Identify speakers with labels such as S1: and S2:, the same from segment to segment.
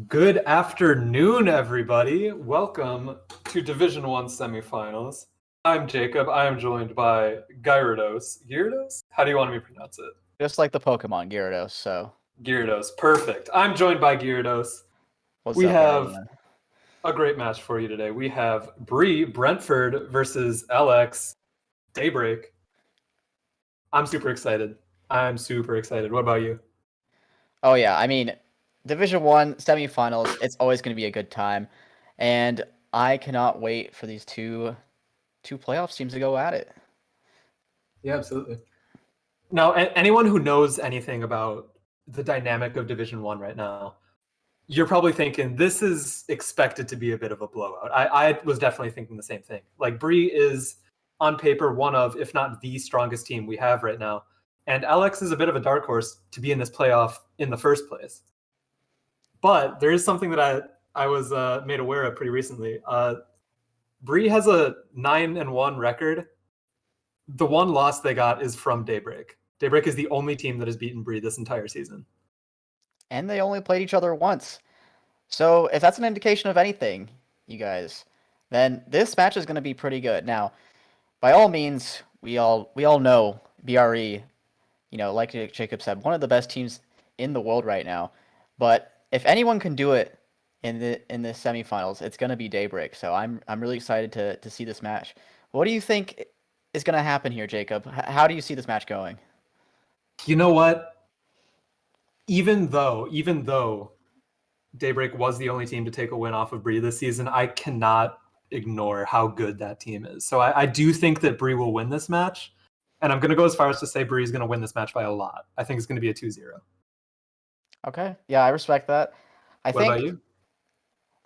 S1: Good afternoon, everybody. Welcome to Division One semifinals. I'm Jacob. I am joined by Gyrodos. Gyrodos? How do you want me to pronounce it?
S2: Just like the Pokemon Gyarados, so.
S1: Gyrodos. Perfect. I'm joined by Gyrodos.
S2: What's
S1: We
S2: up,
S1: have
S2: everyone?
S1: a great match for you today. We have Brentford versus LX Daybreak. I'm super excited. What about you?
S2: Oh yeah, I mean, Division 1 semifinals, it's always going to be a good time. And I cannot wait for these two playoff teams to go at it.
S1: Yeah, absolutely. Now, anyone who knows anything about the dynamic of Division One right now, you're probably thinking this is expected to be a bit of a blowout. I was definitely thinking the same thing. Like Bree is on paper one of, if not the strongest team we have right now, and Alex is a bit of a dark horse to be in this playoff in the first place. But there is something that I was made aware of pretty recently. Bree has a 9-1 record. The one loss they got is from Daybreak. Daybreak is the only team that has beaten Bree this entire season.
S2: And they only played each other once. So if that's an indication of anything, you guys, then this match is going to be pretty good. Now, by all means, we all know BRE, like Jacob said, one of the best teams in the world right now. But if anyone can do it in the semifinals, it's going to be Daybreak. So I'm really excited to see this match. What do you think is going to happen here, Jacob? How do you see this match going?
S1: You know what? Even though Daybreak was the only team to take a win off of Bree this season, I cannot ignore how good that team is. So I do think that Bree will win this match. And I'm going to go as far as to say Bree's going to win this match by a lot. I think it's going to be a 2-0.
S2: Okay, yeah, I respect that. I
S1: What about
S2: think
S1: you?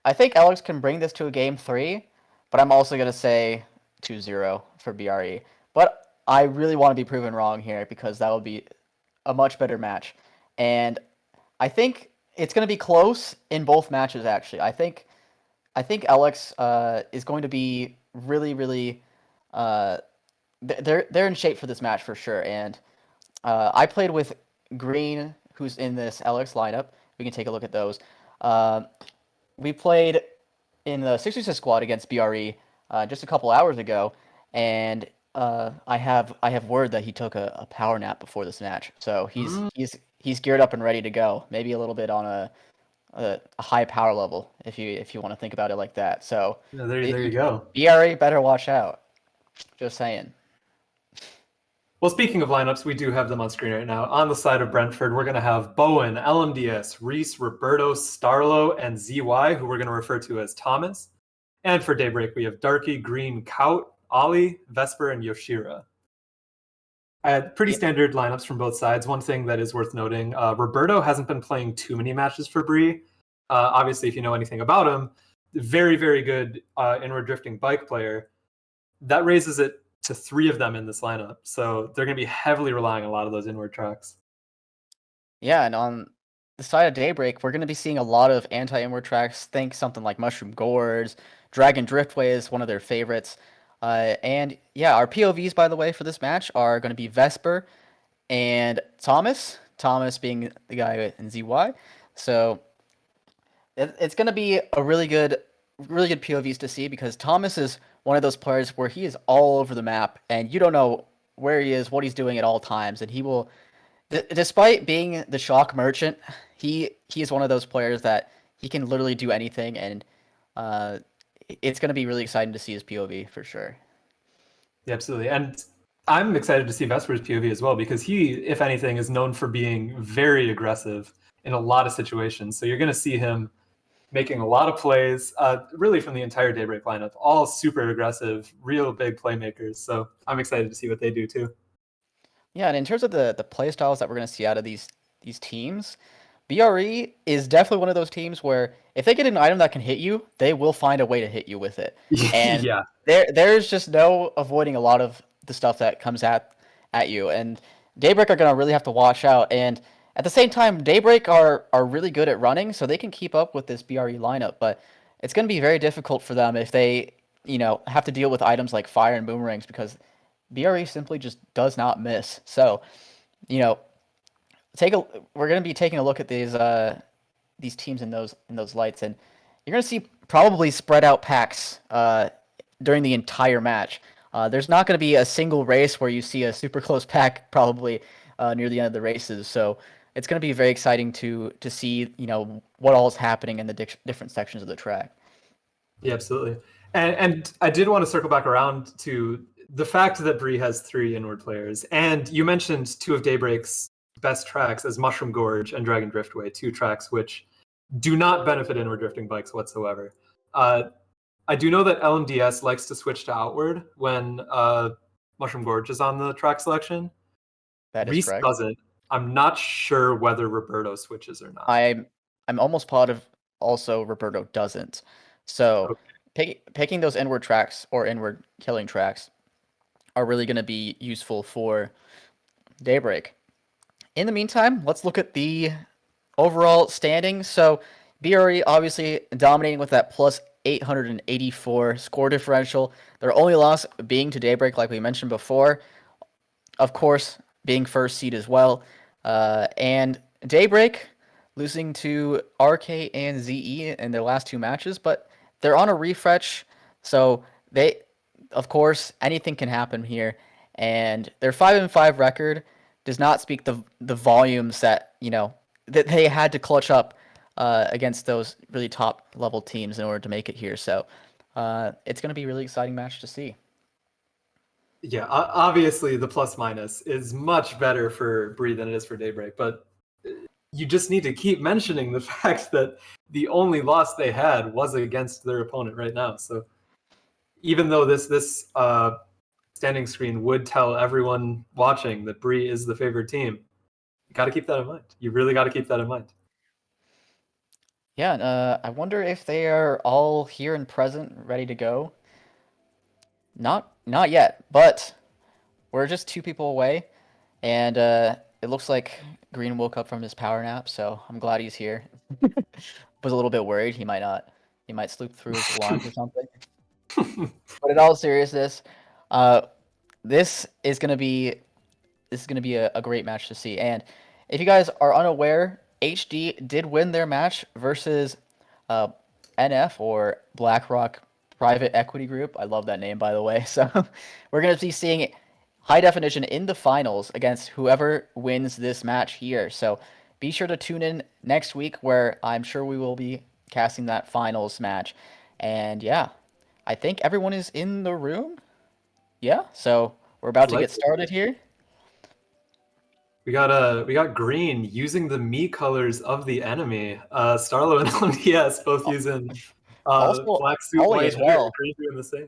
S2: I think Alex can bring this to a game 3, but I'm also going to say 2-0 for BRE. But I really want to be proven wrong here because that would be a much better match. And I think it's going to be close in both matches, actually. I think Alex is going to be really. Uh, they're in shape for this match for sure. And I played with Green, who's in this Alex lineup. We can take a look at those. Um, we played in the 66 squad against BRE just a couple hours ago, and I have word that he took a power nap before this match, so
S1: Mm,
S2: he's geared up and ready to go. Maybe a little bit on a high power level if you want to think about it like that. So
S1: yeah, there you go.
S2: BRE better watch out. Just saying.
S1: Well, speaking of lineups, we do have them on screen right now. On the side of Brentford, we're going to have Bowen, LMDS, Reese, Roberto, Starlo, and ZY, who we're going to refer to as Thomas. And for Daybreak, we have Darky, Green, Kaut, Ollie, Vesper, and Yoshira. I had pretty
S2: Yeah.
S1: standard lineups from both sides. One thing that is worth noting, Roberto hasn't been playing too many matches for Bree. Obviously, if you know anything about him, very good inward drifting bike player. That raises it to 3 of them in this lineup. So they're going to be heavily relying on a lot of those inward tracks.
S2: Yeah, and on the side of Daybreak, we're going to be seeing a lot of anti-inward tracks. Think something like Mushroom Gorge, Dragon Driftway is one of their favorites. And yeah, our POVs, by the way, for this match are going to be Vesper and Thomas. Thomas being the guy in ZY. So it's going to be a really good POVs to see because Thomas is one of those players where he is all over the map and you don't know where he is, what he's doing at all times, and he will despite being the shock merchant, he is one of those players that he can literally do anything, and uh, it's going to be really exciting to see his POV for sure.
S1: Yeah, absolutely. And I'm excited to see Vesper's POV as well because he, if anything, is known for being very aggressive in a lot of situations. So you're going to see him making a lot of plays, really from the entire Daybreak lineup, all super aggressive, real big playmakers. So I'm excited to see what they do too.
S2: Yeah, and in terms of the play styles that we're going to see out of these teams, BRE is definitely one of those teams where if they get an item that can hit you, they will find a way to hit you with it. And
S1: Yeah,
S2: there's just no avoiding a lot of the stuff that comes at you. And Daybreak are going to really have to watch out. And at the same time, Daybreak are really good at running, so they can keep up with this BRE lineup. But it's going to be very difficult for them if they, have to deal with items like fire and boomerangs because BRE simply just does not miss. So, you know, take a we're going to be taking a look at these teams in those lights, and you're gonna see probably spread out packs during the entire match. There's not going to be a single race where you see a super close pack probably near the end of the races. So it's going to be very exciting to see what all is happening in the different sections of the track.
S1: Yeah, absolutely. And I did want to circle back around to the fact that Bree has 3 inward players, and you mentioned 2 of Daybreak's best tracks as Mushroom Gorge and Dragon Driftway, 2 tracks which do not benefit inward drifting bikes whatsoever. I do know that LMDS likes to switch to outward when Mushroom Gorge is on the track selection.
S2: That is
S1: Reese
S2: correct.
S1: doesn't. I'm not sure whether Roberto switches or not.
S2: I'm almost positive also Roberto doesn't. So picking those inward tracks or inward killing tracks are really going to be useful for Daybreak. In the meantime, let's look at the overall standings. So BRE obviously dominating with that plus 884 score differential. Their only loss being to Daybreak, like we mentioned before. Of course, being first seed as well. And Daybreak losing to RK and ZE in their last 2 matches, but they're on a refresh, so they, of course, anything can happen here. And their 5-5 record does not speak the volumes that that they had to clutch up against those really top level teams in order to make it here. So it's going to be a really exciting match to see.
S1: Yeah, obviously the plus minus is much better for Bree than it is for Daybreak, but you just need to keep mentioning the fact that the only loss they had was against their opponent right now. So even though this standing screen would tell everyone watching that Bree is the favorite team, you got to keep that in mind. You really got to keep that in mind.
S2: Yeah, I wonder if they are all here and present, ready to go. Not yet, but we're just 2 people away, and it looks like Green woke up from his power nap, so I'm glad he's here. Was a little bit worried he might sleep through his alarms or something. But in all seriousness, this is gonna be a great match to see. And if you guys are unaware, HD did win their match versus NF or BlackRock Private Equity Group. I love that name, by the way. So we're going to be seeing high definition in the finals against whoever wins this match here. So be sure to tune in next week where I'm sure we will be casting that finals match. And yeah, I think everyone is in the room. Yeah, so we're about to get started here.
S1: We got Green using the me colors of the enemy. Starlo and LMDS both using
S2: Also,
S1: black suit,
S2: Ollie
S1: white
S2: as
S1: hair.
S2: well.
S1: Green doing the same.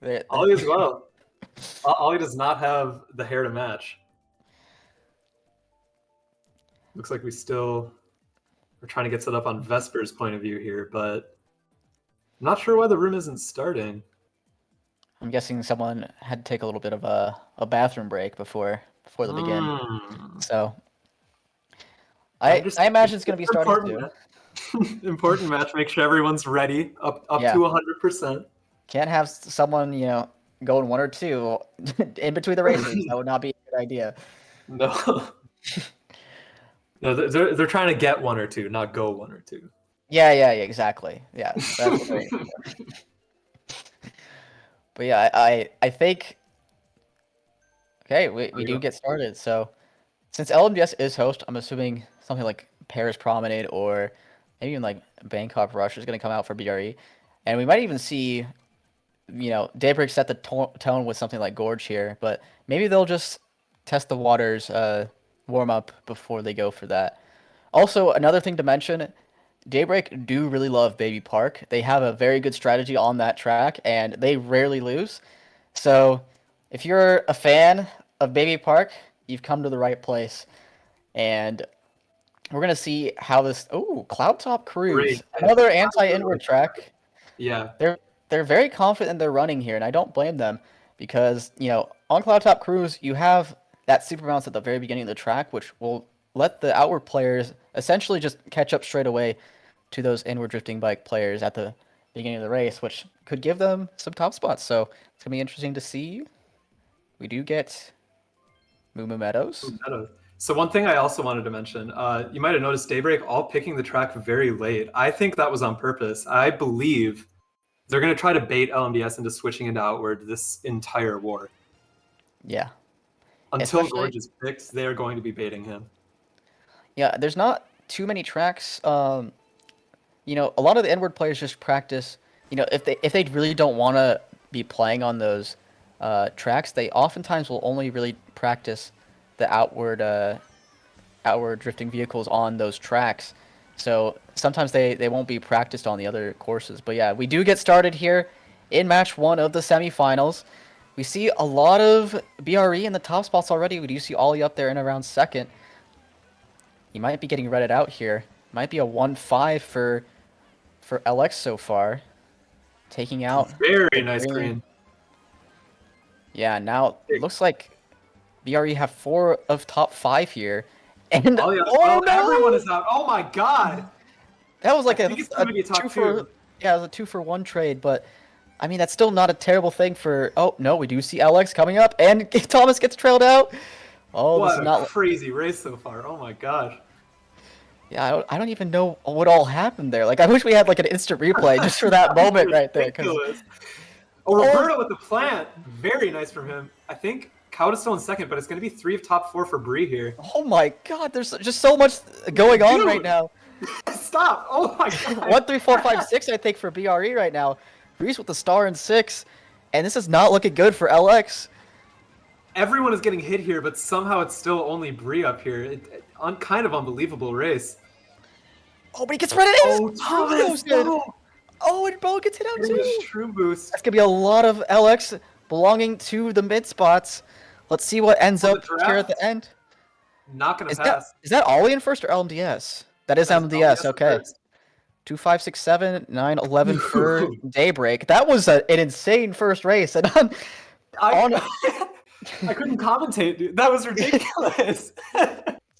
S2: They-
S1: Ollie as well. Ollie does not have the hair to match. Looks like we're trying to get set up on Vesper's point of view here, but I'm not sure why the room isn't starting.
S2: I'm guessing someone had to take a little bit of a bathroom break before they begin. So I imagine it's going to be starting soon.
S1: Important match. Make sure everyone's ready, up
S2: Yeah.
S1: to 100%.
S2: Can't have someone going 1 or 2 in between the races. That would not be a good idea.
S1: No. No, they're trying to get 1 or 2, not go 1 or 2.
S2: Yeah, exactly. Yeah, that's great. But yeah, I think okay, we do get started. So since LMDS is host, I'm assuming something like Paris Promenade or maybe even like Bangkok Rush is going to come out for BRE, and we might even see Daybreak set the tone with something like Gorge here, but maybe they'll just test the waters, warm up before they go for that. Also, another thing to mention, Daybreak do really love Baby Park. They have a very good strategy on that track, and they rarely lose. So, if you're a fan of Baby Park, you've come to the right place. And we're going to see how this... Oh, Cloud Top Cruise.
S1: Great.
S2: Another anti-inward track.
S1: Yeah.
S2: They're very confident in their running here, and I don't blame them because, on Cloud Top Cruise, you have that super bounce at the very beginning of the track, which will let the outward players essentially just catch up straight away to those inward drifting bike players at the beginning of the race, which could give them some top spots. So it's going to be interesting to see. We do get Moo Meadows.
S1: So one thing I also wanted to mention, you might have noticed Daybreak all picking the track very late. I think that was on purpose. I believe they're going to try to bait LMDS into switching into Outward this entire war.
S2: Yeah.
S1: Until
S2: Especially-
S1: Gorge is picked, they are going to be baiting him.
S2: Yeah, there's not too many tracks. You know, a lot of the inward players just practice. You know, if they really don't want to be playing on those tracks, they oftentimes will only really practice the outward drifting vehicles on those tracks. So sometimes they won't be practiced on the other courses. But yeah, we do get started here in match 1 of the semifinals. We see a lot of BRE in the top spots already. We do see Ollie up there in around second. He might be getting redded out here. Might be a 1-5 for LX so far. Taking out.
S1: Very nice green.
S2: Yeah, now it looks like BRE have 4 of top 5 here. And
S1: oh, yeah.
S2: oh no!
S1: Everyone is out. Oh my god!
S2: That was like
S1: I think it's gonna be a top
S2: 2 for 2-for-1 trade, but I mean that's still not a terrible thing for. Oh no, we do see LX coming up, and Thomas gets trailed out. Oh,
S1: what
S2: this is not
S1: a crazy race so far. Oh my gosh.
S2: Yeah, I don't even know what all happened there. Like, I wish we had like an instant replay just for that moment right there.
S1: Oh, Roberto with the plant. Very nice from him. I think Cow is still in second, but it's going to be 3 of top 4 for Bree here.
S2: Oh my god, there's just so much going on right now.
S1: Stop! Oh my god.
S2: 1, 3, 4, 5, 6, I think, for BRE right now. Breeze with the star in 6, and this is not looking good for LX.
S1: Everyone is getting hit here, but somehow it's still only Bree up here. Kind of unbelievable race.
S2: Oh, but he gets redded in!
S1: Thomas, no.
S2: Oh, and Bo gets hit out too!
S1: True boost.
S2: That's going to be a lot of LX belonging to the mid spots. Let's see what ends up here at the end.
S1: Not going to pass.
S2: Is that Ollie in first or LMDS? That is LMDS, okay. 2, 5, 6, 7, 9, 11 for Daybreak. That was an insane first race. And
S1: I couldn't commentate, dude. That was ridiculous.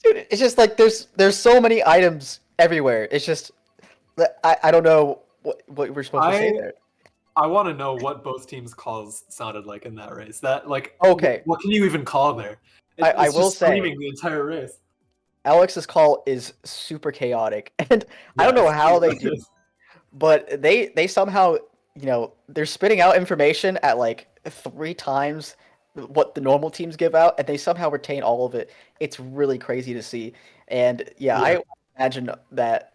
S2: Dude, it's just like there's so many items everywhere. It's just I don't know what we're supposed to say there.
S1: I want to know what both teams' calls sounded like in that race. That
S2: okay.
S1: What can you even call there?
S2: I will say
S1: screaming the entire race.
S2: Alex's call is super chaotic, and I don't know how they do, but they somehow, you know, they're spitting out information at like 3 times what the normal teams give out, and they somehow retain all of it. It's really crazy to see, and yeah. I imagine that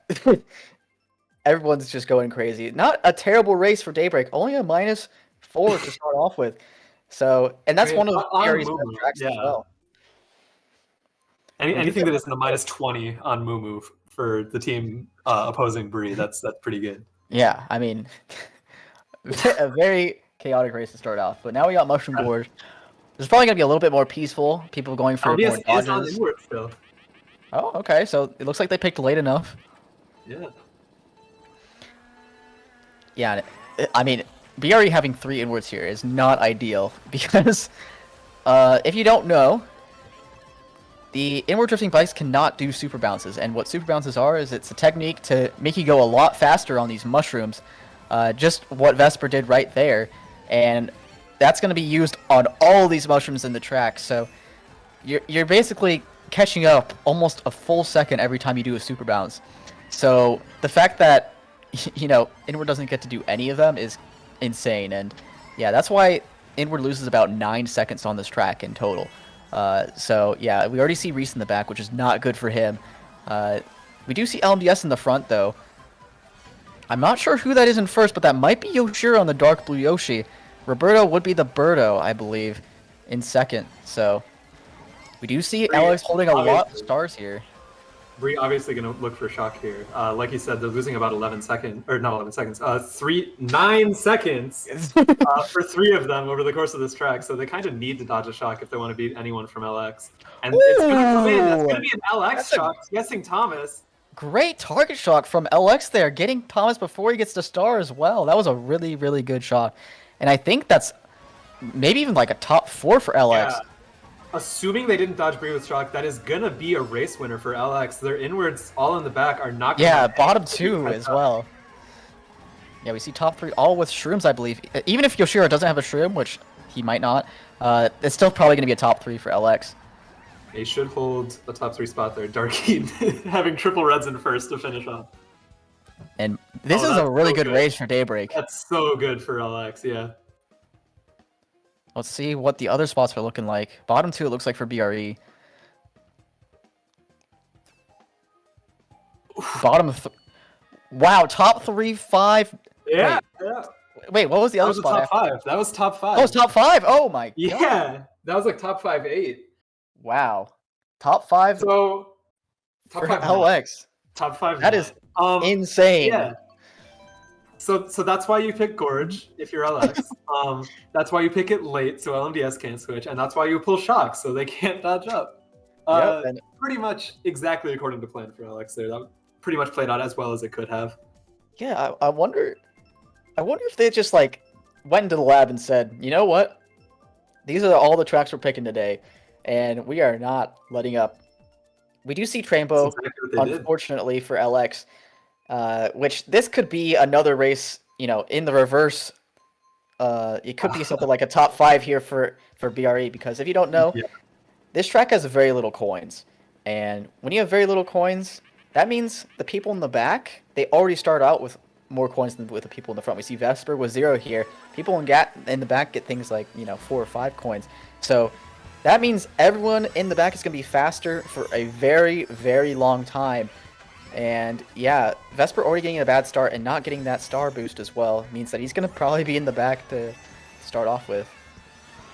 S2: everyone's just going crazy. Not a terrible race for Daybreak, only a -4 to start off with. So, and that's one of the areas of tracks as well.
S1: Anything that isn't a -20 on Moo for the team opposing Bree, that's pretty good.
S2: Yeah, I mean, a very chaotic race to start off. But now we got Mushroom Gorge. There's probably gonna be a little bit more peaceful. People going for more dodges.
S1: On inward still.
S2: Oh, okay. So it looks like they picked late enough.
S1: Yeah.
S2: Yeah, I mean, BRE having 3 inwards here is not ideal because if you don't know, the inward drifting bikes cannot do super bounces, and what super bounces are is it's a technique to make you go a lot faster on these mushrooms, just what Vesper did right there, and that's going to be used on all these mushrooms in the track, so you're basically catching up almost a full second every time you do a super bounce. So the fact that, you know, inward doesn't get to do any of them is insane, and yeah, that's why inward loses about 9 seconds on this track in total. So yeah, we already see Reese in the back, which is not good for him. We do see LMDS in the front though. I'm not sure who that is in first, but that might be Yoshiro on the dark blue Yoshi. Roberto would be the Birdo, I believe, in second. So we do see Alex holding a lot of stars here.
S1: Bree obviously going to look for shock here. Like you said, they're losing about 11 seconds, or not 11 seconds, 9 seconds for 3 of them over the course of this track. So they kind of need to dodge a shock if they want to beat anyone from LX. And it's going to come in. That's going to be an LX shock, guessing Thomas.
S2: Great target shock from LX there, getting Thomas before he gets to star as well. That was a really, really good shot. And I think that's maybe even like a top 4 for LX.
S1: Yeah. Assuming they didn't dodge Bree with shock, that is gonna be a race winner for LX. Their inwards all in the back are not gonna
S2: bottom 2 as well. Yeah, we see top 3 all with shrooms, I believe. Even if Yoshiro doesn't have a shroom, which he might not, it's still probably gonna be a top 3 for LX.
S1: They should hold a top 3 spot there. Darky having triple reds in first to finish off.
S2: And this is
S1: that's
S2: a really
S1: so
S2: good
S1: good.
S2: race for Daybreak.
S1: That's so good for LX, yeah.
S2: Let's see what the other spots are looking like. Bottom 2, it looks like for BRE. Wow, top 3, 5.
S1: Yeah,
S2: Wait,
S1: yeah.
S2: wait, what was the
S1: That
S2: other
S1: was
S2: spot?
S1: top 5. That was top 5.
S2: Oh, it's top 5. Oh my god.
S1: Yeah, that was like top 5, 8.
S2: Wow. Top 5
S1: So top
S2: for
S1: 5
S2: LX.
S1: Top 5.
S2: That is insane.
S1: Yeah. So that's why you pick Gorge if you're LX. That's why you pick it late so LMDS can't switch, and that's why you pull Shock so they can't dodge up.
S2: Yep, and
S1: pretty much exactly according to plan for LX there. That pretty much played out as well as it could have.
S2: yeah, I wonder if they just like went into the lab and said, you know what? These are all the tracks we're picking today, and we are not letting up. We do see Trainbow,
S1: That's exactly what they did.
S2: unfortunately for LX, which this could be another race, you know, in the reverse. It could be something like a top 5 here for BRE, because if you don't know,
S1: Yeah.
S2: this track has very little coins, and when you have very little coins, that means the people in the back, they already start out with more coins than with the people in the front. We see Vesper with 0 here. People in the back get things like, you know, 4 or 5 coins. So that means everyone in the back is going to be faster for a very, very long time. And yeah, Vesper already getting a bad start and not getting that star boost as well means that he's going to probably be in the back to start off with.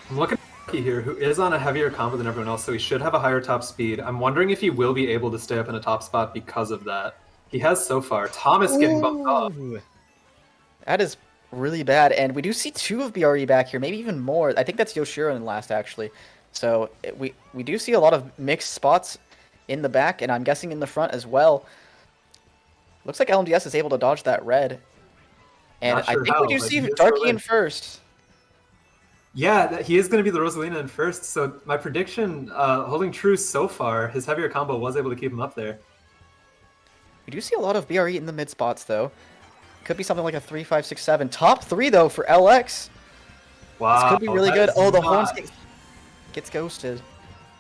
S1: I'm looking at Darky here, who is on a heavier combo than everyone else, so he should have a higher top speed. I'm wondering if he will be able to stay up in a top spot because of that. He has so far. Thomas getting bumped off.
S2: That is really bad, and we do see 2 of BRE back here, maybe even more. I think that's Yoshiro in last, actually. So we do see a lot of mixed spots in the back, and I'm guessing in the front as well. Looks like LMDS is able to dodge that red. And
S1: Not sure
S2: I think
S1: how,
S2: we do
S1: but
S2: see
S1: he is
S2: Darky
S1: so
S2: in
S1: red.
S2: first.
S1: Yeah, he is going to be the Rosalina in first, so my prediction, holding true so far, his heavier combo was able to keep him up there.
S2: We do see a lot of BRE in the mid spots, though. Could be something like a 3, 5, 6, 7. Top 3, though, for LX.
S1: Wow.
S2: This could be really
S1: that
S2: good.
S1: is
S2: Oh, the
S1: not-
S2: horns gets ghosted.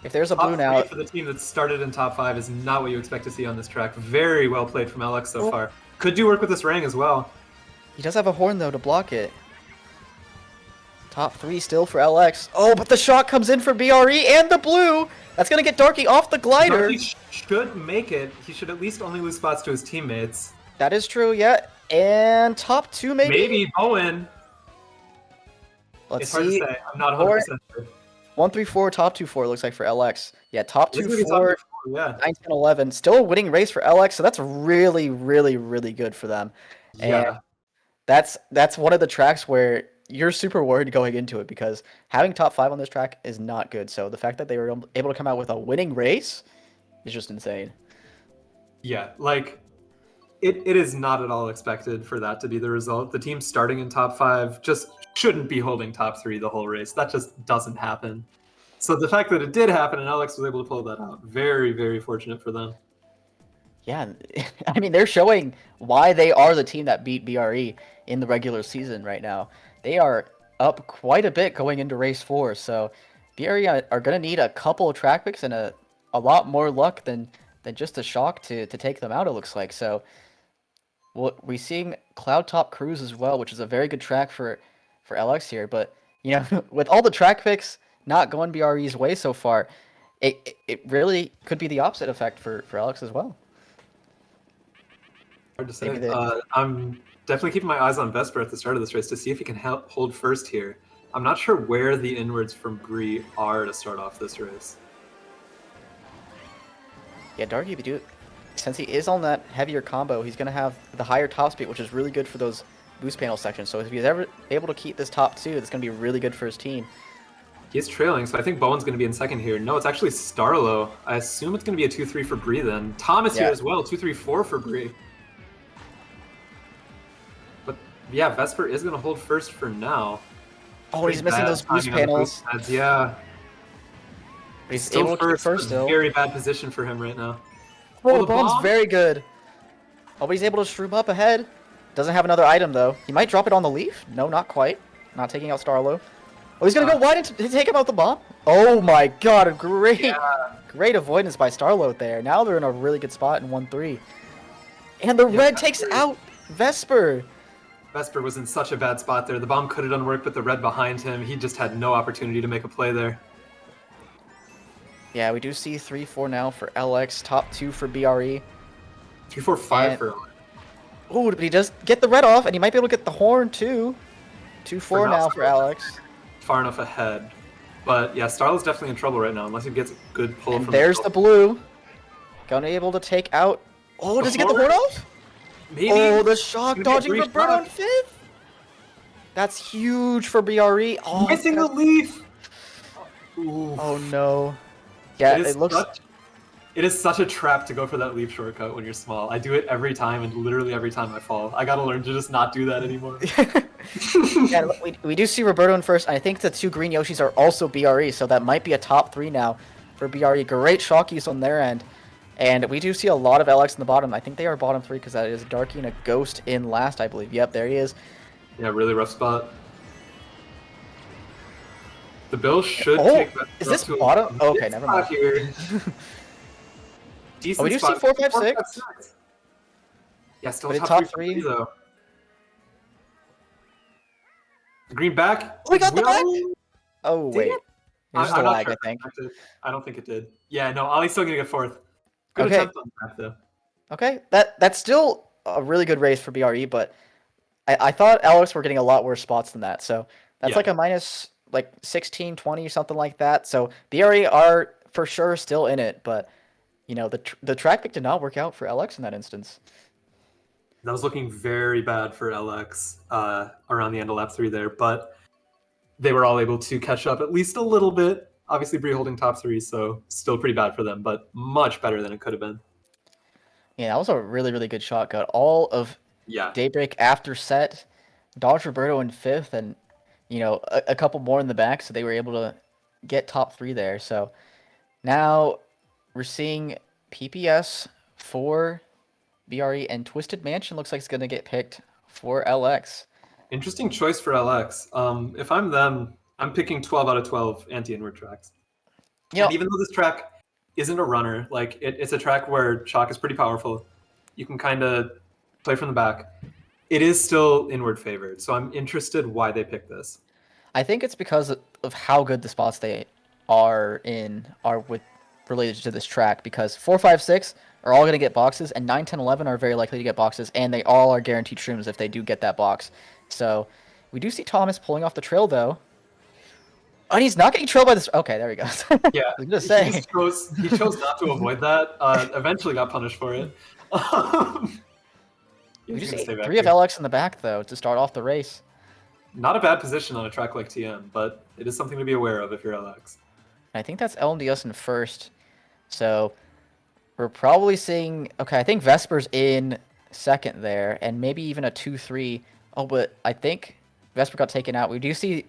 S2: If there's a
S1: Top
S2: blue
S1: 3
S2: now,
S1: for the team that started in top 5 is not what you expect to see on this track. Very well played from LX so
S2: Oh.
S1: far. Could do work with this Rang as well.
S2: he does have a horn, though, to block it. Top 3 still for LX. Oh, but the shot comes in for BRE and the blue. That's going to get Darky off the glider.
S1: Darky should make it. He should at least only lose spots to his teammates.
S2: That is true, yeah. And top 2, maybe?
S1: Maybe Bowen.
S2: Let's
S1: It's hard to
S2: see.
S1: say. I'm not 100% sure.
S2: 1, 3, 4, top 2, 4 looks like for LX. Yeah, top
S1: This
S2: 2,
S1: is gonna be top
S2: 4,
S1: 4, yeah.
S2: 9, 10, 11. Still a winning race for LX, so that's really, really, really good for them.
S1: Yeah.
S2: And that's one of the tracks where you're super worried going into it, because having top 5 on this track is not good. So the fact that they were able to come out with a winning race is just insane.
S1: Yeah, like it is not at all expected for that to be the result. The team starting in top 5 just shouldn't be holding top 3 the whole race. That just doesn't happen. So the fact that it did happen and Alex was able to pull that out, very, very fortunate for them.
S2: Yeah, I mean, they're showing why they are the team that beat BRE in the regular season right now. They are up quite a bit going into race 4, so BRE are going to need a couple of track picks and a lot more luck than just a shock to take them out, it looks like. So we're seeing Cloud Top Cruise as well, which is a very good track for LX here. But, you know, with all the track picks not going BRE's way so far, it really could be the opposite effect for LX as well.
S1: Hard to say. I'm definitely keeping my eyes on Vesper at the start of this race to see if he can hold first here. I'm not sure where the inwards from Bree are to start off this race.
S2: Yeah, Darky, since he is on that heavier combo, he's going to have the higher top speed, which is really good for those boost panel sections. So if he's ever able to keep this top 2, that's going to be really good for his team.
S1: He's trailing, so I think Bowen's going to be in second here. No, it's actually Starlo. I assume it's going to be a 2-3 for Bree then. Thomas here as well, 2-3-4 for Bree. But yeah, Vesper is going to hold first for now.
S2: Oh, he's missing those boost panels.
S1: Yeah.
S2: But he's
S1: Still
S2: able to keep first still.
S1: Very bad position for him right now.
S2: Oh,
S1: the
S2: the bomb's
S1: bomb?
S2: very good. Oh, but he's able to shroom up ahead. Doesn't have another item, though. He might drop it on the leaf. No, not quite. Not taking out Starlo. Oh, he's going to go wide to take him out the bomb. Oh, my God. Great.
S1: Yeah.
S2: Great avoidance by Starload there. Now they're in a really good spot in 1-3. And the red takes out Vesper.
S1: Vesper was in such a bad spot there. The bomb could have done work, but the red behind him, he just had no opportunity to make a play there.
S2: Yeah, we do see 3-4 now for LX, top 2 for BRE.
S1: 3-4-5 for LX.
S2: Oh, but he does get the red off, and he might be able to get the horn too. 2-4 now for Alex.
S1: Far enough ahead. But yeah, Starlow's definitely in trouble right now, unless he gets a good pull
S2: And
S1: from
S2: there's the blue. Gonna able to take out... Oh, does he get the horn off?
S1: Maybe.
S2: Oh, the shock dodging Roberto in 5th. That's huge for BRE. Oh,
S1: missing the leaf. Ooh.
S2: Oh no. Yeah, it looks...
S1: It is such a trap to go for that leaf shortcut when you're small. I do it every time, and literally every time I fall. I gotta learn to just not do that anymore.
S2: Yeah, we do see Roberto in first. I think the 2 green Yoshis are also BRE, so that might be a top 3 now for BRE. Great shock use on their end. And we do see a lot of LX in the bottom. I think they are bottom 3 because that is Darky and a Ghost in last, I believe. Yep, there he is.
S1: Yeah, really rough spot. The Bill should take that.
S2: Is this bottom? Oh, okay, never mind.
S1: Here. Decent
S2: we do
S1: spot.
S2: see 4, 5, 6.
S1: Yeah, still
S2: But
S1: top
S2: top
S1: 3
S2: 3
S1: though. The green back.
S2: Oh, we got the back! Oh, wait.
S1: It?
S2: There's just a lag,
S1: sure.
S2: I think.
S1: I don't think it did. Yeah, no, Ollie's still gonna get 4th. Good
S2: Okay.
S1: attempt on the back, though.
S2: Okay, that's still a really good race for BRE, but I thought Alex were getting a lot worse spots than that. So that's like a minus like 16, 20, something like that. So BRE are for sure still in it, but you know the track pick did not work out for LX in that instance.
S1: That was looking very bad for LX around the end of lap 3 there, but they were all able to catch up at least a little bit. Obviously, Bree holding top 3, so still pretty bad for them, but much better than it could have been.
S2: Yeah, that was a really, really good shot. Got all of Daybreak after set, dodged Roberto in 5th, and you know a couple more in the back, so they were able to get top 3 there. So now we're seeing PPS for BRE, and Twisted Mansion looks like it's going to get picked for LX.
S1: Interesting choice for LX. If I'm them, I'm picking 12 out of 12 anti-inward tracks. Yeah. And even though this track isn't a runner, like it's a track where shock is pretty powerful, you can kind of play from the back. It is still inward favored, so I'm interested why they picked this.
S2: I think it's because of how good the spots they are with related to this track, because 4, 5, 6 are all going to get boxes, and 9, 10, 11 are very likely to get boxes, and they all are guaranteed shrooms if they do get that box. So we do see Thomas pulling off the trail, though. And he's not getting trailed by this. Okay, there he goes.
S1: Yeah,
S2: I was gonna say.
S1: He chose not to avoid that. Eventually got punished for it.
S2: We just see 3 of LX in the back, though, to start off the race.
S1: Not a bad position on a track like TM, but it is something to be aware of if you're LX.
S2: I think that's LMDS in first. So we're probably seeing... Okay, I think Vesper's in second there, and maybe even a 2-3. Oh, but I think Vesper got taken out. We do see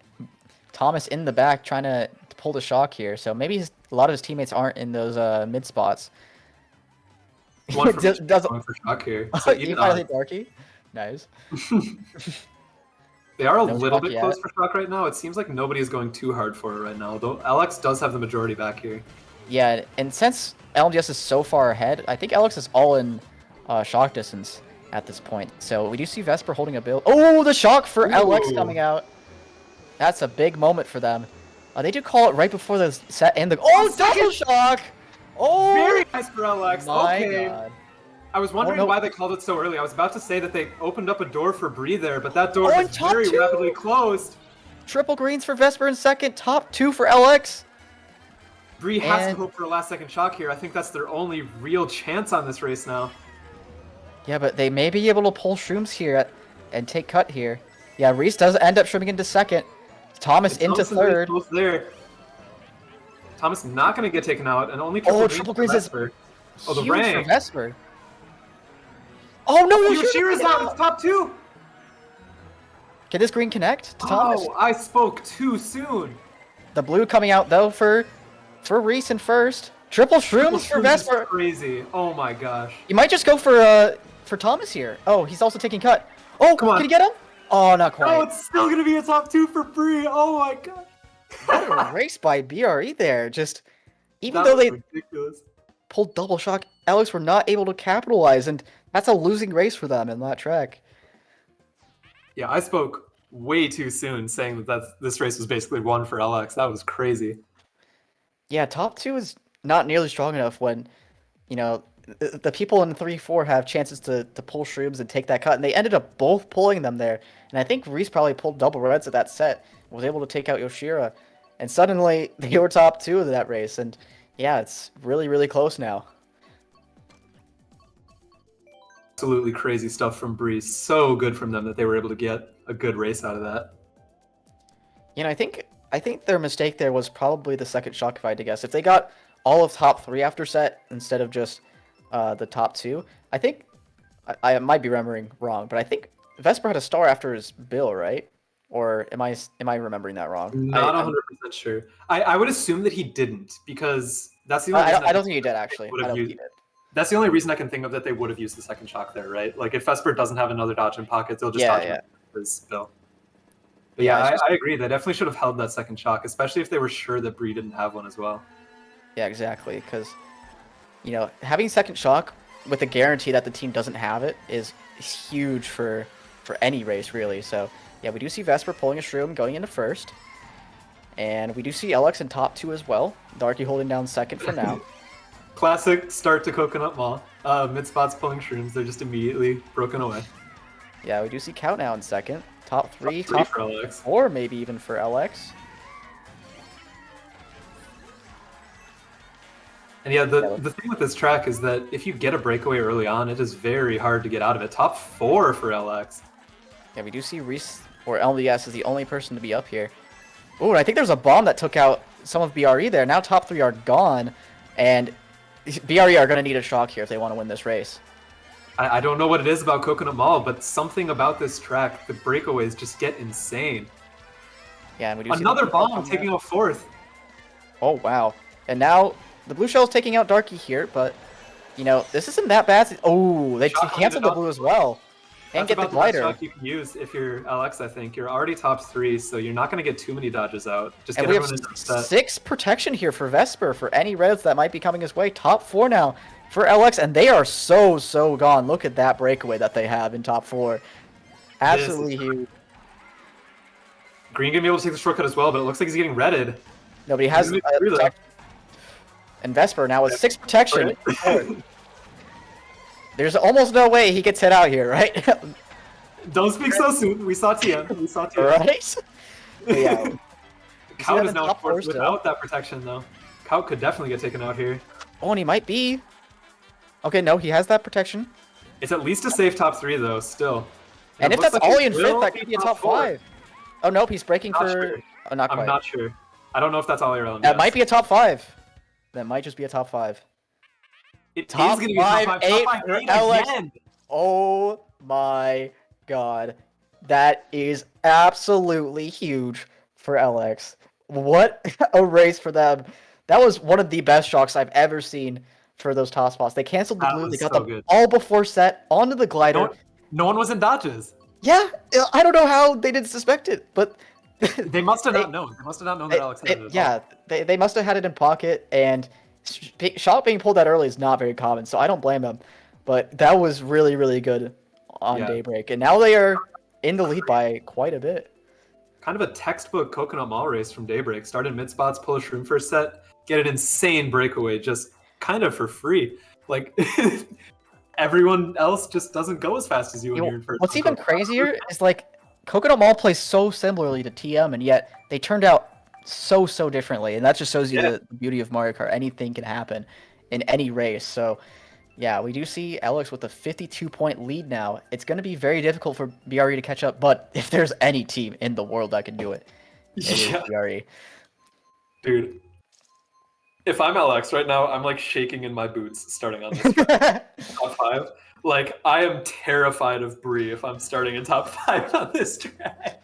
S2: Thomas in the back trying to pull the shock here. So maybe a lot of his teammates aren't in those mid spots.
S1: One for going for shock here. So
S2: you finally hit Darky? Nice.
S1: They are a little bit close for shock right now. It seems like nobody is going too hard for it right now, though LX does have the majority back here.
S2: Yeah, and since LMDS is so far ahead, I think LX is all in shock distance at this point. So we do see Vesper holding a build. Oh, the shock for LX coming out. That's a big moment for them. They do call it right before the set and the... Oh, double shock! Oh!
S1: Very nice for LX. Okay.
S2: God.
S1: I was wondering why they called it so early. I was about to say that they opened up a door for Bree there, but that door is very rapidly closed.
S2: Triple greens for Vesper in second. Top 2 for LX.
S1: Bree has to hope for a last-second shock here. I think that's their only real chance on this race now.
S2: Yeah, but they may be able to pull shrooms here and take cut here. Yeah, Reese does end up shrooming into second. Thomas into third.
S1: Close there. Thomas not going to get taken out, and only
S2: triple greens is
S1: Vesper. Oh, the
S2: huge
S1: rank.
S2: for Vesper. Oh no,
S1: Yoshira's out. It's top 2.
S2: Can this green connect to Thomas?
S1: Oh, I spoke too soon.
S2: The blue coming out though for Reese in first. Triple shrooms for Vesper.
S1: Crazy. Oh my gosh.
S2: You might just go for Thomas here. Oh, he's also taking cut. Oh, come on. Can you get him? Oh, not quite.
S1: Oh, it's still gonna be a top 2 for Bree. Oh my god.
S2: What a race by BRE there. Just even
S1: That
S2: though
S1: was
S2: they
S1: ridiculous.
S2: pulled double shock, Alex were not able to capitalize, and that's a losing race for them in that track.
S1: Yeah, I spoke way too soon saying that this race was basically won for LX. That was crazy.
S2: Yeah, top two is not nearly strong enough when, you know, the people in 3-4 have chances to pull shrooms and take that cut, and they ended up both pulling them there. And I think Reese probably pulled double reds at that set, was able to take out Yoshira, and suddenly they were top two of that race. And yeah, it's really, really close now.
S1: Absolutely crazy stuff from Breeze. So good from them that they were able to get a good race out of that.
S2: You know, I think their mistake there was probably the second shock, if I had to guess. If they got all of top three after set instead of just the top two, I think I might be remembering wrong, but I think Vesper had a star after his bill, right? Or am I remembering that wrong?
S1: Not 100% sure. I would assume that he didn't, because that's the only reason
S2: I don't think he did, actually. I don't think he did.
S1: That's the only reason I can think of that they would have used the second shock there, right? Like if Vesper doesn't have another dodge in pocket, they'll just dodge his bill. But yeah, I agree. They definitely should have held that second shock, especially if they were sure that Bree didn't have one as well.
S2: Yeah, exactly. Because, you know, having second shock with a guarantee that the team doesn't have it is huge for any race, really. So, yeah, we do see Vesper pulling a shroom going into first. And we do see LX in top two as well. Darky holding down second for now.
S1: Classic start to Coconut Mall. Mid spots pulling shrooms, they're just immediately broken away.
S2: Yeah, we do see Count now in second. Top three
S1: for LX.
S2: Four, maybe even for LX.
S1: And yeah, the thing with this track is that if you get a breakaway early on, it is very hard to get out of it. Top four for LX.
S2: Yeah, we do see Reese, or LDS, is the only person to be up here. Oh, and I think there's a bomb that took out some of BRE there. Now top three are gone, and BRE are going to need a shock here if they want to win this race.
S1: I don't know what it is about Coconut Mall, but something about this track, the breakaways just get insane.
S2: Yeah, and we do
S1: another bomb taking out fourth.
S2: Oh, wow. And now the blue shell's taking out Darky here, but, you know, this isn't that bad. Oh, they canceled the blue as well. And get the glider.
S1: That's about the best shock you can use if you're LX, I think. You're already top three, so you're not going to get too many dodges out. Just
S2: and
S1: get
S2: we have 6 protection here for Vesper for any reds that might be coming his way. Top 4 now for LX, and they are so gone. Look at that breakaway that they have in top 4. Absolutely huge.
S1: Green going to be able to take the shortcut as well, but it looks like he's getting redded.
S2: Nobody has and Vesper now with 6 protection. There's almost no way he gets hit out here, right?
S1: Don't speak so soon. We saw TM. We saw TM.
S2: Right? Yeah.
S1: Kaut is now forced without that protection, though. Kaut could definitely get taken out here.
S2: Oh, and he might be. Okay, no, he has that protection.
S1: It's at least a safe top 3, though, still.
S2: And if that's Ollie in 5th, that could be a top 5. Oh, nope, he's breaking for...
S1: Sure.
S2: Oh, not quite.
S1: I'm not sure. I don't know if that's Ollie or Ellen.
S2: That might be a top 5. That might just be a top 5.
S1: Top 5, 8
S2: for LX. Again. Oh my god. That is absolutely huge for LX. What a race for them. That was one of the best shocks I've ever seen for those top spots. They canceled the blue. They got the all before set onto the glider.
S1: No one was in dodges.
S2: Yeah, I don't know how they didn't suspect it, but...
S1: they must have not known. They must have not known that LX had it.
S2: Yeah, they must have had it in pocket, and... shot being pulled that early is not very common, so I don't blame them. But that was really good on Daybreak. And now they are in the lead by quite a bit.
S1: Kind of a textbook Coconut Mall race from Daybreak. Started mid spots, pull a shroom first set, get an insane breakaway just kind of for free. Like, everyone else just doesn't go as fast as you when you're in first.
S2: What's even crazier is, like, Coconut Mall plays so similarly to TM, and yet they turned out so differently, and that just shows you the beauty of Mario Kart. Anything can happen in any race. So yeah, we do see Alex with a 52-point lead now. It's going to be very difficult for BRE to catch up, but if there's any team in the world that can do it, it is BRE.
S1: Dude, if I'm LX right now, I'm like shaking in my boots starting on this track. Top 5. Like, I am terrified of Bree if I'm starting in top 5 on this track.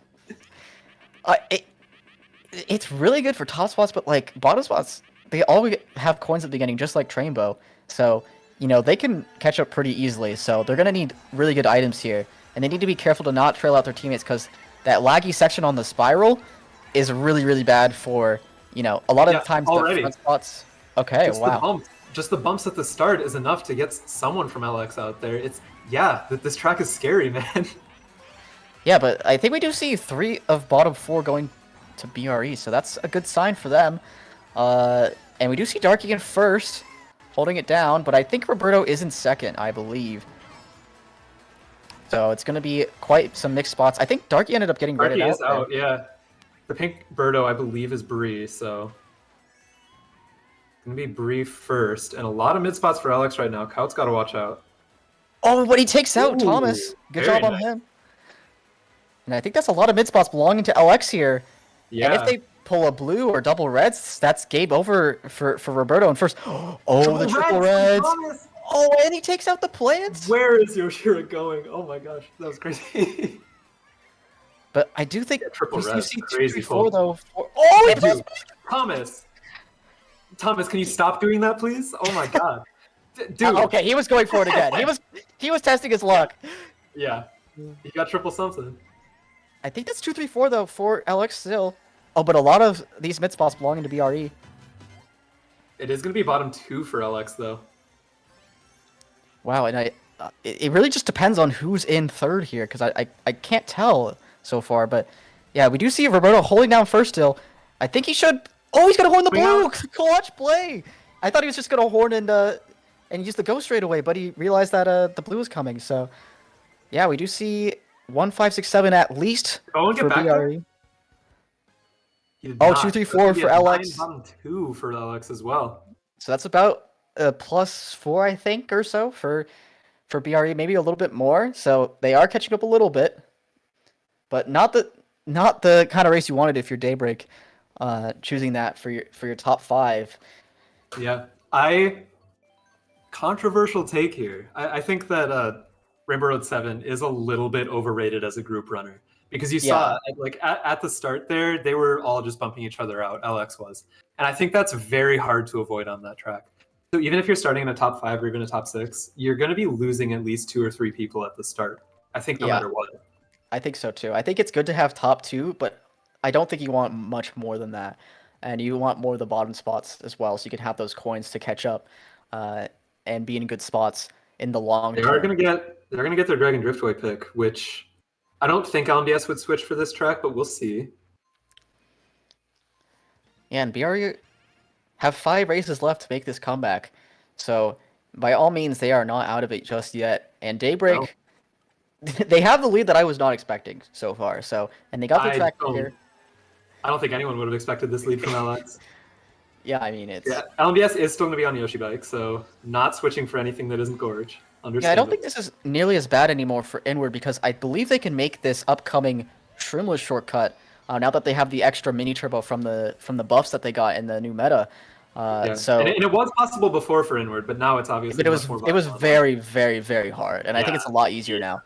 S2: It's really good for top spots, but like bottom spots, they all have coins at the beginning, just like Trainbow. So, you know, they can catch up pretty easily. So they're going to need really good items here. And they need to be careful to not trail out their teammates, because that laggy section on the spiral is really bad for, you know, a lot of the times the front spots Okay,
S1: Just the
S2: wow.
S1: bumps, just the bumps at the start is enough to get someone from LX out there. This track is scary, man.
S2: Yeah, but I think we do see 3 of bottom 4 going to BRE, so that's a good sign for them. And we do see Darky in first, holding it down, but I think Roberto is in second, I believe. So it's going to be quite some mixed spots. I think Darky ended up getting rated
S1: Darky
S2: out
S1: is out, yeah. The pink Birdo, I believe, is Bree, so gonna be Bree first, and a lot of mid spots for Alex right now. Kout's got to watch out.
S2: Oh, but he takes out
S1: Ooh,
S2: Thomas. Good
S1: very
S2: job on
S1: nice.
S2: him. And I think that's a lot of mid spots belonging to LX here.
S1: Yeah.
S2: And if they pull a blue or double reds, that's game over for Roberto in first. Oh, the triple reds.
S1: Thomas!
S2: Oh, and he takes out the plants.
S1: Where is Yoshira going? Oh my gosh, that was crazy.
S2: But I do think
S1: triple
S2: you
S1: reds,
S2: see
S1: crazy
S2: 2-3-4
S1: fold.
S2: though. Oh, it
S1: Dude, Thomas, can you stop doing that, please? Oh my god, dude.
S2: okay, he was going for it again. He was testing his luck.
S1: Yeah, he got triple something.
S2: I think that's 2-3-4 though for LX still. Oh, but a lot of these mid spots belonging to BRE.
S1: It is gonna be bottom 2 for LX though.
S2: Wow, and it really just depends on who's in third here, because I can't tell so far, but yeah, we do see Roberto holding down first still. I think he should. Oh, he's gonna horn the blue. Clutch play. I thought he was just gonna horn and use the ghost straight away, but he realized that the blue was coming. So yeah, we do see 1, 5, 6, 7 at least
S1: Oh,
S2: for
S1: get back
S2: BRE.
S1: there.
S2: Oh, 2-3-4 for LX.
S1: Bottom 2 for LX as well.
S2: So that's about +4, I think, or so for BRE, maybe a little bit more. So they are catching up a little bit, but not the kind of race you wanted if you're Daybreak, choosing that for your top 5.
S1: Yeah, controversial take here. I think that Rainbow Road 7 is a little bit overrated as a group runner, because you saw like at the start there, they were all just bumping each other out. LX was, and I think that's very hard to avoid on that track. So even if you're starting in a top 5 or even a top 6, you're going to be losing at least 2 or 3 people at the start. I think no matter what.
S2: I think so too. I think it's good to have top 2, but I don't think you want much more than that. And you want more of the bottom spots as well, so you can have those coins to catch up and be in good spots in the long term.
S1: They're gonna get their Dragon Driftway pick, which I don't think LMDS would switch for this track, but we'll see.
S2: Yeah, and BRE have 5 races left to make this comeback. So by all means, they are not out of it just yet. And Daybreak, they have the lead that I was not expecting so far. So, and they got the track here.
S1: I don't think anyone would have expected this lead from LX.
S2: Yeah, I mean, it's...
S1: Yeah, LMDS is still going to be on Yoshi Bike, so not switching for anything that isn't Gorge.
S2: Yeah, I don't think this is nearly as bad anymore for Inward, because I believe they can make this upcoming Shroomless shortcut now that they have the extra mini turbo from the buffs that they got in the new meta. So
S1: and it was possible before for Inward, but now it's obviously.
S2: But it was very, very, very hard, and I think it's a lot easier now.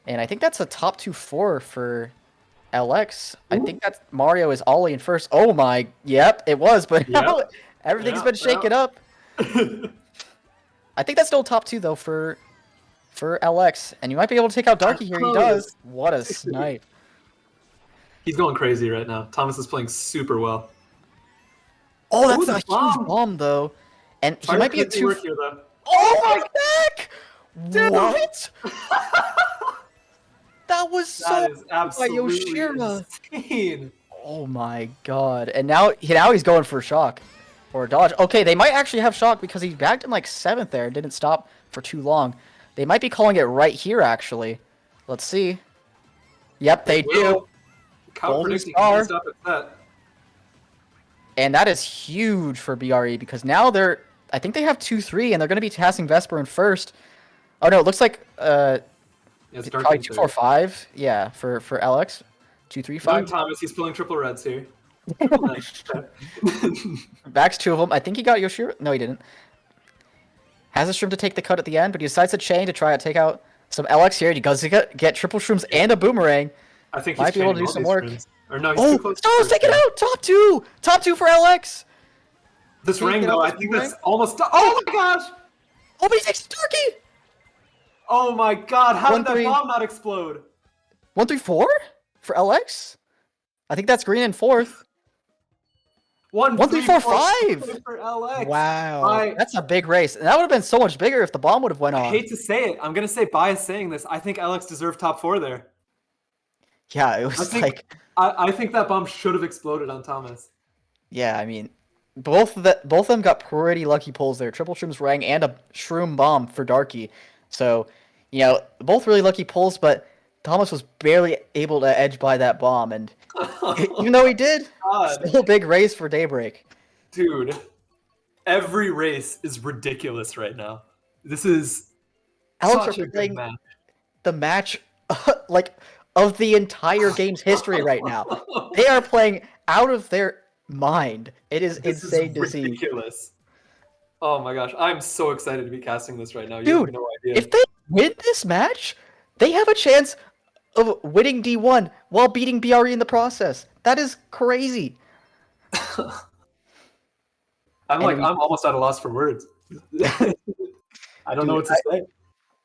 S2: And I think that's a top 2-4 for LX. Ooh. I think that Mario is ollie in first. Oh my, yep, it was, but now everything's been shaken up. I think that's still top 2 though for LX, and you might be able to take out Darky here. He does. What a snipe!
S1: He's going crazy right now. Thomas is playing super well.
S2: Oh, that's a huge bomb though, and he might be a 2.
S1: Here,
S2: oh my neck! What? That was so.
S1: That is absolutely
S2: Yoshira.
S1: Insane.
S2: Oh my god! And now he's going for shock or dodge. Okay, they might actually have shock because he backed in like 7th there and didn't stop for too long. They might be calling it right here actually. Let's see. Yep, they do.
S1: Golden star.
S2: And that is huge for BRE because now I think they have 2-3 and they're going to be passing Vesper in first. Oh no, it looks like it's probably 2-4-5. Yeah, for LX. 2-3-5.
S1: Thomas, he's pulling triple reds here.
S2: Backs 2 of them. I think he got Yoshira. No, he didn't. Has a shroom to take the cut at the end, but he decides to chain to try to take out some LX here. He goes to get triple shrooms and a boomerang.
S1: I think
S2: might be able to do some work.
S1: Or no, he's too close.
S2: Oh, take it out! Top 2! Top 2 for LX!
S1: This ring, though, I think that's almost done. Oh my gosh!
S2: Oh, but he takes Darky!
S1: Oh my god, how did that bomb not explode?
S2: 1-3-4 for LX? I think that's green in 4th.
S1: 1,
S2: 1, 3, 4,
S1: 4
S2: 5.
S1: for LX.
S2: Wow, that's a big race. And that would have been so much bigger if the bomb would have went
S1: I
S2: off.
S1: hate to say it. I'm gonna say bias saying this. I think LX deserved top 4 there.
S2: Yeah, it was
S1: I think that bomb should have exploded on Thomas.
S2: Yeah, I mean, both of them got pretty lucky pulls there. Triple Shroom's Rang and a Shroom Bomb for Darky. So, both really lucky pulls, but Thomas was barely able to edge by that bomb, and even though he did, still a big race for Daybreak.
S1: Dude, every race is ridiculous right now. This is such a good match.
S2: The match, of the entire game's history right now. They are playing out of their mind. It is insane to see.
S1: Ridiculous. Oh my gosh, I'm so excited to be casting this right now. You
S2: Dude,
S1: have no idea.
S2: If they win this match, they have a chance of winning D1 while beating BRE in the process. That is crazy.
S1: I'm almost at a loss for words. I don't know what to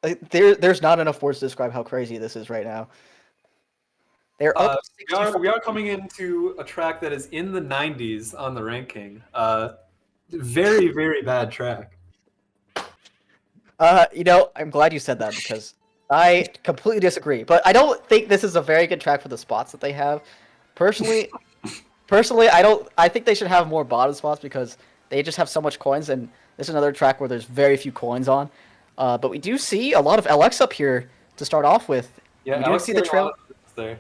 S1: say.
S2: There's not enough words to describe how crazy this is right now. They're up.
S1: We are coming into a track that is in the 90s on the ranking. Very, very bad track.
S2: I'm glad you said that because I completely disagree. But I don't think this is a very good track for the spots that they have. Personally, I think they should have more bottom spots because they just have so much coins, and this is another track where there's very few coins on. But we do see a lot of LX up here to start off with.
S1: Yeah,
S2: we do see the trail
S1: there.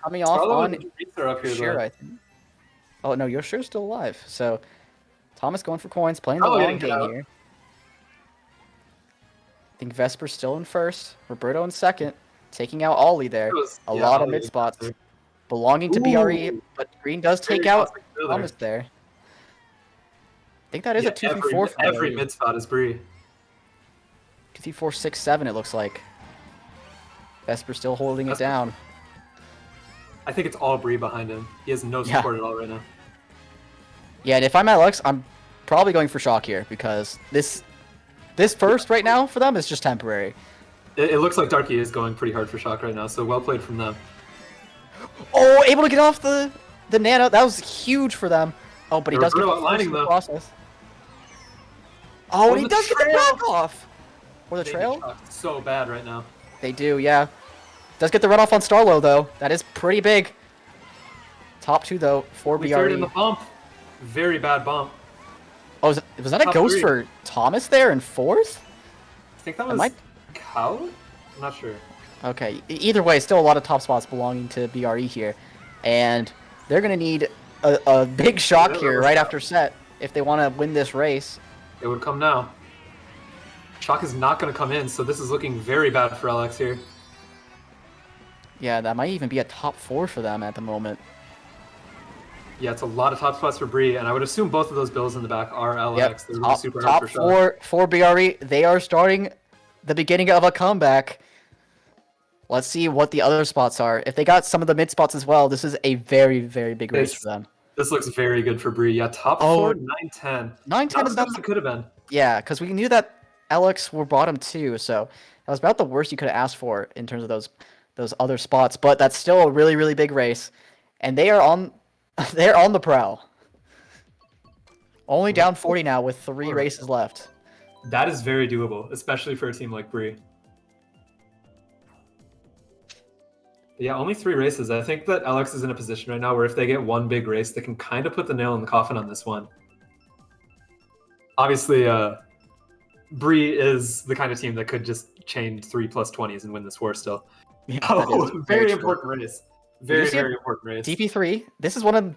S2: Coming off on
S1: up here,
S2: Sure, I think. Oh no, Yoshiro's still alive. So Thomas going for coins, playing the long game here. I think Vesper's still in first, Roberto in second, taking out Ollie there. A lot of mid spots belonging to BRE, but Green does take out Thomas there. I think that is a 2-3-4 for
S1: every mid spot is Bree.
S2: 2-3-4-6-7 it looks like. Vesper still holding it down.
S1: I think it's all Bree behind him. He has no support at all right now.
S2: Yeah, and if I'm Alex, I'm probably going for Shock here because this first right now for them is just temporary.
S1: It looks like Darky is going pretty hard for Shock right now, so well played from them.
S2: Oh, able to get off the nano. That was huge for them. Oh, but he does get the process. Oh, and he does get the back off. Or the trail?
S1: So bad right now.
S2: They do, yeah. Does get the runoff on Starlow, though. That is pretty big. Top 2, though, for BRE.
S1: Third in the bump. Very bad bump.
S2: Oh, was that a ghost for Thomas there in fourth?
S1: I think that was Cow? I'm not sure.
S2: Okay, either way, still a lot of top spots belonging to BRE here. And they're going to need a big shock here right after set if they want to win this race.
S1: It would come now. Shock is not going to come in, so this is looking very bad for LX here.
S2: Yeah, that might even be a top 4 for them at the moment.
S1: Yeah, it's a lot of top spots for Bree, and I would assume both of those bills in the back are LX.
S2: Yep.
S1: They're really super
S2: hard for Shock. 4 BRE. They are starting the beginning of a comeback. Let's see what the other spots are. If they got some of the mid spots as well, this is a very, very big race for them.
S1: This looks very good for Bree. Yeah, top 4, 9-10.
S2: 9-10 is not
S1: what it could have been.
S2: Yeah, because we knew that LX were bottom 2, so that was about the worst you could have asked for in terms of those other spots. But that's still a really, really big race, and they are on the prowl. Only down 40 now with 3 races left.
S1: That is very doable, especially for a team like Bree. Yeah, only 3 races. I think that LX is in a position right now where if they get one big race, they can kind of put the nail in the coffin on this one. Obviously, Bree is the kind of team that could just chain 3+20s and win this war still.
S2: Yeah,
S1: very important race. Very important race.
S2: TP3, this is one of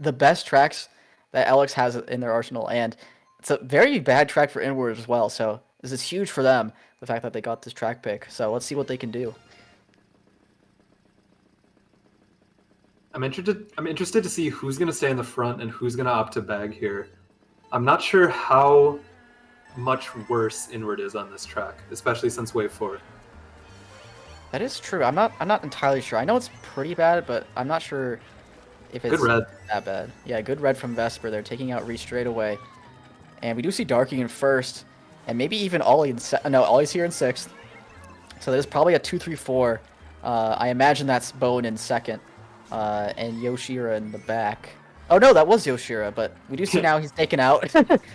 S2: the best tracks that LX has in their arsenal, and it's a very bad track for Inward as well, so this is huge for them, the fact that they got this track pick. So let's see what they can do.
S1: I'm interested to see who's going to stay in the front and who's going to opt to bag here. I'm not sure how much worse Inward is on this track, especially since Wave 4.
S2: That is true. I'm not entirely sure. I know it's pretty bad, but I'm not sure if it's that bad. Yeah, good red from Vesper. They're taking out Reach straight away. And we do see Darky in first, and maybe even Ollie in Ollie's here in 6th. So there's probably a 2-3-4. I imagine that's Bone in 2nd. And Yoshira in the back. Oh no, that was Yoshira, but we do see now he's taken out.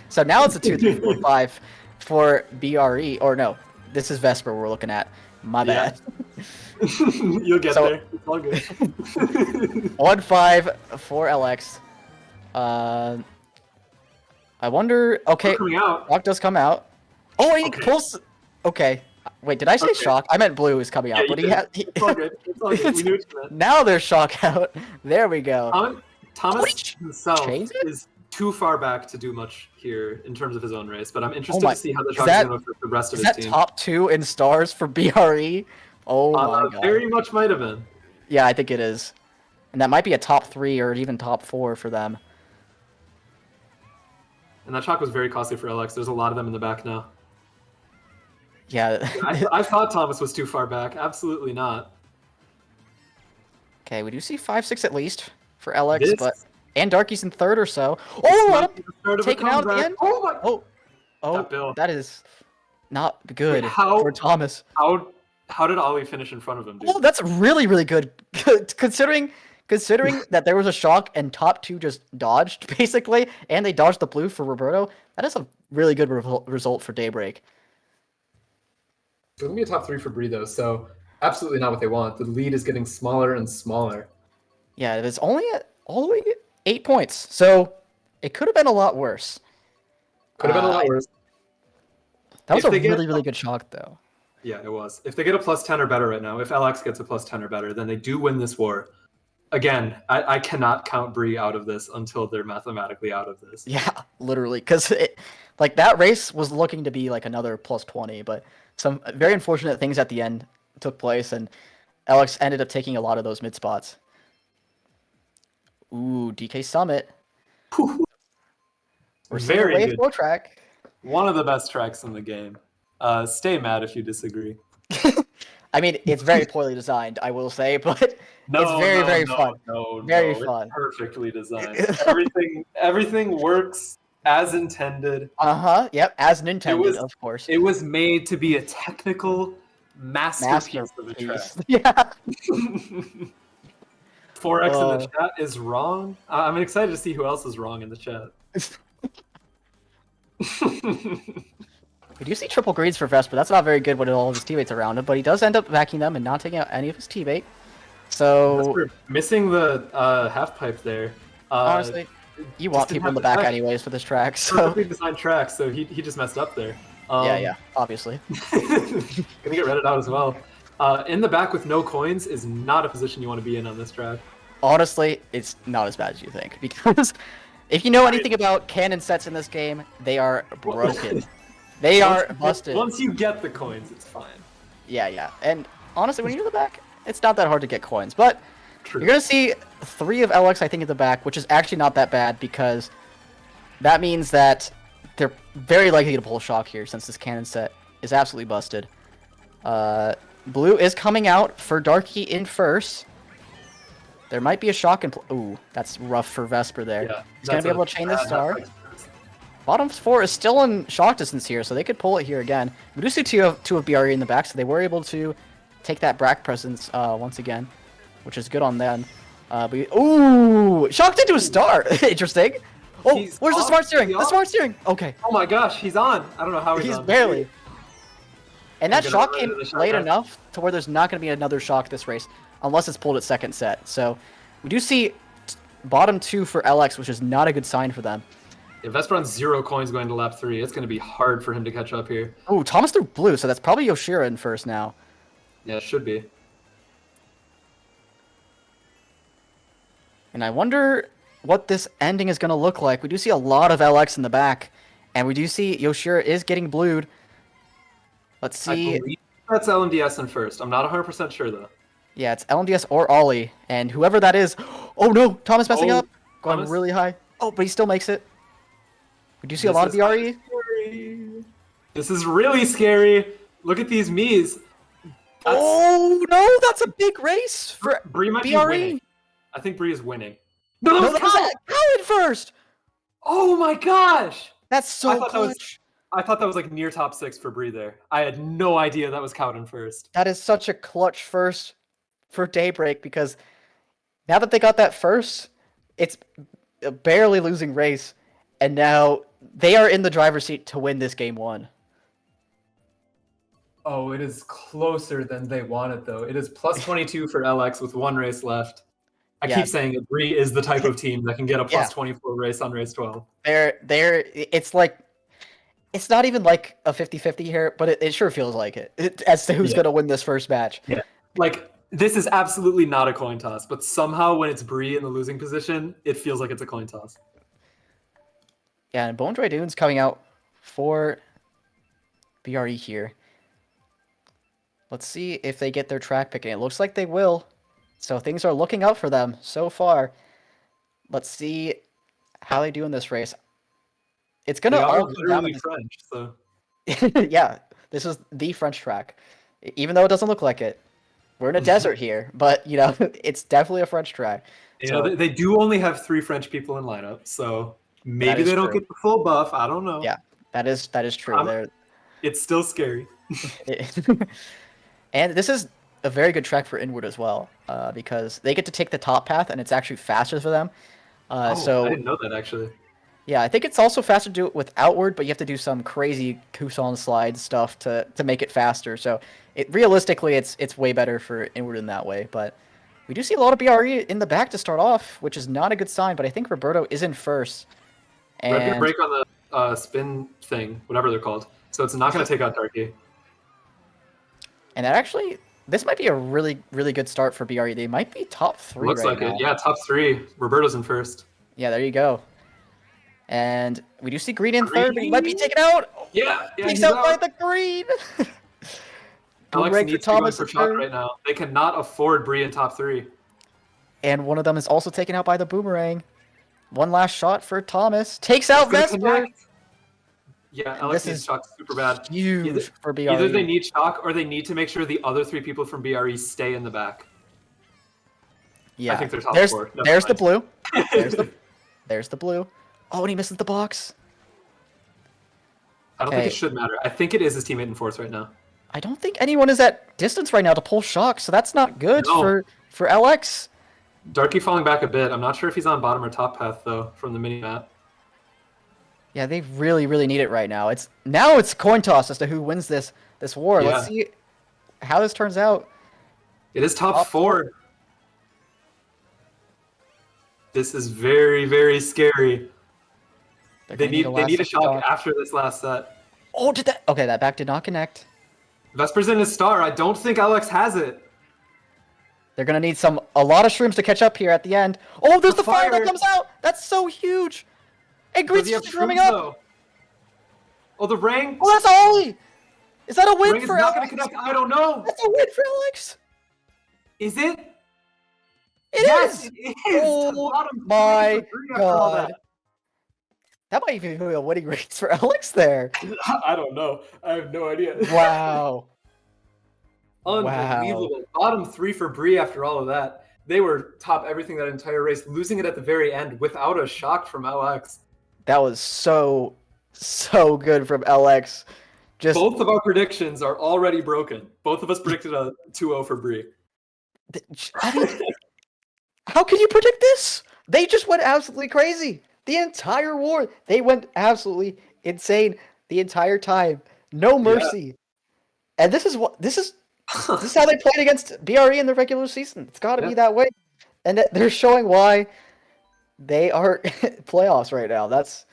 S2: So now it's a 2, 3, 4, 5 for BRE. Or no, this is Vesper we're looking at. My bad.
S1: You'll get there. It's all good.
S2: 1-5 for LX. I wonder. Okay,
S1: Coming out.
S2: Shock does come out. Oh, he pulls. Okay. Wait, did I say Shock? I meant Blue is coming out, but he had.
S1: It's all good. It's all good. We knew what you meant.
S2: Now there's Shock out. There we go.
S1: Thomas himself is too far back to do much here in terms of his own race, but I'm interested to see how the Shock is going to affect the rest of his team.
S2: Is that top 2 in stars for BRE? Oh my god.
S1: Very much might have been.
S2: Yeah, I think it is. And that might be a top 3 or even top 4 for them.
S1: And that Shock was very costly for LX. There's a lot of them in the back now.
S2: Yeah.
S1: I thought Thomas was too far back. Absolutely not.
S2: Okay, we do see 5-6 at least for LX, and Darky's in 3rd or so. Oh, taken out at the end.
S1: Oh my!
S2: Oh, that is not good for Thomas.
S1: How did Ollie finish in front of him, dude?
S2: Oh, that's really, really good. Considering that there was a Shock and top 2 just dodged, basically, and they dodged the blue for Roberto, that is a really good result for Daybreak.
S1: It's going to be a top 3 for Brie, though, so absolutely not what they want. The lead is getting smaller and smaller.
S2: Yeah, it's only all the way 8 points, so it could have been a lot worse.
S1: Could have been a lot worse.
S2: That was a really, really good Shock, though.
S1: Yeah, it was. If they get a +10 or better right now, if LX gets a +10 or better, then they do win this war. Again, I cannot count Brie out of this until they're mathematically out of this.
S2: Yeah, literally, because that race was looking to be like another +20, but some very unfortunate things at the end took place, and Alex ended up taking a lot of those mid spots. Ooh, DK Summit. We're seeing
S1: very
S2: Wave
S1: good
S2: Flow track.
S1: One of the best tracks in the game. Stay mad if you disagree.
S2: I mean, it's very poorly designed, I will say, but it's very fun. Very fun.
S1: It's perfectly designed. Everything works as intended.
S2: Yep, as intended, of course.
S1: It was made to be a technical masterpiece of a track.
S2: Yeah.
S1: 4X in the chat is wrong. I'm excited to see who else is wrong in the chat.
S2: We do see triple greens for Vesper. That's not very good with all of his teammates around him, but he does end up backing them and not taking out any of his teammate. So
S1: Vesper missing the half pipe there.
S2: Honestly, you want people in the back anyways for this track. So
S1: perfectly designed track, so he just messed up there.
S2: Yeah, obviously.
S1: Gonna get redded out as well. In the back with no coins is not a position you want to be in on this track.
S2: Honestly, it's not as bad as you think, because if you know anything about cannon sets in this game, they are broken. They are busted.
S1: Once you get the coins, it's fine.
S2: Yeah. And honestly, when you're in the back, it's not that hard to get coins. But you're going to see 3 of LX, I think, in the back, which is actually not that bad, because that means that they're very likely to pull Shock here, since this cannon set is absolutely busted. Blue is coming out for Darky in first. There might be a Shock in... Ooh, that's rough for Vesper there. Yeah, he's going to be able to chain this star. Bottom 4 is still in Shock distance here, so they could pull it here again. We do see two of BRE in the back, so they were able to take that Brack presence once again, which is good on them. Ooh! Shocked into a star! Interesting. Oh, where's the smart steering? The smart steering! Okay.
S1: Oh my gosh, he's on! I don't know how he's on.
S2: He's barely. And that Shock came late enough to where there's not going to be another Shock this race, unless it's pulled at second set. So we do see bottom 2 for LX, which is not a good sign for them.
S1: If Vesper on 0 coins going to lap 3, it's going to be hard for him to catch up here.
S2: Oh, Thomas threw blue, so that's probably Yoshira in first now.
S1: Yeah, it should be.
S2: And I wonder what this ending is going to look like. We do see a lot of LX in the back, and we do see Yoshira is getting blued. Let's see.
S1: I believe that's LMDS in first. I'm not 100% sure, though.
S2: Yeah, it's LMDS or Ollie, and whoever that is... Oh, no! Thomas messing up! Going really high. Oh, but he still makes it. We do see a lot of BRE.
S1: This is really scary. Look at these Miis.
S2: Oh, no! That's a big race for
S1: Brie might be winning. I think Brie is winning.
S2: No, that was Cow in first!
S1: Oh my gosh!
S2: That's so clutch.
S1: I thought that was like near top 6 for Brie there. I had no idea that was Cowden first.
S2: That is such a clutch first for Daybreak, because now that they got that first, it's a barely losing race, and now they are in the driver's seat to win this game 1.
S1: Oh, it is closer than they wanted, though. It is plus 22 for LX with 1 race left. I
S2: Yeah.
S1: keep saying it. Bree is the type of team that can get a plus
S2: Yeah.
S1: 24 race on race 12.
S2: It's like, it's not even like a 50-50 here, but it sure feels like it as to who's
S1: Yeah.
S2: going to win this first match.
S1: Yeah. Like, this is absolutely not a coin toss, but somehow when it's Bree in the losing position, it feels like it's a coin toss.
S2: Yeah, and Bone Dry Dunes coming out for BRE here. Let's see if they get their track picking. It looks like they will. So things are looking up for them so far. Let's see how they do in this race. It's going
S1: They
S2: to
S1: are
S2: all come down to
S1: literally French, so
S2: this. Yeah, this is the French track. Even though it doesn't look like it. We're in a desert here, but, you know, it's definitely a French track.
S1: you
S2: So
S1: know they do only have 3 French people in lineup, so maybe
S2: is
S1: they don't
S2: true.
S1: get the full buff. I don't know.
S2: Yeah, that is true.
S1: It's still scary.
S2: And this is a very good track for Inward as well, because they get to take the top path, and it's actually faster for them.
S1: I
S2: So
S1: didn't know that actually.
S2: yeah, I think it's also faster to do it with Outward, but you have to do some crazy Kusan slide stuff to make it faster. So realistically, it's way better for Inward in that way. But we do see a lot of BRE in the back to start off, which is not a good sign. But I think Roberto is in first.
S1: Red gonna
S2: And
S1: break on the spin thing, whatever they're called. So it's not gonna take out Darky.
S2: that actually, this might be a really, really good start for BRE. They might be top 3
S1: Looks
S2: right
S1: like
S2: now.
S1: it. Yeah, top 3. Roberto's in first.
S2: Yeah, there you go. And we do see Green in third, but he might be taken out.
S1: Yeah,
S2: Takes
S1: he's
S2: out by the Green.
S1: Alex
S2: Boomerang
S1: needs
S2: for
S1: to be going
S2: Thomas
S1: for
S2: in
S1: chalk
S2: third.
S1: right now. They cannot afford Bree in top 3.
S2: And one of them is also taken out by the Boomerang. One last shot for Thomas. Takes out Vesper.
S1: Connect. Yeah, Alex
S2: This
S1: needs
S2: is
S1: chalk super bad.
S2: huge for BRE.
S1: Either they need chalk or they need to make sure the other 3 people from BRE stay in the back.
S2: Yeah.
S1: I think they're top 4.
S2: There's the blue. There's the blue. Oh, and he misses the box.
S1: I don't think it should matter. I think it is his teammate in fourth right now.
S2: I don't think anyone is at distance right now to pull shock, so that's not good for LX.
S1: Darky falling back a bit. I'm not sure if he's on bottom or top path though from the mini map.
S2: Yeah, they really, really need it right now. It's coin toss as to who wins this war.
S1: Yeah.
S2: Let's see how this turns out.
S1: It is top 4. This is very, very scary. They need a shock after this last set.
S2: Oh, that back did not connect.
S1: Vesper's in his star. I don't think Alex has it.
S2: They're gonna need a lot of shrooms to catch up here at the end. Oh, there's the fire that comes out. That's so huge. And Green's just shrooming up.
S1: Though? Oh, the rank.
S2: Oh, that's a Ollie. Is that a win
S1: Ring is
S2: for
S1: not
S2: Alex?
S1: going to connect. I don't know.
S2: That's a win for Alex.
S1: Is it?
S2: Yes,
S1: it is.
S2: Oh my god. That might even be a winning race for Alex there.
S1: I don't know. I have no idea.
S2: Wow.
S1: Unbelievable.
S2: Wow.
S1: Bottom 3 for Bree after all of that. They were top everything that entire race, losing it at the very end without a shock from LX.
S2: That was so good from LX.
S1: Both of our predictions are already broken. Both of us predicted a 2-0 for Bree.
S2: I mean, how can you predict this? They just went absolutely crazy. The entire war, they went absolutely insane the entire time. No mercy. Yeah. And this is how they played against BRE in the regular season. It's got to be that way. And they're showing why they are playoffs right now. That's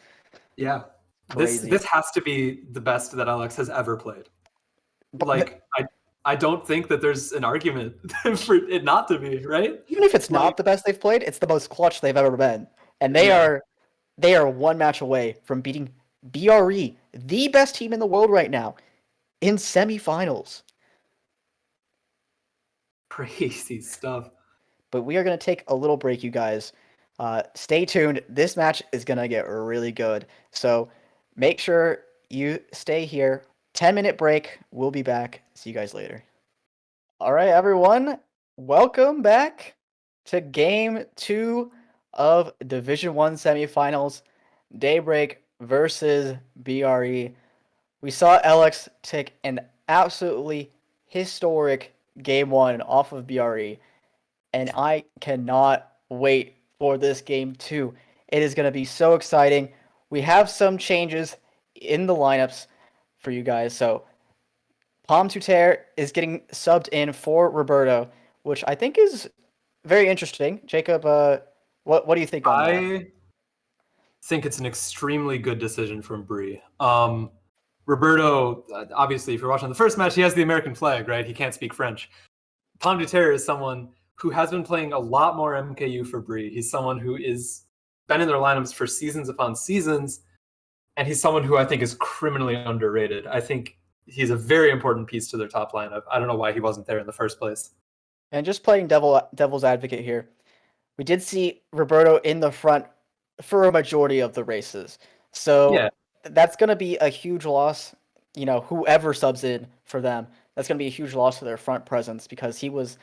S2: crazy.
S1: This has to be the best that Alex has ever played. I don't think that there's an argument for it not to be, right?
S2: Even if it's not the best they've played, it's the most clutch they've ever been. And they are one match away from beating BRE, the best team in the world right now, in semifinals.
S1: Crazy stuff.
S2: But we are going to take a little break, you guys. Stay tuned. This match is going to get really good. So make sure you stay here. 10-minute break. We'll be back. See you guys later. All right, everyone. Welcome back to Game 2 of Division 1 semifinals. Daybreak versus BRE. We saw Alex take an absolutely historic Game 1 off of BRE. And I cannot wait for this Game 2. It is going to be so exciting. We have some changes in the lineups for you guys. So Palm Tuter is getting subbed in for Roberto, which I think is very interesting. Jacob, what do you think on that?
S1: I think it's an extremely good decision from Bree. Roberto, obviously, if you're watching the first match, he has the American flag, right? He can't speak French. Palm de Terre is someone who has been playing a lot more MKU for Bree. He's someone who is been in their lineups for seasons upon seasons, and he's someone who I think is criminally underrated. I think he's a very important piece to their top lineup. I don't know why he wasn't there in the first place.
S2: And just playing devil's advocate here, we did see Roberto in the front for a majority of the races. So
S1: Yeah.
S2: that's going to be a huge loss. You know, whoever subs in for them, that's going to be a huge loss for their front presence because he was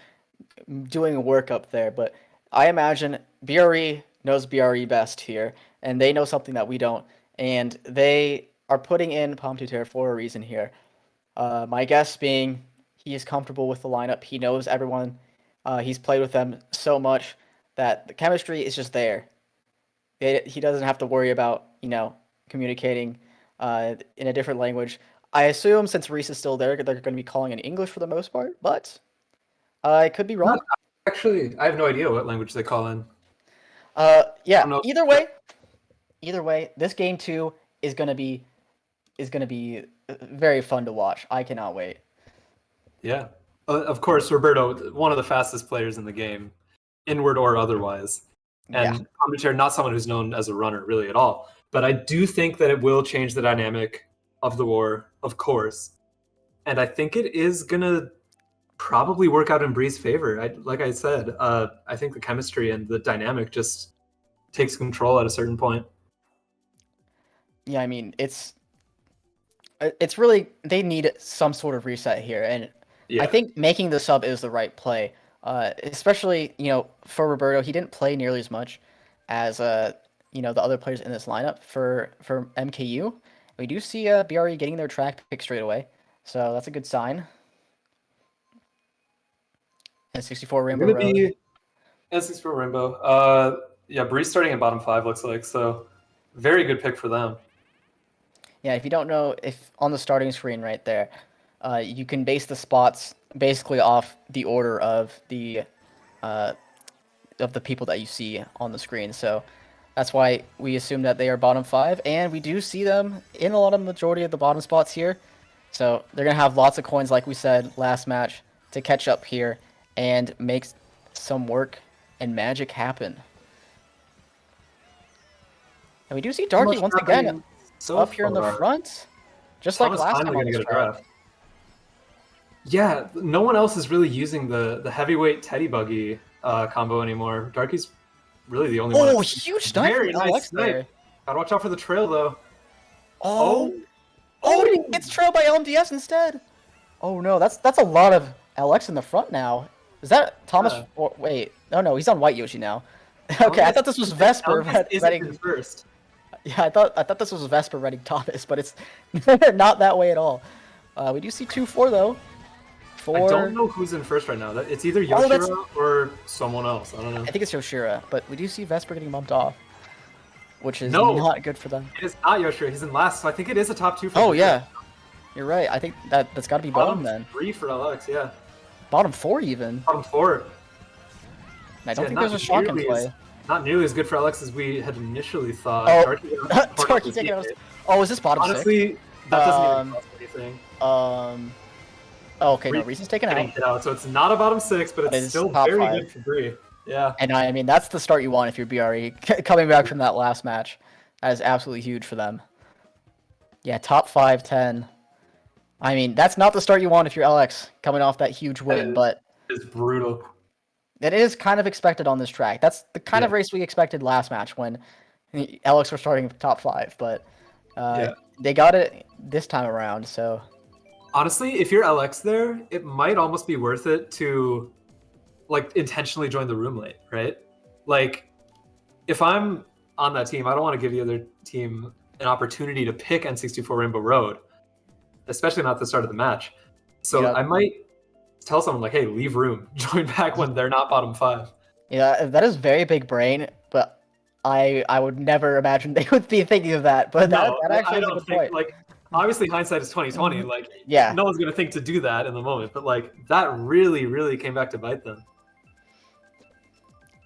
S2: doing work up there. But I imagine BRE knows BRE best here, and they know something that we don't, and they are putting in Palm Tuter for a reason here. My guess being he is comfortable with the lineup. He knows everyone. He's played with them so much that the chemistry is just there. He doesn't have to worry about, communicating in a different language. I assume since Reese is still there, they're going to be calling in English for the most part, but I could be wrong.
S1: Actually, I have no idea what language they call in.
S2: Yeah. Either way, this game 2 is going to be very fun to watch. I cannot wait.
S1: Yeah. Of course, Roberto, one of the fastest players in the game, inward or otherwise. And Palm not someone who's known as a runner really at all. But I do think that it will change the dynamic of the war, of course. And I think it is going to probably work out in Bree's favor. Like I said, I think the chemistry and the dynamic just takes control at a certain point.
S2: Yeah, I mean, it's really, they need some sort of reset here. And I think making the sub is the right play. Especially, for Roberto, he didn't play nearly as much as the other players in this lineup for MKU. We do see BRE getting their track pick straight away, so that's a good sign. And 64 Rainbow Road.
S1: And 64 Rainbow. Yeah, Bree's starting at bottom 5 looks like, so very good pick for them.
S2: Yeah, if you don't know, if on the starting screen right there, you can base the spots basically off the order of the people that you see on the screen. So that's why we assume that they are bottom 5, and we do see them in a lot of majority of the bottom spots here. So they're gonna have lots of coins, like we said last match, to catch up here and make some work and magic happen. And we do see Darky once again up here in the front, just like last time on this track.
S1: Yeah, no one else is really using the heavyweight Teddy Buggy combo anymore. Darky's really the only one.
S2: Oh, huge snipe from Alex there.
S1: Gotta watch out for the trail, though.
S2: Oh, he gets trailed by LMDS instead. Oh no, that's a lot of LX in the front now. Is that Thomas? Yeah. Or, wait, no, he's on White Yoshi now. Okay, I thought this was Vesper reading
S1: first.
S2: Yeah, I thought this was Vesper reading Thomas, but it's not that way at all. We do see 2-4 though.
S1: I don't know who's in first right now. It's either Yoshira or someone else. I don't know.
S2: I think it's Yoshira, but we do see Vesper getting bumped off, which is not good for them.
S1: It is not Yoshira. He's in last, so I think it is a top 2 for
S2: Oh, yeah. You're right. I think that's got to be bottom then.
S1: 3 for LX, yeah.
S2: Bottom 4 even.
S1: Bottom 4.
S2: I don't think there's a shotgun play.
S1: Not nearly as good for LX as we had initially thought.
S2: Oh, Darky taking out. Oh, is this bottom 6?
S1: Honestly, that doesn't even cost anything.
S2: Oh, okay, no, Reese's taken out.
S1: So it's not a bottom 6, but it's still very good for Bree. Yeah.
S2: And I mean, that's the start you want if you're BRE. Coming back from that last match. That is absolutely huge for them. Yeah, top 5, 10. I mean, that's not the start you want if you're LX coming off that huge win, but
S1: it's brutal.
S2: It is kind of expected on this track. That's the kind of race we expected last match when LX were starting top 5, but they got it this time around, so...
S1: Honestly, if you're LX there, it might almost be worth it to, like, intentionally join the room late, right? Like, if I'm on that team, I don't want to give the other team an opportunity to pick N64 Rainbow Road, especially not at the start of the match. So I might tell someone, like, hey, leave room. Join back when they're not bottom 5.
S2: Yeah, that is very big brain, but I would never imagine they would be thinking of that, but
S1: No,
S2: that actually
S1: I
S2: is a
S1: don't
S2: good
S1: think
S2: point.
S1: like obviously hindsight is 2020. Like
S2: Yeah.
S1: no one's gonna think to do that in the moment, but like that really came back to bite them.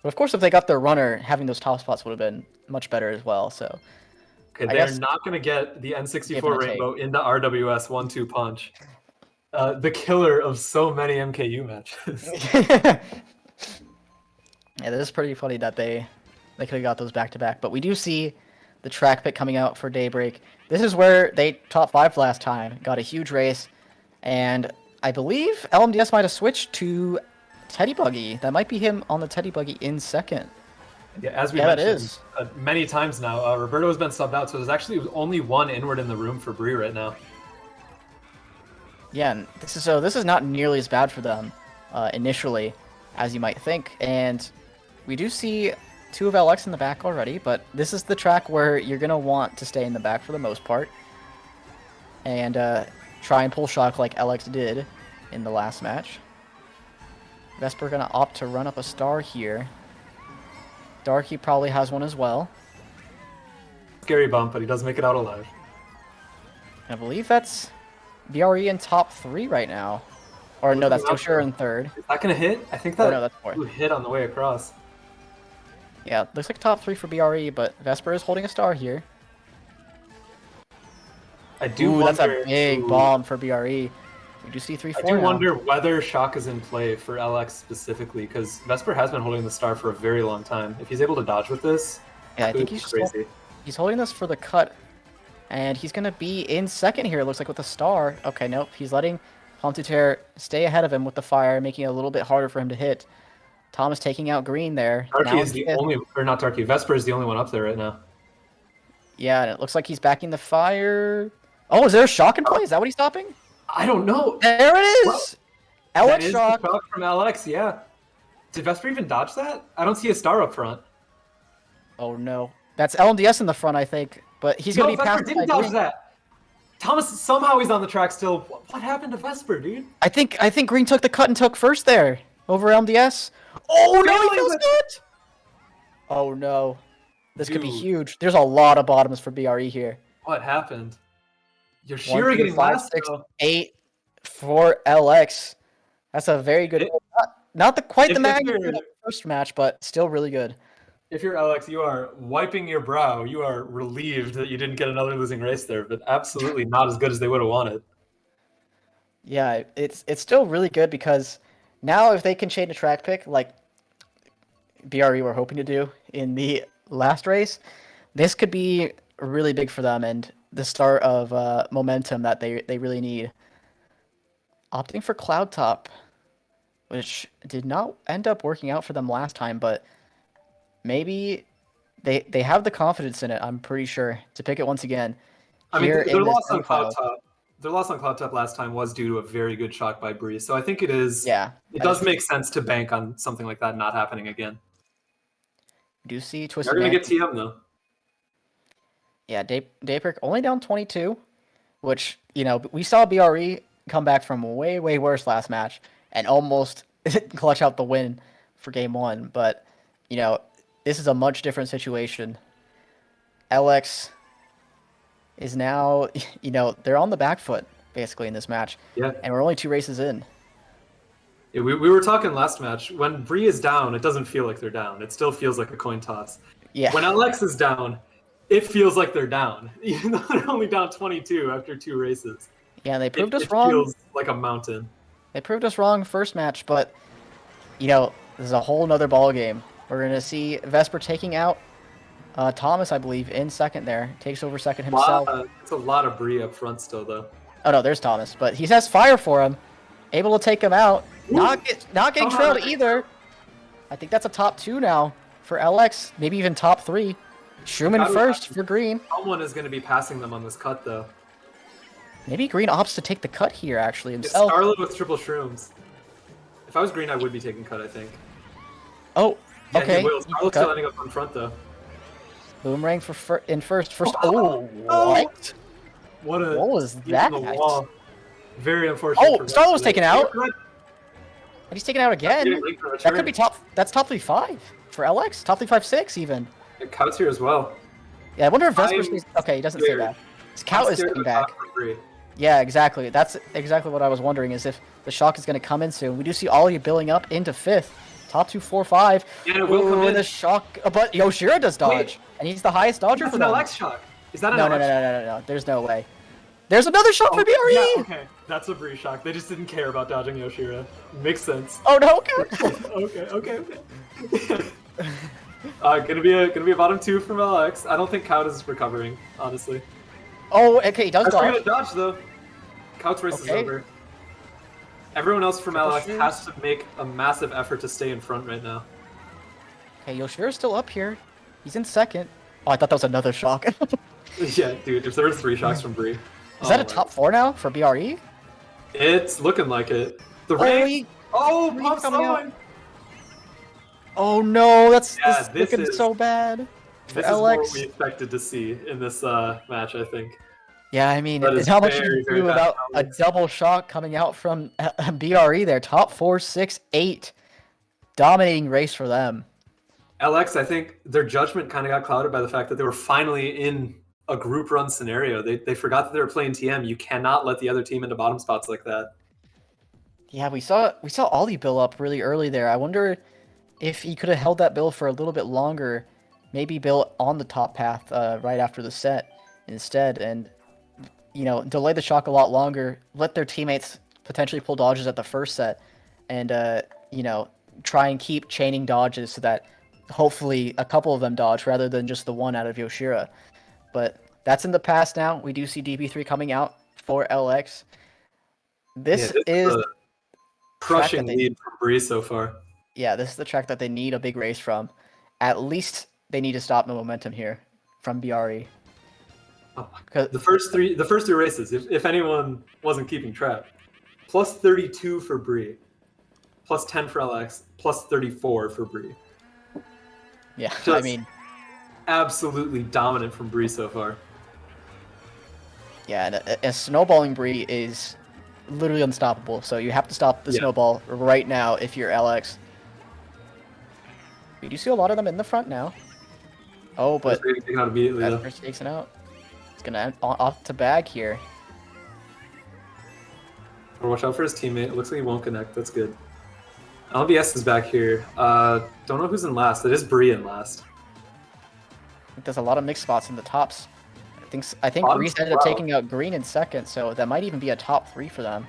S2: But of course, if they got their runner, having those top spots would have been much better as well. So
S1: Okay,
S2: I
S1: they're
S2: guess
S1: not gonna get the
S2: give
S1: N64
S2: and a take.
S1: Rainbow into RWS 1-2 punch. The killer of so many MKU matches.
S2: Yeah, this is pretty funny that they could have got those back to back. But we do see the track pick coming out for Daybreak. This is where they top 5 last time, got a huge race, and I believe LMDS might have switched to Teddy Buggy. That might be him on the Teddy Buggy in second.
S1: Yeah, as we
S2: Yeah, that
S1: mentioned
S2: is.
S1: Many times now, Roberto has been subbed out, so there's actually only one inward in the room for Bree right now.
S2: Yeah, and this is not nearly as bad for them initially as you might think, and we do see 2 of LX in the back already, but this is the track where you're gonna want to stay in the back for the most part, and try and pull shock like LX did in the last match. Vesper gonna opt to run up a star here. Darky probably has one as well.
S1: Scary bump, but he does make it out alive.
S2: I believe that's BRE in top 3 right now. Or no, that's Toshira in third.
S1: Is that gonna hit? I think
S2: Oh,
S1: that
S2: no, that's 4th.
S1: hit on the way across.
S2: Yeah, looks like top 3 for BRE, but Vesper is holding a star here.
S1: I do
S2: Ooh,
S1: wonder,
S2: that's a big bomb for BRE. We do see 3-4
S1: I do
S2: now.
S1: wonder whether shock is in play for LX specifically, because Vesper has been holding the star for a very long time. If he's able to dodge with this,
S2: Yeah, I think
S1: it's
S2: he's
S1: crazy.
S2: he's holding this for the cut, and he's gonna be in second here. It looks like with a star. Okay, nope, he's letting Pomtuter stay ahead of him with the fire, making it a little bit harder for him to hit. Thomas taking out Green there.
S1: Darky is the only, or not Darky, Vesper is the only one up there right now.
S2: Yeah, and it looks like he's backing the fire. Oh, is there a shock in play? Is that what he's stopping?
S1: I don't know.
S2: There it is!
S1: That
S2: LX
S1: is
S2: shock.
S1: the shock from LX, yeah. Did Vesper even dodge that? I don't see a star up front.
S2: Oh no. That's LMDS in the front, I think. But he's gonna be
S1: Vesper
S2: passed
S1: didn't
S2: by
S1: dodge
S2: Green.
S1: that. Thomas, somehow he's on the track still. What happened to Vesper, dude?
S2: I think Green took the cut and took first there over LMDS. Oh no, he feels good! Oh no. This could be
S1: Dude.
S2: huge. There's a lot of bottoms for BRE here.
S1: What happened? You're
S2: 1,
S1: Shira
S2: 2,
S1: getting
S2: 5,
S1: last
S2: 6,
S1: though.
S2: 8 for LX. That's a very good. Not quite the
S1: If
S2: magnitude
S1: you're-
S2: of the first match, but still really good.
S1: If you're LX, you are wiping your brow. You are relieved that you didn't get another losing race there, but absolutely not as good as they would have wanted.
S2: Yeah, it's still really good because now if they can change a track pick like BRE were hoping to do in the last race, this could be really big for them and the start of momentum that they really need. Opting for Cloud Top, which did not end up working out for them last time, but maybe they have the confidence in it, I'm pretty sure, to pick it once again.
S1: I mean,
S2: here
S1: their
S2: in this
S1: loss on Cloud
S2: semifinal.
S1: Top. Their loss on Cloud Top last time was due to a very good shock by Bree, so I think it is.
S2: Yeah,
S1: it
S2: that
S1: does
S2: is
S1: make sense to bank on something like that not happening again.
S2: Do you see
S1: They're
S2: Twisted
S1: gonna
S2: Man?
S1: get TM though.
S2: Yeah, Daybreak only down 22, which, we saw BRE come back from way worse last match and almost clutch out the win for game 1, but, this is a much different situation. LX is now, they're on the back foot, basically, in this match.
S1: Yeah.
S2: And we're only 2 races in.
S1: Yeah, we were talking last match. When Bree is down, it doesn't feel like they're down. It still feels like a coin toss.
S2: Yeah.
S1: When LX is down, it feels like they're down, even though they're only down 22 after 2 races.
S2: Yeah, they proved us
S1: It
S2: wrong.
S1: feels like a mountain.
S2: They proved us wrong first match, but, this is a whole nother ball game. We're going to see Vesper taking out Thomas, I believe, in second there. Takes over second himself.
S1: It's a lot of Bree up front still, though.
S2: Oh, no, there's Thomas. But he has fire for him. Able to take him out. Not getting trailed either. I think that's a top 2 now for LX. Maybe even top 3. Schumann first for Green.
S1: Someone is going to be passing them on this cut, though.
S2: Maybe Green opts to take the cut here, actually,
S1: It's
S2: himself.
S1: Scarlet with triple shrooms. If I was Green, I would be taking cut, I think.
S2: Oh,
S1: Yeah,
S2: okay.
S1: he will. Scarlet's still ending up on front, though.
S2: Boomerang in first. Oh, what?
S1: What
S2: was
S1: hit in
S2: that?
S1: the wall. Very unfortunate.
S2: Oh,
S1: for
S2: Scarlet was
S1: Vesper.
S2: taken out.
S1: Yeah,
S2: And he's taken out again.
S1: getting late for
S2: That could
S1: return.
S2: be top. That's top 3-5 for LX. Top 3-5-6 even.
S1: Kout's here as well.
S2: Yeah, I wonder if Vesper
S1: I'm
S2: stays. Okay, he doesn't say
S1: scared.
S2: that. His Kaut
S1: I'm
S2: is
S1: scared
S2: staying
S1: of
S2: back.
S1: Shock for free.
S2: Yeah, exactly. That's exactly what I was wondering, is if the shock is going to come in soon. We do see Ollie building up into 5th. Top 2, 4, 5.
S1: Yeah, it will come in.
S2: The shock, but Yoshira does dodge,
S1: Wait.
S2: and he's the highest dodger
S1: That's
S2: for
S1: an
S2: them.
S1: LX shock. Is that an
S2: No,
S1: LX shock?
S2: no. There's no way. There's another shock for BRE!
S1: Yeah, okay. That's a Bree shock. They just didn't care about dodging Yoshira. Makes sense.
S2: Oh no!
S1: Okay. Gonna be a bottom 2 from LX. I don't think Kaut is recovering, honestly.
S2: Oh, okay, he does
S1: That's
S2: dodge.
S1: gonna dodge though. Kout's race is over. Everyone else from LX has to make a massive effort to stay in front right now.
S2: Okay, Yoshira's still up here. He's in 2nd. Oh, I thought that was another shock.
S1: Yeah, dude, if there were 3 shocks from Bree.
S2: Is that a top 4 now for BRE?
S1: It's looking like it. The rain. Oh, Pump's going.
S2: Oh no, this
S1: this
S2: looking
S1: is
S2: so bad for
S1: This
S2: LX.
S1: is what we expected to see in this match, I think.
S2: Yeah, I mean,
S1: That is
S2: how much
S1: very,
S2: you
S1: very
S2: do
S1: bad
S2: about a
S1: balance.
S2: double shock coming out from BRE there. Top 4, 6, 8. Dominating race for them.
S1: LX, I think their judgment kind of got clouded by the fact that they were finally in a group run scenario. They forgot that they were playing TM. You cannot let the other team into bottom spots like that.
S2: Yeah, we saw Ollie build up really early there. I wonder if he could have held that build for a little bit longer, maybe built on the top path right after the set instead, and delay the shock a lot longer, let their teammates potentially pull dodges at the first set, and try and keep chaining dodges so that hopefully a couple of them dodge rather than just the one out of Yoshira. But that's in the past now. We do see DB3 coming out for LX. This is
S1: a crushing lead from Bree so far.
S2: Yeah, this is the track that they need a big race from. At least they need to stop the momentum here from BRE.
S1: Oh, the first three races, if anyone wasn't keeping track, plus 32 for Bree, plus 10 for LX, plus 34 for Bree.
S2: Yeah,
S1: Just
S2: I mean,
S1: absolutely dominant from Bree so far.
S2: Yeah, and a snowballing Bree is literally unstoppable. So you have to stop the snowball right now if you're LX. We do see a lot of them in the front now. Oh, but Vesper takes it out. It's gonna end off to bag here.
S1: Watch out for his teammate. It looks like he won't connect. That's good. LBS is back here. Don't know who's in last. It is Bree in last.
S2: I think there's a lot of mixed spots in the tops. I think Breeze ended up taking out Green in 2nd, so that might even be a top 3 for them.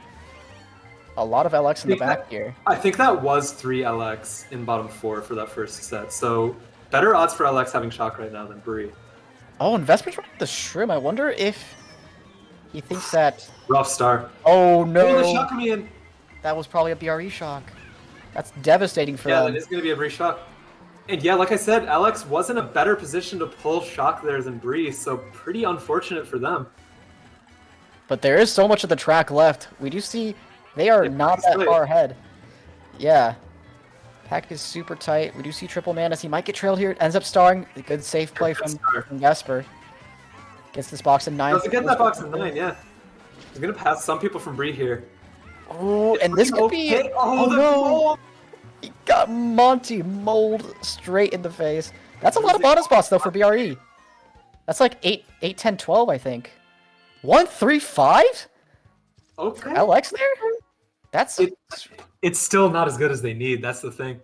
S2: A lot of LX in the back here.
S1: I think that was 3 LX in bottom 4 for that first set. So better odds for LX having shock right now than Bree.
S2: Oh, and Vesper's running the Shroom. I wonder if he thinks that...
S1: Rough start.
S2: Oh, no.
S1: Oh, the shock coming in.
S2: That was probably a BRE shock. That's devastating for them.
S1: Yeah, that is going to be a Bree shock. And yeah, like I said, LX was in a better position to pull shock there than Bree, so pretty unfortunate for them.
S2: But there is so much of the track left. We do see they are not that far ahead. Yeah. Pack is super tight. We do see Triple Manus. He might get trailed here. Ends up starring. A good safe play from Vesper. Gets this box in 9.
S1: Doesn't get that box in 9, yeah. He's going to pass some people from Bree here.
S2: Oh, and this could be... Oh, no! He got Monty mold straight in the face. That's a lot of bottom spots, though, for BRE. That's like 8, 10, 12, I think. 1, 3, 5?
S1: Okay.
S2: LX there? That's...
S1: It's still not as good as they need. That's the thing.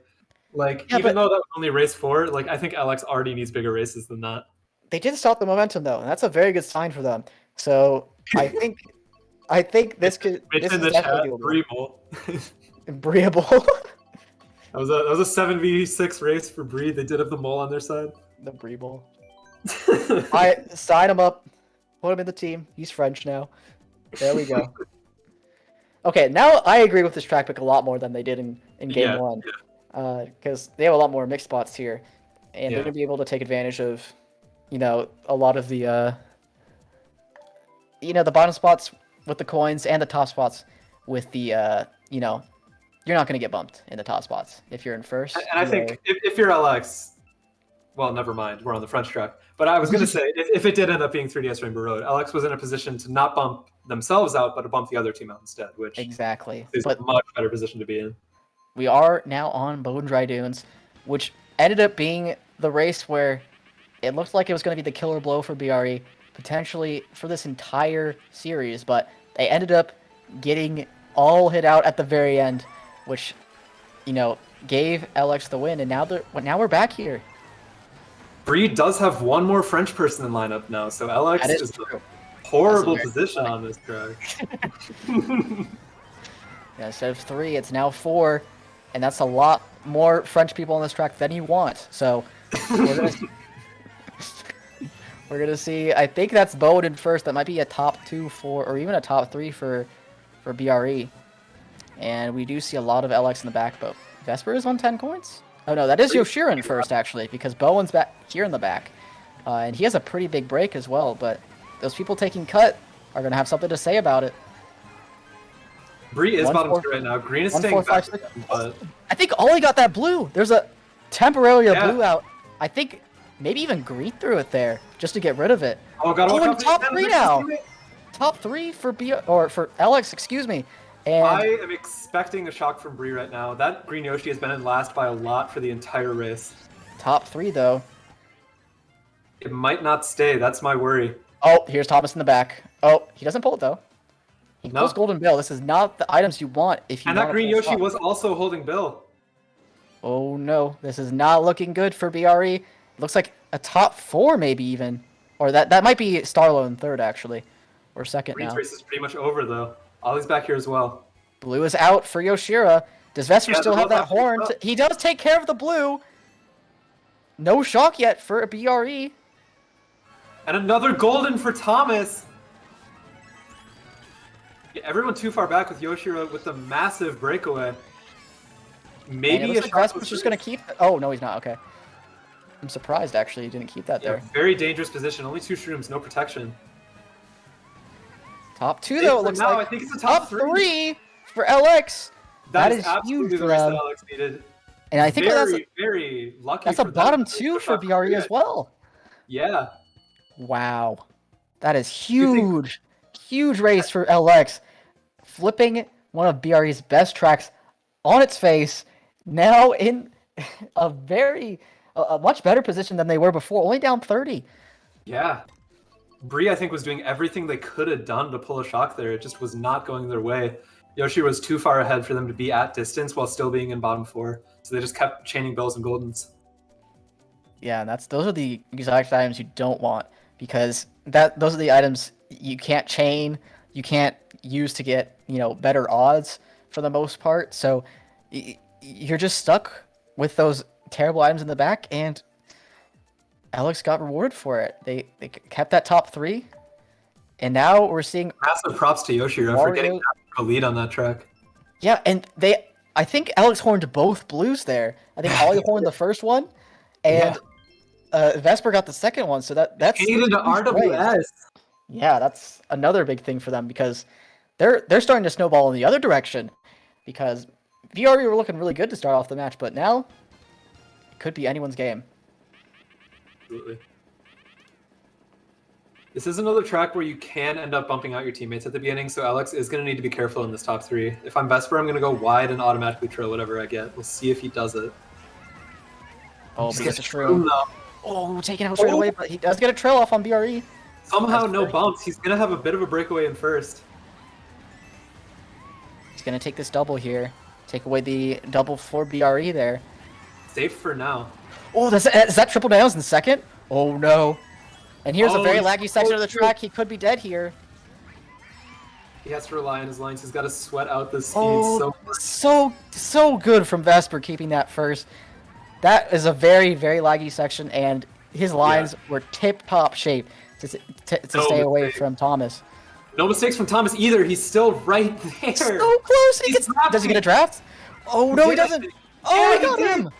S1: Like, yeah, even though that was only race 4, like, I think LX already needs bigger races than that.
S2: They did stop the momentum, though, and that's a very good sign for them. So, I think this could... This is definitely doable. Breeable.
S1: That was a 7v6 race for Bree. They did have the mole on their side.
S2: The Breeable. Alright, sign him up. Put him in the team. He's French now. There we go. Okay, now I agree with this track pick a lot more than they did in game 1. Because they have a lot more mixed spots here. And they're going to be able to take advantage of, a lot of the, the bottom spots with the coins and the top spots with the, you're not going to get bumped in the top spots if you're in first.
S1: And I think if you're LX, well, never mind. We're on the French track. But I was going to say, if it did end up being 3DS Rainbow Road, LX was in a position to not bump themselves out, but to bump the other team out instead, which is a much better position to be in.
S2: We are now on Bone Dry Dunes, which ended up being the race where It looked like it was going to be the killer blow for BRE, potentially for this entire series, but they ended up getting all hit out at the very end, which, you know, gave LX the win, and now we're back here.
S1: Bree does have one more French person in lineup now, so LX is in a horrible position on this track.
S2: Yeah, instead of 3, it's now 4, and that's a lot more French people on this track than you want. So we're gonna see. I think that's Bode in first. That might be a top 2 for, or even a top 3 for BRE. And we do see a lot of LX in the back, but Vesper is on 10 coins. Oh no, that is Yoshira in first actually, because Bowen's back here in the back, and he has a pretty big break as well. But those people taking cut are gonna have something to say about it.
S1: Bree is bottom 2 right now. Green is staying back, but
S2: I think Ollie got that blue. There's a temporarily a blue out. I think maybe even Green threw it there just to get rid of it.
S1: Oh, got
S2: and top 3 now. Top 3 for for LX, excuse me. And
S1: I am expecting a shock from Bree right now. That Green Yoshi has been in last by a lot for the entire race.
S2: Top 3 though.
S1: It might not stay. That's my worry.
S2: Oh, here's Thomas in the back. Oh, he doesn't pull it though. He pulls Golden Bill. This is not the items you want if you want.
S1: And that Green Yoshi was also holding Bill.
S2: Oh no, this is not looking good for BRE. It looks like a top 4 maybe even. Or that might be Starlo in third actually. Or second
S1: Green's
S2: now.
S1: race is pretty much over though. Ollie's back here as well.
S2: Blue is out for Yoshira. Does Vesper still have that horn? He does take care of the blue. No shock yet for a BRE.
S1: And another golden for Thomas. Yeah, everyone too far back with Yoshira with the massive breakaway. Maybe a
S2: like Vesper's just going to keep it. Oh, no, he's not. Okay. I'm surprised, actually, he didn't keep that there.
S1: Very dangerous position. Only 2 shrooms, no protection.
S2: Top 2, though, it looks like.
S1: I think it's a top 3
S2: for LX.
S1: That is huge for them. LX needed.
S2: And I think that's
S1: very lucky.
S2: That's a bottom 2 for BRE as well.
S1: Yeah.
S2: Wow. That is huge. Huge race for LX. Flipping one of BRE's best tracks on its face. Now in a much better position than they were before. Only down 30.
S1: Yeah. Bree, I think, was doing everything they could have done to pull a shock there. It just was not going their way. Yoshi was too far ahead for them to be at distance while still being in bottom 4. So they just kept chaining bills and goldens. Yeah,
S2: and those are the exact items you don't want, because those are the items you can't chain, you can't use to get, better odds for the most part. So you're just stuck with those terrible items in the back, and Alex got rewarded for it. They kept that top 3, and now we're seeing
S1: massive props to Yoshira for getting a lead on that track.
S2: Yeah, and I think Alex horned both blues there. I think Ollie horned the first one, and Vesper got the second one. So that's
S1: into RWS.
S2: Yeah, that's another big thing for them, because they're starting to snowball in the other direction, because BRE were looking really good to start off the match, but now it could be anyone's game.
S1: Absolutely. This is another track where you can end up bumping out your teammates at the beginning, so Alex is going to need to be careful in this top 3. If I'm Vesper, I'm going to go wide and automatically trail whatever I get. We'll see if he does it.
S2: Oh, but he gets a trail. Oh, taken out straight away, but he does get a trail off on BRE.
S1: Somehow no bumps. He's going to have a bit of a breakaway in first.
S2: He's going to take this double here. Take away the double for BRE there.
S1: Safe for now.
S2: Oh, is that triple downs in second? Oh, no. And here's a very laggy section of the track. He could be dead here.
S1: He has to rely on his lines. He's got to sweat out the speed
S2: so good from Vesper keeping that first. That is a very, very laggy section, and his lines were tip-top shape to stay away from Thomas.
S1: No mistakes from Thomas either. He's still right there.
S2: So close. Does he get a draft? Oh, no, he doesn't. Oh, he got him.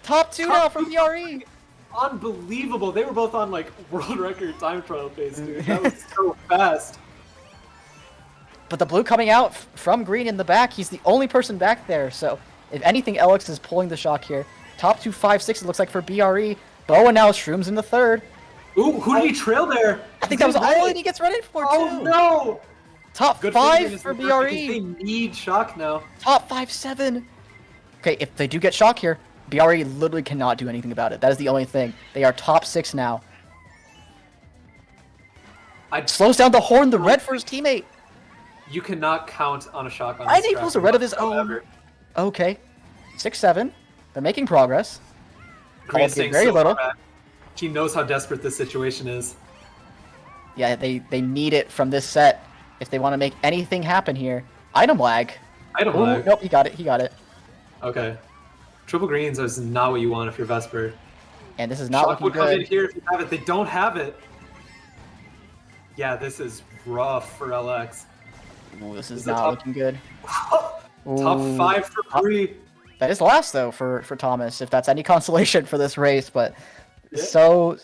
S2: Top 2 now from BRE.
S1: Unbelievable. They were both on world record time trial pace, dude. That was so fast.
S2: But the blue coming out from Green in the back, he's the only person back there. So if anything, Alex is pulling the shock here. Top 2, 5, 6, it looks like for BRE. Boa now Shrooms in the third.
S1: Ooh, who did he trail there?
S2: I think that was all he gets ready for, too.
S1: Oh, no.
S2: Top 5 for BRE.
S1: They need shock now.
S2: Top 5, 7. Okay, if they do get shock here, BRE literally cannot do anything about it. That is the only thing. They are top 6 now. Slows down the horn, the red for his teammate.
S1: You cannot count on a shock on
S2: I
S1: this
S2: think he
S1: track
S2: pulls a red of his own.
S1: whatsoever.
S2: Okay. 6-7. They're making progress.
S1: Green's
S2: Albeit
S1: staying
S2: very
S1: so
S2: little.
S1: far back. He knows how desperate this situation is.
S2: Yeah, they need it from this set if they want to make anything happen here. Item lag.
S1: Item
S2: Ooh,
S1: lag.
S2: nope, he got it. He got it.
S1: Okay. Triple greens is not what you want if you're Vesper.
S2: And this is not
S1: Shock
S2: looking
S1: would come in
S2: good.
S1: here if you have it. They don't have it. Yeah, this is rough for LX.
S2: Ooh, this is
S1: Is it
S2: not
S1: top-
S2: looking good.
S1: Top
S2: Ooh.
S1: 5 for free.
S2: That is last though for Thomas, if that's any consolation for this race. But
S1: Yeah.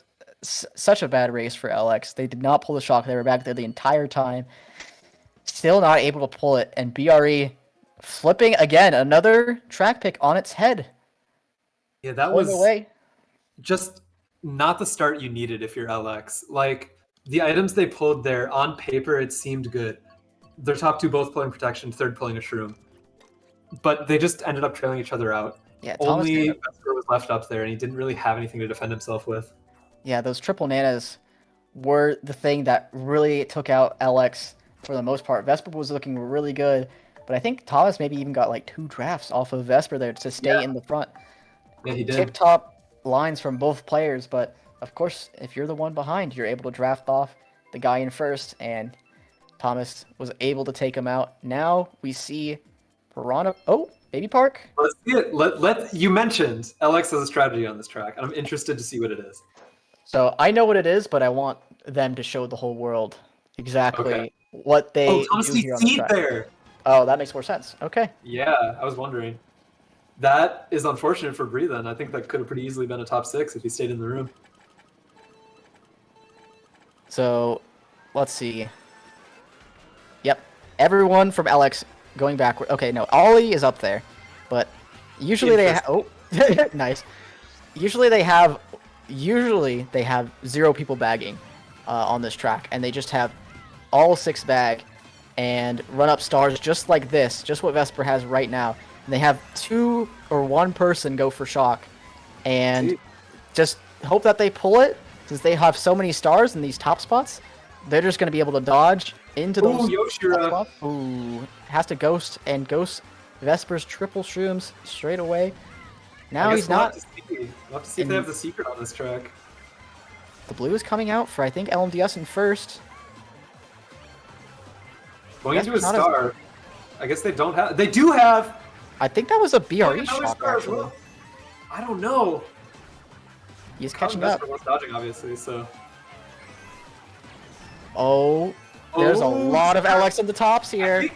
S2: such a bad race for LX. They did not pull the shock. They were back there the entire time. Still not able to pull it. And BRE flipping again, another track pick on its head.
S1: Yeah, that
S2: Pulling
S1: was
S2: away.
S1: just not the start you needed if you're LX. Like, the items they pulled there, on paper, it seemed good. Their top 2 both pulling protection, third pulling a shroom. But they just ended up trailing each other out.
S2: Yeah, Thomas
S1: Only
S2: did-
S1: Vesper was left up there, and he didn't really have anything to defend himself with.
S2: Yeah, those triple nanas were the thing that really took out LX for the most part. Vesper was looking really good, but I think Thomas maybe even got like 2 drafts off of Vesper there to stay in the front.
S1: Yeah, he did.
S2: Tip-top lines from both players, but of course, if you're the one behind, you're able to draft off the guy in first, and Thomas was able to take him out. Now we see Piranha. Oh, Baby Park.
S1: Let's see it. You mentioned LX has a strategy on this track, and I'm interested to see what it is.
S2: So I know what it is, but I want them to show the whole world exactly
S1: Okay.
S2: what they
S1: Thomas
S2: do here on the
S1: seed
S2: track.
S1: there.
S2: Oh, that makes more sense. Okay.
S1: Yeah, I was wondering. That is unfortunate for Bree then. I think that could have pretty easily been a top 6 if he stayed in the room.
S2: So, let's see. Yep, everyone from LX going backward. Okay, no, Ollie is up there, but usually they oh, nice. Usually they have 0 people bagging on this track, and they just have all 6 bag and run up stars just like this, just what Vesper has right now. And they have 2 or 1 person go for shock, and just hope that they pull it. Since they have so many stars in these top spots, they're just going to be able to dodge into those top
S1: Yoshira.
S2: spots. Ooh, has to ghost Vesper's triple shrooms straight away. Now he's not.
S1: We'll have to see if they have the secret on this track.
S2: The blue is coming out for, I think, LMDS in first.
S1: Going into a
S2: Vesper's not
S1: star. I guess they don't have. They do have.
S2: I think that was a BRE
S1: another
S2: shock,
S1: star as
S2: actually.
S1: well. I don't know.
S2: He's catching up.
S1: Vesper was dodging, obviously, so.
S2: Oh, there's a lot of LX in the tops here.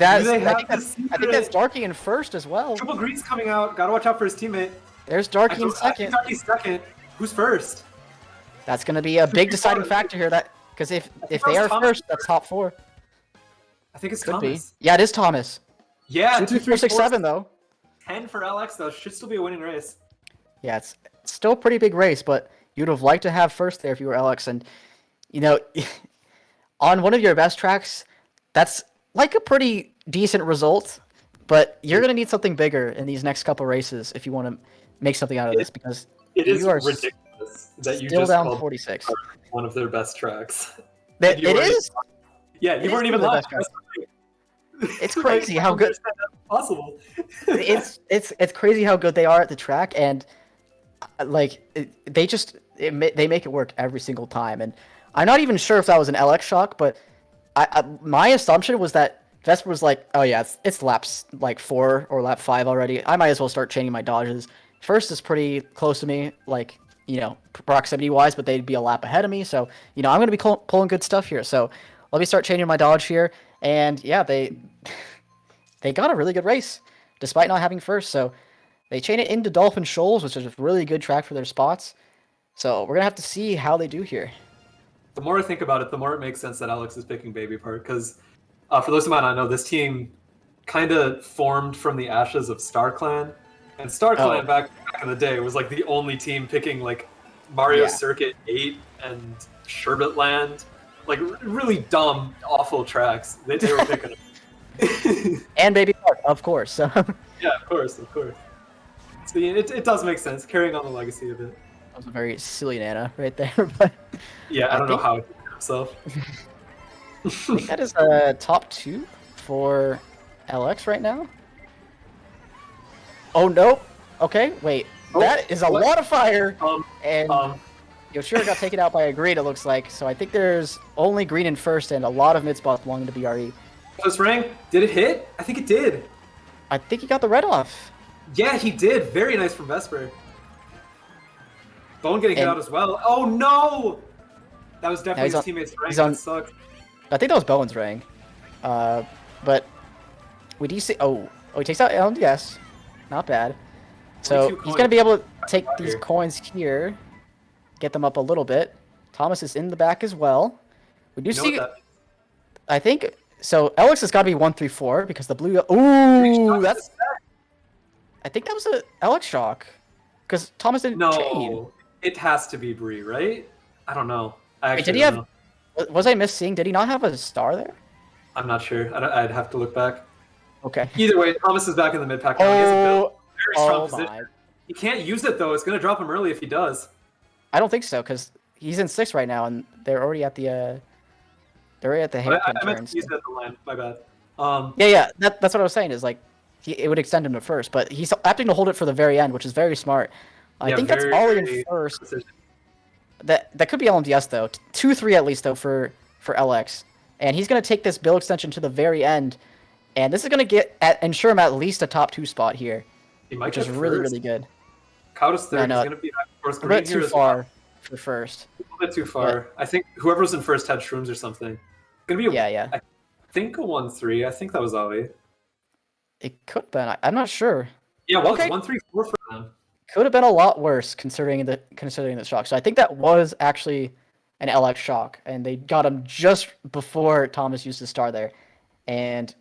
S2: I think that's Darky in first as well.
S1: Triple Green's coming out. Gotta watch out for his teammate.
S2: There's Darky in second.
S1: Darky's second. Who's first?
S2: That's going to be a big deciding factor here. Because if they are first, that's top 4.
S1: I think it's
S2: Could
S1: Thomas.
S2: be. Yeah, it is Thomas.
S1: Yeah,
S2: 2, 3, 4, 6, 7 though.
S1: 10 for LX though. Should still be a winning race.
S2: Yeah, it's still a pretty big race, but you'd have liked to have first there if you were LX. And, you know, on one of your best tracks, that's like a pretty decent result, but you're going to need something bigger in these next couple races if you want to make something out of this, because
S1: It is
S2: you are
S1: ridiculous that you
S2: still
S1: just
S2: down
S1: called
S2: 46.
S1: one of their best tracks.
S2: It
S1: You weren't
S2: is?
S1: Yeah,
S2: It
S1: you
S2: is
S1: weren't even
S2: one of
S1: lying.
S2: the best It's crazy how good
S1: Possible.
S2: it's crazy how good they are at the track, and they make it work every single time. And I'm not even sure if that was an LX shock, but my assumption was that Vesper was like, oh yeah, it's laps like 4 or lap 5 already. I might as well start chaining my dodges. First is pretty close to me, like, you know, proximity wise, but they'd be a lap ahead of me. So, you know, I'm going to be pulling good stuff here. So let me start changing my dodge here. And yeah, they got a really good race despite not having first. So they chain it into Dolphin Shoals, which is a really good track for their spots. So we're going to have to see how they do here.
S1: The more I think about it, the more it makes sense that Alex is picking Baby Park, because for those who might not know, this team kind of formed from the ashes of StarClan. And StarClan back in the day was like the only team picking like Mario Circuit 8 and Sherbet Land. Like really dumb, awful tracks. They were picking them.
S2: And Baby Park, of course. So.
S1: Yeah, of course. So it does make sense, carrying on the legacy of it.
S2: That was a very silly Nana right there, but
S1: Yeah, I don't know
S2: think-
S1: how he did himself.
S2: I think that is a top 2 for LX right now. Oh no! Okay, wait.
S1: Oh,
S2: that is a
S1: what?
S2: lot of fire,
S1: Um,
S2: and
S1: um,
S2: Yoshiro got taken out by a green. It looks like. So I think there's only green in first, and a lot of mid spots belonging to BRE.
S1: First rank, did it hit? I think it did.
S2: I think he got the red off.
S1: Yeah, he did. Very nice from Vesper. Bone getting hit
S2: And-
S1: out as well. Oh no! That was definitely
S2: he's
S1: his
S2: on-
S1: teammate's rank.
S2: he's on-
S1: That sucked.
S2: I think that was Bowen's rank. But we do see. Oh, he takes out LMDS. Not bad. So
S1: 22
S2: he's gonna be able to take
S1: Out
S2: these
S1: here.
S2: coins here, get them up a little bit. Thomas is in the back as well. We do
S1: You know
S2: see.
S1: what that-
S2: I think so. Alex has got to be 1-3-4 because the blue. Ooh, that's. I think that was a Alex shock, because Thomas didn't chain.
S1: No, it has to be Bree, right? I don't know. I
S2: Wait,
S1: actually
S2: did he
S1: don't
S2: have?
S1: know.
S2: Was I missing? Did he not have a star there?
S1: I'm not sure. I'd have to look back.
S2: Okay.
S1: Either way, Thomas is back in the mid pack now. He has a build. Very strong
S2: Oh
S1: position.
S2: my!
S1: He can't use it though. It's gonna drop him early if he does.
S2: I don't think so, because he's in 6 right now, and they're already at the. They're already at the
S1: I
S2: hairpin
S1: meant
S2: turns.
S1: to use it at the line. My bad.
S2: Yeah. That's what I was saying. Is like, it would extend him to first, but he's opting to hold it for the very end, which is very smart. I
S1: Yeah,
S2: think that's
S1: very,
S2: Ollie in
S1: very
S2: first.
S1: precision.
S2: That could be LMDS though. 2-3 at least though for LX, and he's gonna take this build extension to the very end, and this is gonna ensure him at least a top 2 spot here,
S1: He might
S2: which
S1: get
S2: is really
S1: first.
S2: really good.
S1: Kauto's third.
S2: No,
S1: He's gonna be first
S2: A
S1: green
S2: bit
S1: here
S2: too
S1: as well.
S2: far for first.
S1: A little bit too far. I think whoever was in first had shrooms or something. It's gonna be
S2: Yeah.
S1: I think a 1-3. I think that was Ollie.
S2: It could have been. I'm not sure.
S1: Yeah, well,
S2: Okay.
S1: it's 1-3-4 for them.
S2: Could have been a lot worse considering the shock. So I think that was actually an LX shock, and they got him just before Thomas used his star there. And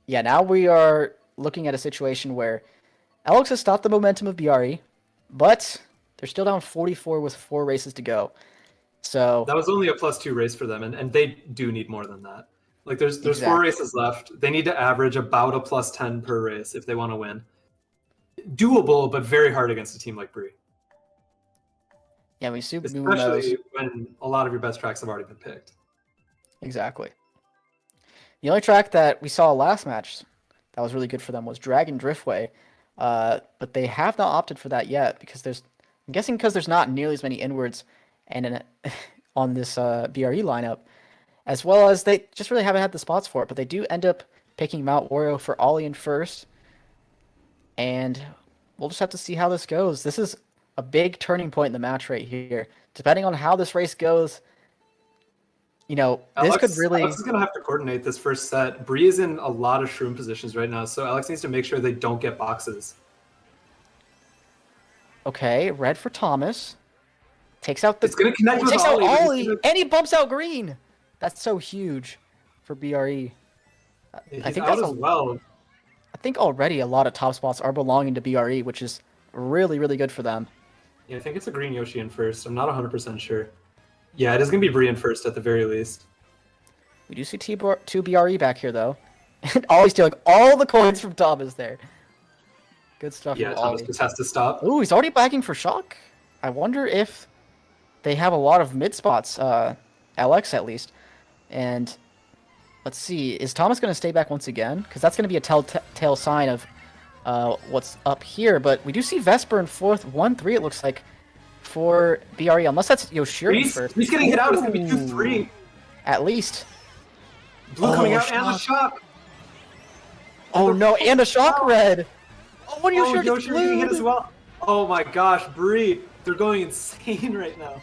S2: yeah, now we are looking at a situation where LX has stopped the momentum of BRE, but they're still down 44 with 4 races to go. So
S1: That was only a +2 race for them, and they do need more than that. Like there's 4
S2: Exactly.
S1: races left. They need to average about a +10 per race if they want to win. Doable, but very hard against a team like Bree.
S2: yeah, we assume
S1: Especially when a lot of your best tracks have already been picked.
S2: Exactly. The only track that we saw last match that was really good for them was Dragon Driftway, but they have not opted for that yet because I'm guessing because there's not nearly as many inwards and on this BRE lineup, as well as they just really haven't had the spots for it. But they do end up picking Mount Wario for Ollie in first, and we'll just have to see how this goes. This is a big turning point in the match right here. Depending on how this race goes, this could really.
S1: Alex is going to have to coordinate this first set. Bree is in a lot of shroom positions right now, so Alex needs to make sure they don't get boxes.
S2: Okay, red for Thomas. Takes out the.
S1: It's going to connect with
S2: takes out
S1: Ollie. but he's
S2: Ollie,
S1: gonna-
S2: and he bumps out green. That's so huge for BRE.
S1: He's
S2: I think
S1: out
S2: that's
S1: as well.
S2: I think already a lot of top spots are belonging to BRE, which is really, really good for them.
S1: Yeah, I think it's a green Yoshi in first. I'm not 100% sure. Yeah, it is going to be Bree in first at the very least.
S2: We do see two BRE back here, though. And Ollie stealing all the coins from Thomas there. Good stuff
S1: Yeah,
S2: from
S1: Thomas
S2: Ollie.
S1: just has to stop.
S2: Ooh, he's already backing for Shock. I wonder if they have a lot of mid spots, LX at least. And let's see, is Thomas going to stay back once again? Because that's going to be a telltale sign of what's up here. But we do see Vesper in fourth, 1-3 it looks like, for BRE, unless that's Yoshiro in first.
S1: He's getting hit out. It's going to be
S2: Ooh.
S1: 2-3.
S2: At least.
S1: Blue coming
S2: Oh,
S1: out and the shock.
S2: Oh no, and a Shock red! Oh, what
S1: Oh,
S2: Yoshiro gets
S1: Yoshi getting hit as
S2: blue!
S1: well. Oh my gosh, Bree. They're going insane right now.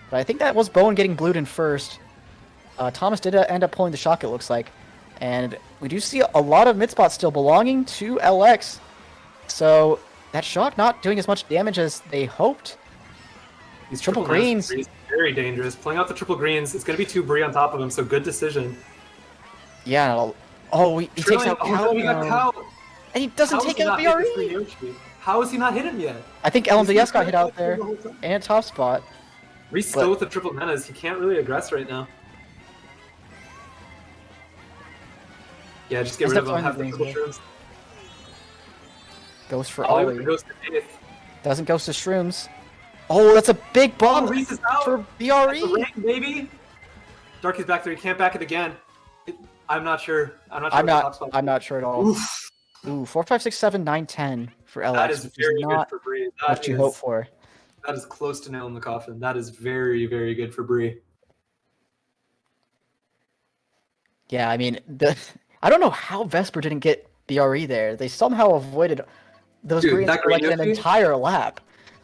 S2: But I think that was Bowen getting blued in first. Thomas did end up pulling the Shock, it looks like. And we do see a lot of mid spots still belonging to LX. So that Shock not doing as much damage as they hoped.
S1: These
S2: Triple
S1: triple
S2: greens.
S1: greens. Very dangerous. Playing out the triple greens. It's going to be 2 Bree on top of him, so good decision.
S2: Yeah. Oh, he takes out Cow.
S1: We got Cow.
S2: And he doesn't
S1: How is
S2: take
S1: he
S2: out
S1: not hit this
S2: BRE.
S1: green Yoshi? How has he not hit him yet?
S2: I think LMDS got hit out there. And top spot.
S1: Reese
S2: But-
S1: still with the triple menas. He can't really aggress right now. Yeah, just get
S2: Let's
S1: rid of
S2: have
S1: him.
S2: fun
S1: Have the
S2: things,
S1: triple
S2: yeah.
S1: shrooms.
S2: Goes for
S1: Ollie
S2: Ollie.
S1: goes to 8th.
S2: Doesn't go to Shrooms. Oh, that's a big bomb
S1: Reese is out.
S2: for
S1: That's the
S2: BRE.
S1: rain, baby. Darky's back there. He can't back it again. I'm not sure. I'm not sure.
S2: I'm not sure at all.
S1: Oof.
S2: Ooh, 4, 5, 6, 7, 9, 10 for LX.
S1: That is
S2: which
S1: very good
S2: not
S1: for Bree.
S2: what you hope for.
S1: That is close to nail in the coffin. That is very, very good for Bree.
S2: Yeah, I mean, I don't know how Vesper didn't get BRE there. They somehow avoided those greens for like an entire lap.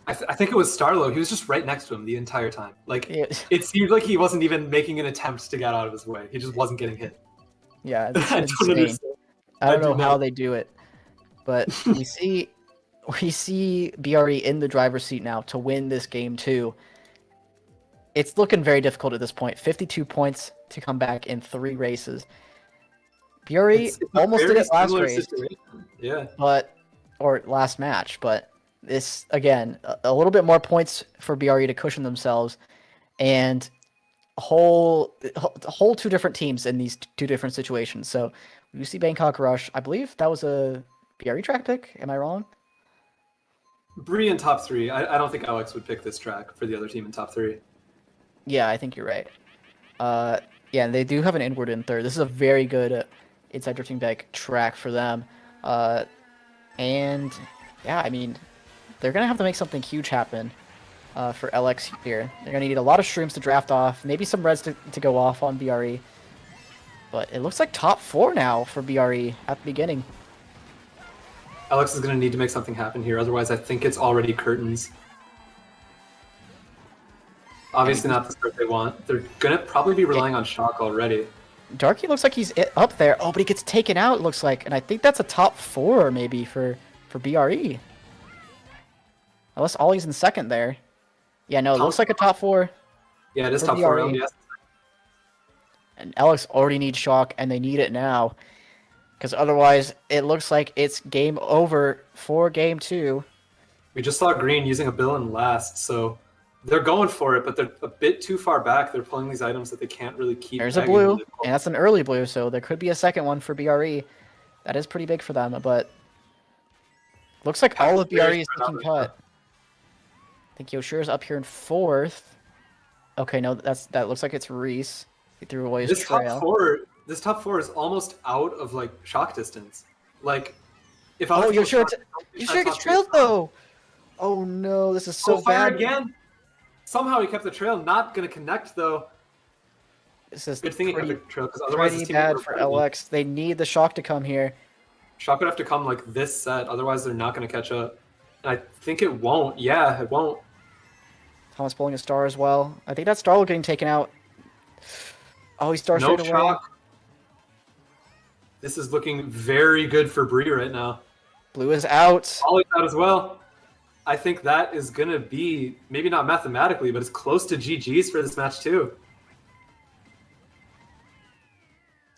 S1: I think it was Starlo. He was just right next to him the entire time. Like,
S2: Yeah.
S1: it seemed like he wasn't even making an attempt to get out of his way. He just wasn't getting hit.
S2: Yeah, it's
S1: I
S2: insane.
S1: don't understand.
S2: I don't know how they do it, but we see BRE in the driver's seat now to win this game too. It's looking very difficult at this point. 52 points to come back in 3 races. BRE almost did it last race,
S1: yeah,
S2: or last match, but this again a little bit more points for BRE to cushion themselves, and a whole 2 different teams in these 2 different situations. So you see Bangkok Rush. I believe that was a BRE track pick. Am I wrong?
S1: Bree in top 3. I don't think Alex would pick this track for the other team in top 3.
S2: Yeah, I think you're right. Yeah, they do have an inward in third. This is a very good inside drifting back track for them. And yeah, I mean, they're gonna have to make something huge happen for LX here. They're gonna need a lot of shrooms to draft off, maybe some reds to go off on BRE. But it looks like top 4 now for BRE at the beginning.
S1: Alex is going to need to make something happen here. Otherwise, I think it's already curtains. Obviously not the start they want. They're going to probably be relying on shock already.
S2: Darky looks like he's up there. Oh, but he gets taken out, it looks like. And I think that's a top 4 maybe for BRE. Unless Ollie's in second there. Yeah, no, it looks like a top 4.
S1: Yeah, it is top 4 round, yes.
S2: And Alex already needs shock, and they need it now. Because otherwise, it looks like it's game over for game 2.
S1: We just saw Green using a bill in last, so they're going for it, but they're a bit too far back. They're pulling these items that they can't really keep.
S2: There's a blue, and that's an early blue, so there could be a second one for BRE. That is pretty big for them, but looks like all of BRE is taking cut. I think Yoshiro's up here in 4th. Okay, no, that looks like it's Reese. He threw away his trail.
S1: This top 4 is almost out of like shock distance. Like, if
S2: I Yoshiro gets trailed though. Oh no, this is so bad.
S1: Again. Somehow he kept the trail. Not gonna connect though.
S2: This is
S1: good thing he kept the trail because otherwise
S2: pretty bad for LX. They need the shock to come here.
S1: Shock would have to come like this set, otherwise they're not gonna catch up. And I think it won't. Yeah, it won't.
S2: Thomas pulling a star as well. I think that's Starlo getting taken out. Oh, he starts straight away.
S1: Shock. This is looking very good for Bree right now.
S2: Blue is out.
S1: Ollie's out as well. I think that is going to be, maybe not mathematically, but it's close to GG's for this match too.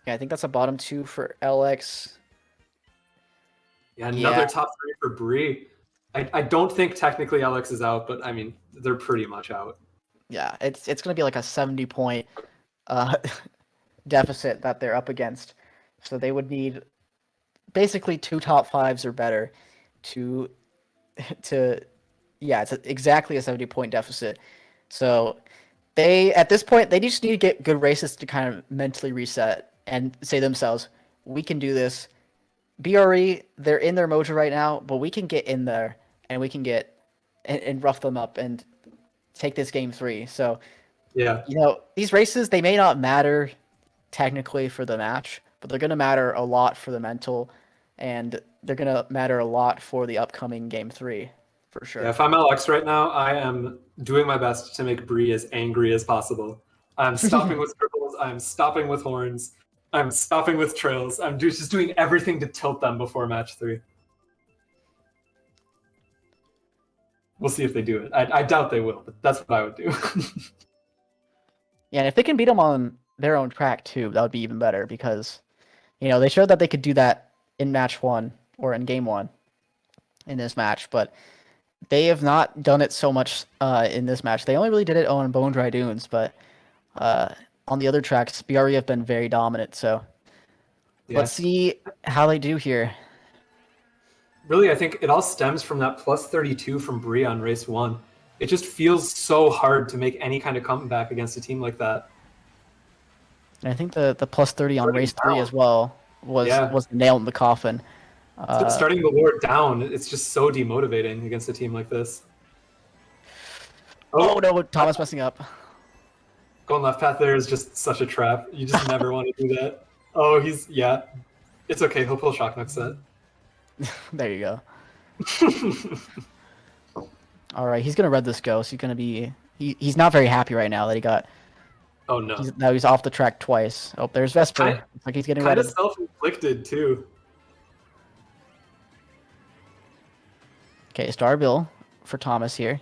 S2: Yeah, I think that's a bottom 2 for LX.
S1: Yeah, another top 3 for Bree. I don't think technically LX is out, but I mean, they're pretty much out.
S2: Yeah, it's going to be like a 70-point deficit that they're up against. So they would need basically 2 top 5s or better to it's exactly a 70-point deficit. So at this point, they just need to get good races to kind of mentally reset and say themselves, we can do this. BRE, they're in their mojo right now, but we can get in there and we can get and rough them up and take this game 3. So,
S1: yeah,
S2: these races, they may not matter technically for the match, but they're going to matter a lot for the mental, and they're going to matter a lot for the upcoming game 3, for sure.
S1: Yeah, if I'm LX right now, I am doing my best to make Bree as angry as possible. I'm stopping with triples. I'm stopping with horns. I'm stopping with trails. I'm just doing everything to tilt them before match 3. We'll see if they do it. I doubt they will, but that's what I would do.
S2: Yeah, and if they can beat them on their own track too, that would be even better because, they showed that they could do that in match 1 or in game 1 in this match, but they have not done it so much in this match. They only really did it on Bone Dry Dunes, but on the other tracks, BRE have been very dominant. So let's see how they do here.
S1: really, I think it all stems from that plus 32 from Bree on race 1. It just feels so hard to make any kind of comeback against a team like that.
S2: And I think the plus 30 on
S1: Starting
S2: race 3
S1: down.
S2: as well was
S1: Yeah.
S2: the nail in the coffin.
S1: Starting the war down, it's just so demotivating against a team like this.
S2: Oh no, Thomas messing up.
S1: Going left path there is just such a trap. You just never want to do that. Oh, yeah. It's okay. He'll pull shock next set.
S2: There you go. All right, he's gonna red this ghost. He's gonna be. He's not very happy right now that he got.
S1: Oh no.
S2: Now he's off the track twice. Oh, there's Vesper. Looks like he's getting
S1: kind
S2: redded.
S1: of self-inflicted too.
S2: Okay, star bill for Thomas here.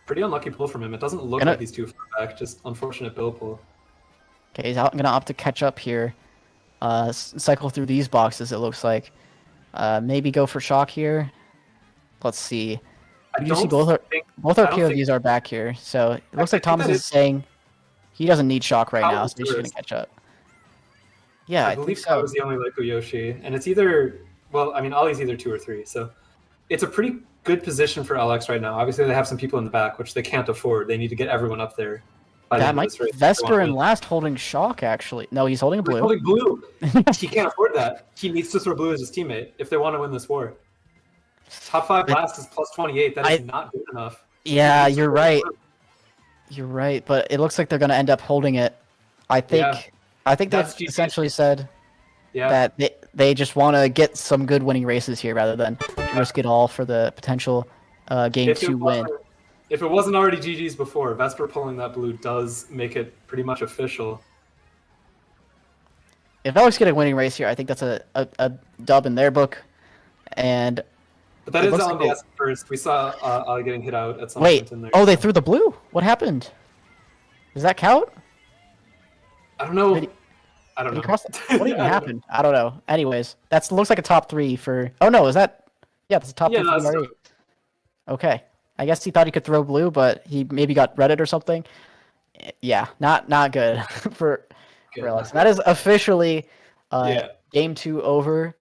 S1: Pretty unlucky pull from him. It doesn't look like he's too far back. Just unfortunate bill pull.
S2: Okay, he's gonna opt to catch up here. Cycle through these boxes. It looks like. Maybe go for shock here. Let's see. You see both our POVs are back here, so it looks like Thomas is saying he doesn't need shock right now, so he's just gonna catch up. Yeah,
S1: I believe so. That was the only Leico Yoshi, and it's either Ollie's either 2 or 3, so it's a pretty good position for LX right now. Obviously, they have some people in the back, which they can't afford. They need to get everyone up there.
S2: That might be Vesper in last holding shock, actually. No, he's holding a blue.
S1: He's holding blue. He can't afford that. He needs to throw blue as his teammate if they want to win this war. Top 5 last is plus 28. That is not good enough.
S2: Yeah, you're right. You're right, but it looks like they're going to end up holding it. I think they've essentially said that they just want to get some good winning races here rather than risk it all for the potential game 2 win.
S1: If it wasn't already GG's before, Vesper pulling that blue does make it pretty much official.
S2: If Alex get a winning race here, I think that's a dub in their book. And
S1: but that is on the first. We saw Ali getting hit out at some point in there.
S2: Oh, they threw the blue? What happened? Does that count?
S1: I don't know. I don't know.
S2: What even happened? I don't know. Anyways, that looks like a top 3 for... Oh, no, is that... Yeah, that's a top 3 for BRE. Okay. I guess he thought he could throw blue, but he maybe got Reddit or something. Yeah, not good for Alex. That is officially game 2 over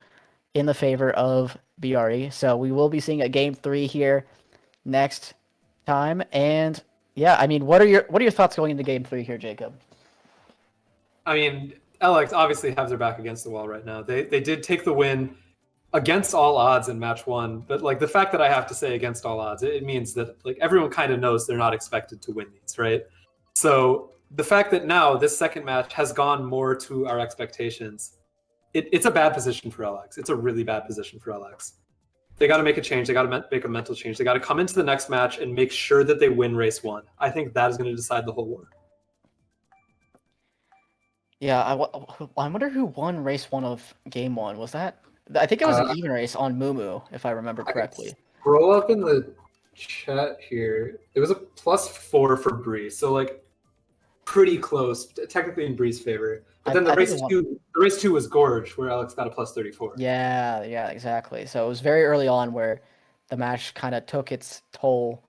S2: in the favor of BRE. So we will be seeing a game 3 here next time. And yeah, I mean, what are your thoughts going into game 3 here, Jacob?
S1: I mean, LX obviously have their back against the wall right now. They did take the win against all odds in match 1, but like the fact that I have to say against all odds, it means that like everyone kind of knows they're not expected to win these, right? So the fact that now this second match has gone more to our expectations, it's a bad position for LX. It's a really bad position for LX. They got to make a change. They got to make a mental change. They got to come into the next match and make sure that they win race 1. I think that is going to decide the whole war.
S2: Yeah, I wonder who won race 1 of game 1. Was that? I think it was an even race on Mumu, if I remember correctly.
S1: Scroll up in the chat here. It was a +4 for Bree, so like pretty close, technically in Bree's favor. But then the race two was Gorge, where Alex got a +34.
S2: Yeah, exactly. So it was very early on where the match kind of took its toll,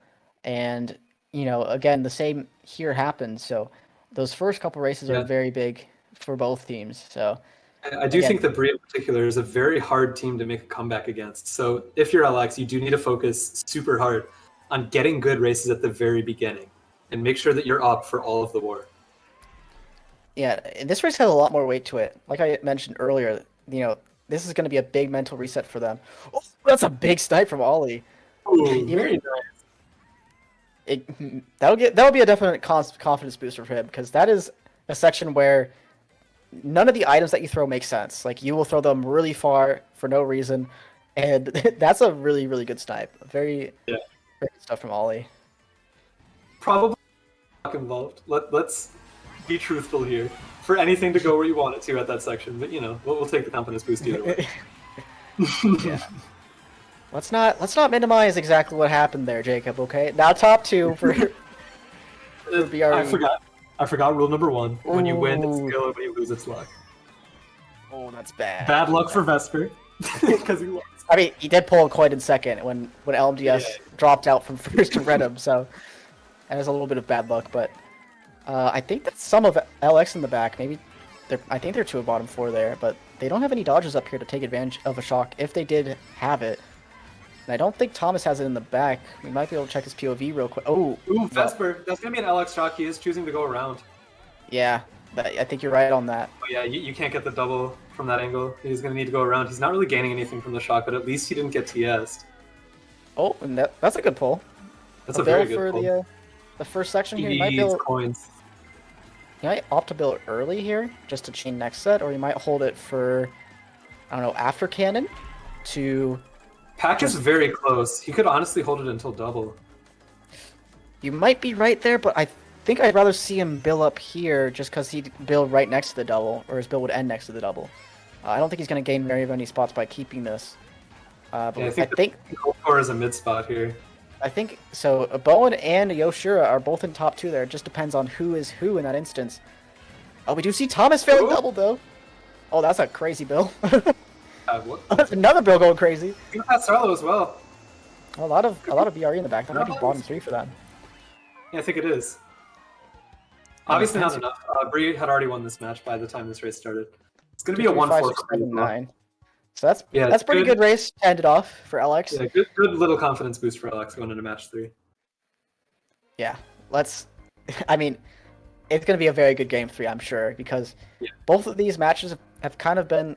S2: and again, the same here happened. So those first couple races are very big for both teams. So
S1: I do think that Bree in particular is a very hard team to make a comeback against. So if you're LX, you do need to focus super hard on getting good races at the very beginning and make sure that you're up for all of the war.
S2: Yeah, this race has a lot more weight to it. Like I mentioned earlier, this is going to be a big mental reset for them. Oh, that's a big snipe from Ollie.
S1: Ooh, very nice.
S2: That'll be a definite confidence booster for him, because that is a section where none of the items that you throw make sense. Like, you will throw them really far for no reason, and that's a really, really good snipe. Very good stuff from Ollie.
S1: Probably not involved. Let's be truthful here. For anything to go where you want it to at that section, but we'll take the confidence boost either way.
S2: Yeah. Let's not minimize exactly what happened there, Jacob. Okay, now top 2 for BRE.
S1: I forgot rule number 1. When you win, it's skill, and when you lose, it's luck.
S2: Oh, that's bad.
S1: Bad luck for Vesper, because he lost.
S2: I mean, he did pull a coin in second when LMDS dropped out from first to red him, so that was a little bit of bad luck. But I think that's some of LX in the back. Maybe I think they're 2 of bottom 4 there, but they don't have any dodges up here to take advantage of a shock if they did have it. And I don't think Thomas has it in the back. We might be able to check his POV real quick. Oh,
S1: Ooh, Vesper. That's going to be an LX shock. He is choosing to go around.
S2: yeah, I think you're right on that.
S1: Oh, yeah, you can't get the double from that angle. He's going to need to go around. He's not really gaining anything from the shock, but at least he didn't get TS'd.
S2: Oh, and that's a good pull.
S1: That's a very good
S2: for
S1: pull.
S2: The first section here. He might be able,
S1: coins.
S2: he might opt to build early here just to chain next set, or he might hold it for, I don't know, after cannon to...
S1: Pack is very close. He could honestly hold it until double.
S2: You might be right there, but I think I'd rather see him build up here just because he'd build right next to the double, or his build would end next to the double. I don't think he's going to gain very many spots by keeping this. But
S1: yeah, I think
S2: the
S1: goal score is a mid spot here.
S2: I think so. Bowen and Yoshira are both in top 2 there. It just depends on who is who in that instance. Oh, we do see Thomas failing double though. Oh, that's a crazy build.
S1: What?
S2: That's another build going crazy.
S1: You got Sarlo as well.
S2: A lot of BRE in the back. That might be bottom 3 for them.
S1: Yeah, I think it is. Obviously not enough. Bree had already won this match by the time this race started. It's going to be a 1-4 for Bree.
S2: 9. So that's pretty good race to end it off for LX.
S1: Yeah, good little confidence boost for LX going into match 3.
S2: Yeah, I mean, it's going to be a very good game 3, I'm sure, because both of these matches have kind of been,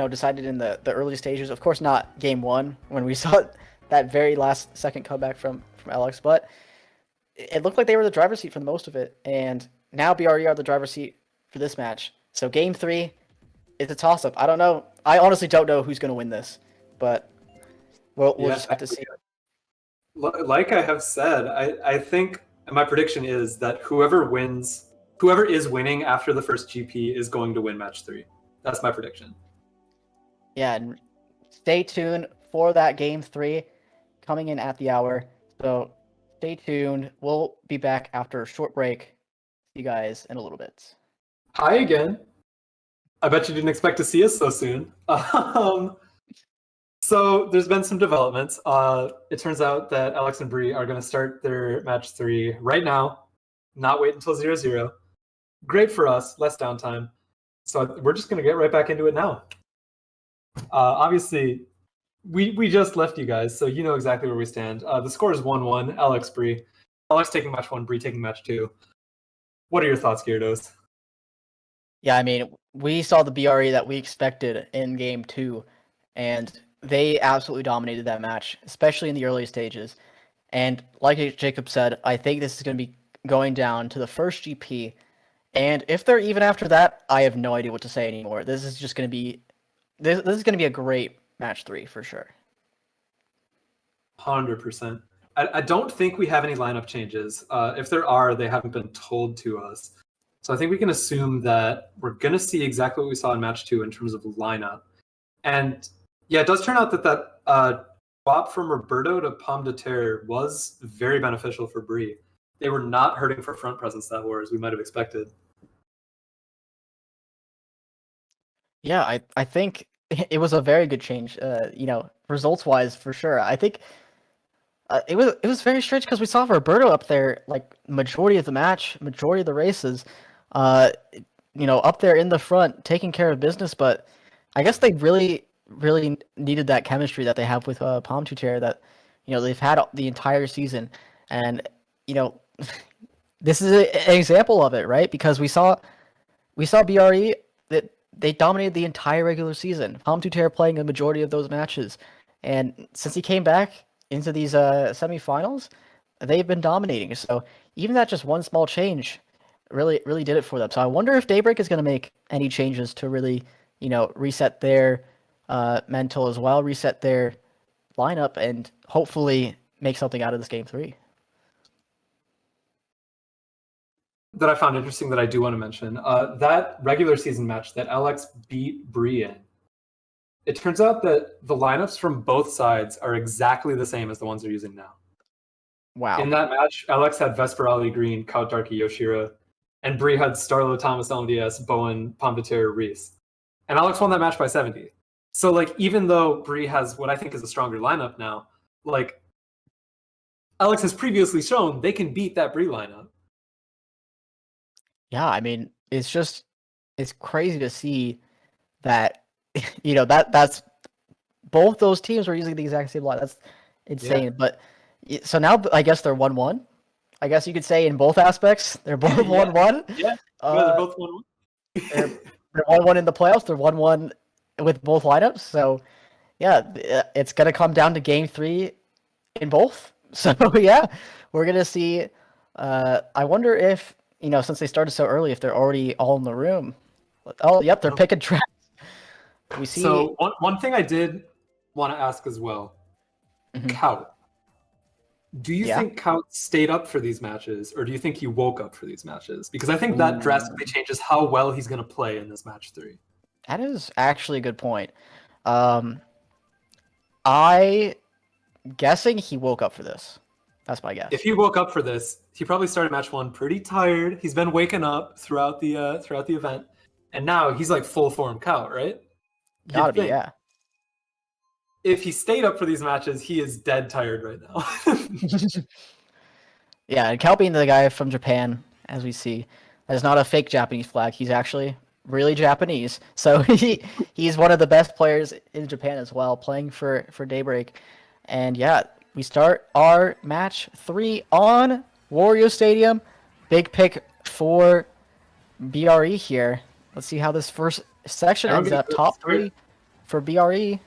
S2: decided in the early stages. Of course, not game 1 when we saw that very last second comeback from LX, but it looked like they were the driver's seat for the most of it, and now BRE are the driver's seat for this match. So game 3, it's a toss-up. I don't know. I honestly don't know who's going to win this, but we'll just have to see.
S1: Like I have said, I think my prediction is that whoever is winning after the first GP is going to win match 3. That's my prediction.
S2: Yeah, and stay tuned for that game 3 coming in at the hour. So stay tuned. We'll be back after a short break. See you guys in a little bit.
S1: Hi again. I bet you didn't expect to see us so soon. So there's been some developments. It turns out that Alex and Bree are going to start their match 3 right now, not wait until 0-0. Great for us, less downtime. So we're just going to get right back into it now. Obviously, we just left you guys, so you know exactly where we stand. The score is 1-1, Alex, Bree. Alex taking match 1, Bree taking match 2. What are your thoughts, Gyrodos?
S2: Yeah, I mean, we saw the BRE that we expected in game 2, and they absolutely dominated that match, especially in the early stages. And like Jacob said, I think this is going to be going down to the first GP. And if they're even after that, I have no idea what to say anymore. This is just going to be this is going to be a great match 3 for sure.
S1: 100%. I don't think we have any lineup changes. If there are, they haven't been told to us. So I think we can assume that we're going to see exactly what we saw in match 2 in terms of lineup. And yeah, it does turn out that swap from Roberto to Pomme de Terre was very beneficial for Bree. They were not hurting for front presence that war as we might have expected.
S2: Yeah, I think it was a very good change. Results wise for sure. I think it was very strange because we saw Roberto up there like majority of the match, majority of the races, up there in the front taking care of business. But I guess they really needed that chemistry that they have with Pomme de Terre that they've had the entire season, and this is an example of it, right? Because we saw BRE that they dominated the entire regular season. Pomme de Terre playing a majority of those matches, and since he came back into these semifinals, they've been dominating. So even that just one small change really did it for them. So I wonder if Daybreak is going to make any changes to really reset their mental as well, reset their lineup, and hopefully make something out of this game 3.
S1: That I found interesting that I do want to mention. That regular season match that Alex beat Bree in, it turns out that the lineups from both sides are exactly the same as the ones they're using now.
S2: Wow.
S1: In that match, Alex had Vesper, Ali Green, Kart, Darky, Yoshira, and Bree had Starlo, Thomas, LMDS, Bowen, Pomme de Terre, Reese. And Alex won that match by 70. So, like, even though Bree has what I think is a stronger lineup now, like, Alex has previously shown they can beat that Bree lineup.
S2: Yeah, I mean, it's crazy to see that that's both those teams were using the exact same line. That's insane.
S1: Yeah.
S2: But so now I guess they're 1-1. I guess you could say in both aspects they're both 1-1.
S1: Yeah, they're both 1-1.
S2: They're 1-1 in the playoffs. They're 1-1 with both lineups. So yeah, it's gonna come down to game 3 in both. So yeah, we're gonna see. I wonder if since they started so early, if they're already all in the room. Oh, yep, they're picking tracks. We see.
S1: So one thing I did want to ask as well, Kaut. Do you think Kaut stayed up for these matches, or do you think he woke up for these matches? Because I think that drastically changes how well he's going to play in this match 3.
S2: That is actually a good point. I guessing he woke up for this. That's my guess.
S1: If he woke up for this, he probably started match 1 pretty tired. He's been waking up throughout the event, and now he's like full form Kaut, right?
S2: Gotta be, yeah.
S1: If he stayed up for these matches, he is dead tired right now.
S2: Yeah, and Cal being the guy from Japan, as we see, that is not a fake Japanese flag. He's actually really Japanese. So he's one of the best players in Japan as well, playing for Daybreak. And yeah, we start our match 3 on Wario Stadium. Big pick for BRE here. Let's see how this first section ends up. Top 3 for BRE.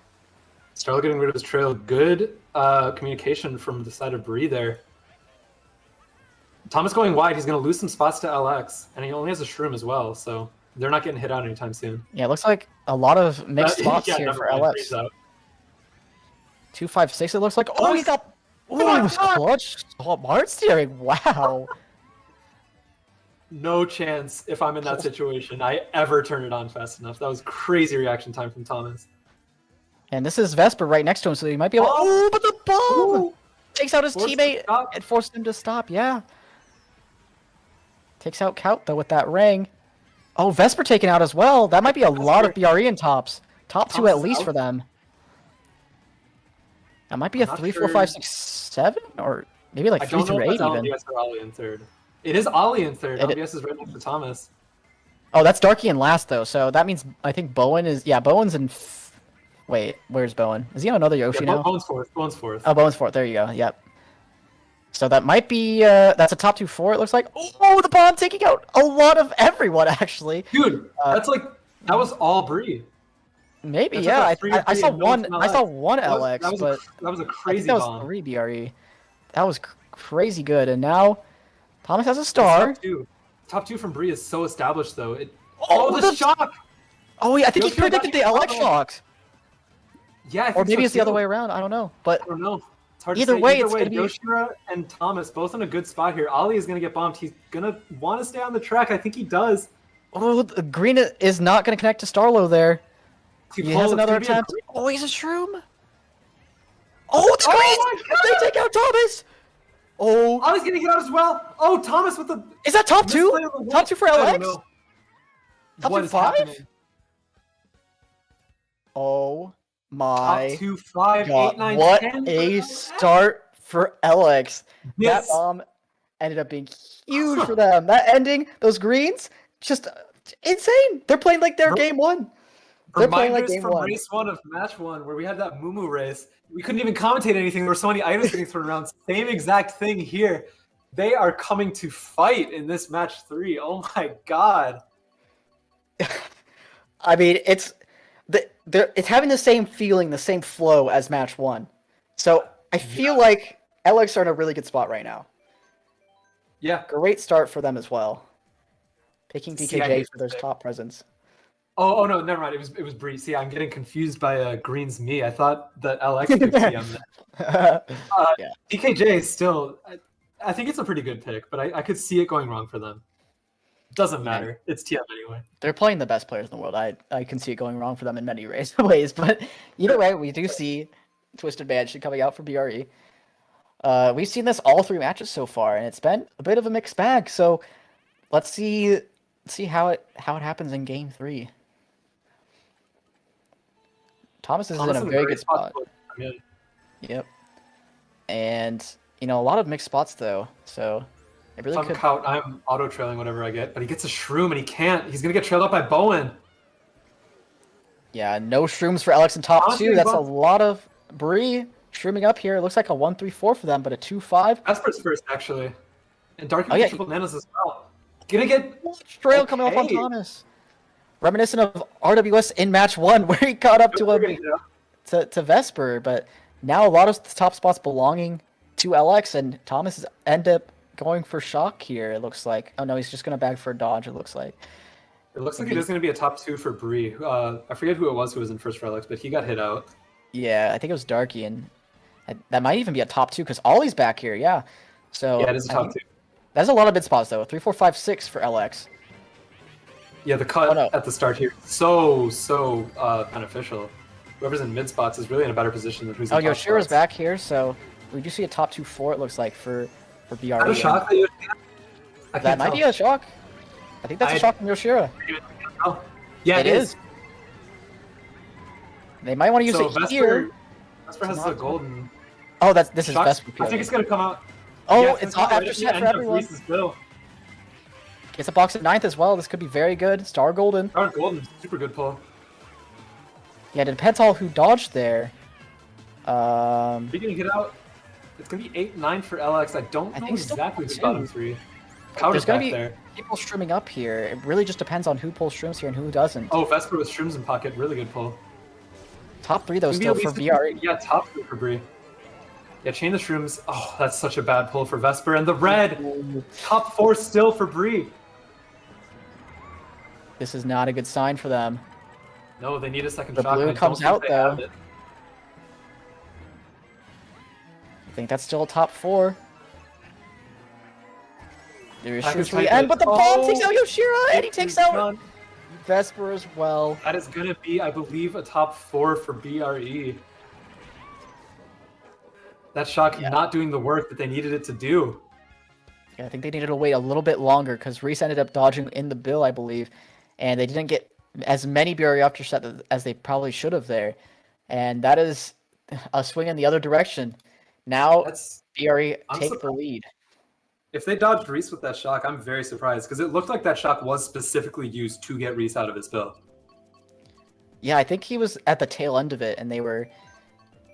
S1: Starlo getting rid of his trail. Good communication from the side of Bree there. Thomas going wide. He's going to lose some spots to LX, and he only has a Shroom as well, so they're not getting hit out anytime soon.
S2: Yeah, it looks like a lot of mixed spots here for LX. 256 it looks like. Oh, he got... Oh, he was clutch. Smart steering. Wow.
S1: No chance if I'm in that situation I ever turn it on fast enough. That was crazy reaction time from Thomas.
S2: And this is Vesper right next to him, so he might be able. Oh, but the bomb takes out his teammate and forced him to stop. Yeah. Takes out Kaut though with that ring. Oh, Vesper taken out as well. That might be a lot of BRE in tops. Top 2 at least for them. That might be a 3, 4, 5, 6, 7, or maybe like 3 through 8 even.
S1: LBS or Ollie in third. It is Ollie in third. LBS is right next to Thomas.
S2: Oh, that's Darky in last though. So that means I think Bowen is. Yeah, Bowen's in. Wait, where's Bowen? Is he on another Yoshi now?
S1: Bowen's fourth. Bowen's fourth.
S2: Oh, Bowen's fourth. There you go. Yep. So that might be. That's a top 2, 4. It looks like. Oh, the bomb taking out a lot of everyone actually.
S1: Dude, that's like that was all Bree.
S2: Maybe that's I saw one. I saw one LX, but
S1: that was a crazy
S2: bomb.
S1: That
S2: was 3 BRE. That was crazy good, and now Thomas has a star.
S1: Top two from Bree is so established though.
S2: Oh,
S1: the shock!
S2: Oh yeah, I think he predicted the LX shocks.
S1: Yeah,
S2: or maybe it's the other way around. I don't know, but
S1: I don't know. It's hard
S2: either
S1: to say.
S2: way, it's gonna be
S1: Yoshira and Thomas both in a good spot here. Ollie is gonna get bumped. He's gonna want to stay on the track. I think he does.
S2: Oh, the green is not gonna connect to Starlo there. He has another attempt. Oh, he's a Shroom. Oh, it's green! They take out Thomas. Oh,
S1: Ollie's getting hit out as well. Oh, Thomas with the.
S2: Is that top 2? Top 2 for LX? Top 2 5? Oh my
S1: top 2, 5,
S2: God.
S1: 8, 9,
S2: what
S1: 10.
S2: a start for LX. Yes. That bomb ended up being huge for them. That ending, those greens, just insane. They're playing like their game 1. They're playing like game 1.
S1: Race 1 of match 1, where we had that Mumu race. We couldn't even commentate anything. There were so many items getting thrown around. Same exact thing here. They are coming to fight in this match 3. Oh my God.
S2: I mean, it's having the same feeling, the same flow as match 1. So I feel like LX are in a really good spot right now.
S1: Yeah.
S2: Great start for them as well. Picking DKJ for their top presence.
S1: Oh no, never mind. It was Bree. See, I'm getting confused by Green's me. I thought that LX picked TM. Yeah. DKJ is still. I think it's a pretty good pick, but I could see it going wrong for them. Doesn't matter. It's TM anyway. They're
S2: playing the best players in the world. I can see it going wrong for them in many ways, but either way, we do see Twisted Mansion coming out for BRE. We've seen this all 3 matches so far, and it's been a bit of a mixed bag. So let's see how it happens in game 3. Thomas is in a very good spot. Yep. And a lot of mixed spots though. So it really could.
S1: I'm auto trailing whatever I get, but he gets a Shroom and he can't. He's gonna get trailed up by Bowen.
S2: Yeah, no shrooms for Alex in top
S1: Honestly,
S2: 2. That's a
S1: bumped.
S2: lot of Bree shrooming up here. It looks like a 1-3-4 for them, but a 2-5.
S1: Vesper's first, actually. And Darky
S2: Oh,
S1: with
S2: yeah.
S1: the triple nanos as well. Gonna get...
S2: Trail coming off on
S1: Okay.
S2: Thomas. Reminiscent of RWS in match 1, where he caught up to him to Vesper, but now a lot of the top spots belonging to LX, and Thomas is end up going for shock here, it looks like. Oh no, he's just gonna bag for a dodge, it looks like.
S1: It looks like it is going to be a top 2 for Bree. I forget who it was who was in first for Alex, but he got hit out.
S2: Yeah, I think it was Darky, and that might even be a top 2 because Ollie's back here. Yeah, so
S1: Yeah, it is a top 2.
S2: That's a lot of mid spots though. 3, 4, 5, 6 for LX.
S1: Yeah, the cut at the start here so beneficial. Whoever's in mid spots is really in a better position than who's in top
S2: Yoshira's
S1: spots.
S2: back here, so we do see a top 2-4. It looks like for BRE.
S1: Is that a shock
S2: That might be a shock. I think that's a shock from Yoshira.
S1: Oh, yeah,
S2: it is. They might want to use it
S1: Vesper,
S2: here.
S1: Vesper has the golden.
S2: Oh, this is
S1: shock.
S2: Vesper.
S1: I think it's gonna come out.
S2: Oh,
S1: yeah,
S2: it's after set for everyone. Gets a box at 9th as well. This could be very good. Star Golden.
S1: Star Golden, super good pull.
S2: Yeah, it depends on who dodged there.
S1: Are you gonna get out? It's gonna be 8-9 for LX. I don't know exactly who's bottom 3.
S2: There's gonna be people streaming up here. It really just depends on who pulls shrooms here and who doesn't.
S1: Oh, Vesper with shrooms in pocket, really good pull.
S2: Top 3 though still for BRE.
S1: Yeah, top 3 for Bree. Yeah, chain the shrooms. Oh, that's such a bad pull for Vesper. And the red, top 4 still for Bree.
S2: This is not a good sign for them.
S1: No, they need a second
S2: the
S1: shot.
S2: The blue comes out though. I think that's still a top 4. There's shoots for the end, but the bomb takes out Yoshira, and he takes out Vesper as well.
S1: That is going to be, I believe, a top 4 for BRE. That shock not doing the work that they needed it to do.
S2: Yeah, I think they needed to wait a little bit longer because Reese ended up dodging in the bill, I believe, and they didn't get as many BRE after set as they probably should have there. And that is a swing in the other direction. Now BRE take the lead.
S1: If they dodged Reese with that shock, I'm very surprised because it looked like that shock was specifically used to get Reese out of his bill.
S2: Yeah, I think he was at the tail end of it, and they were,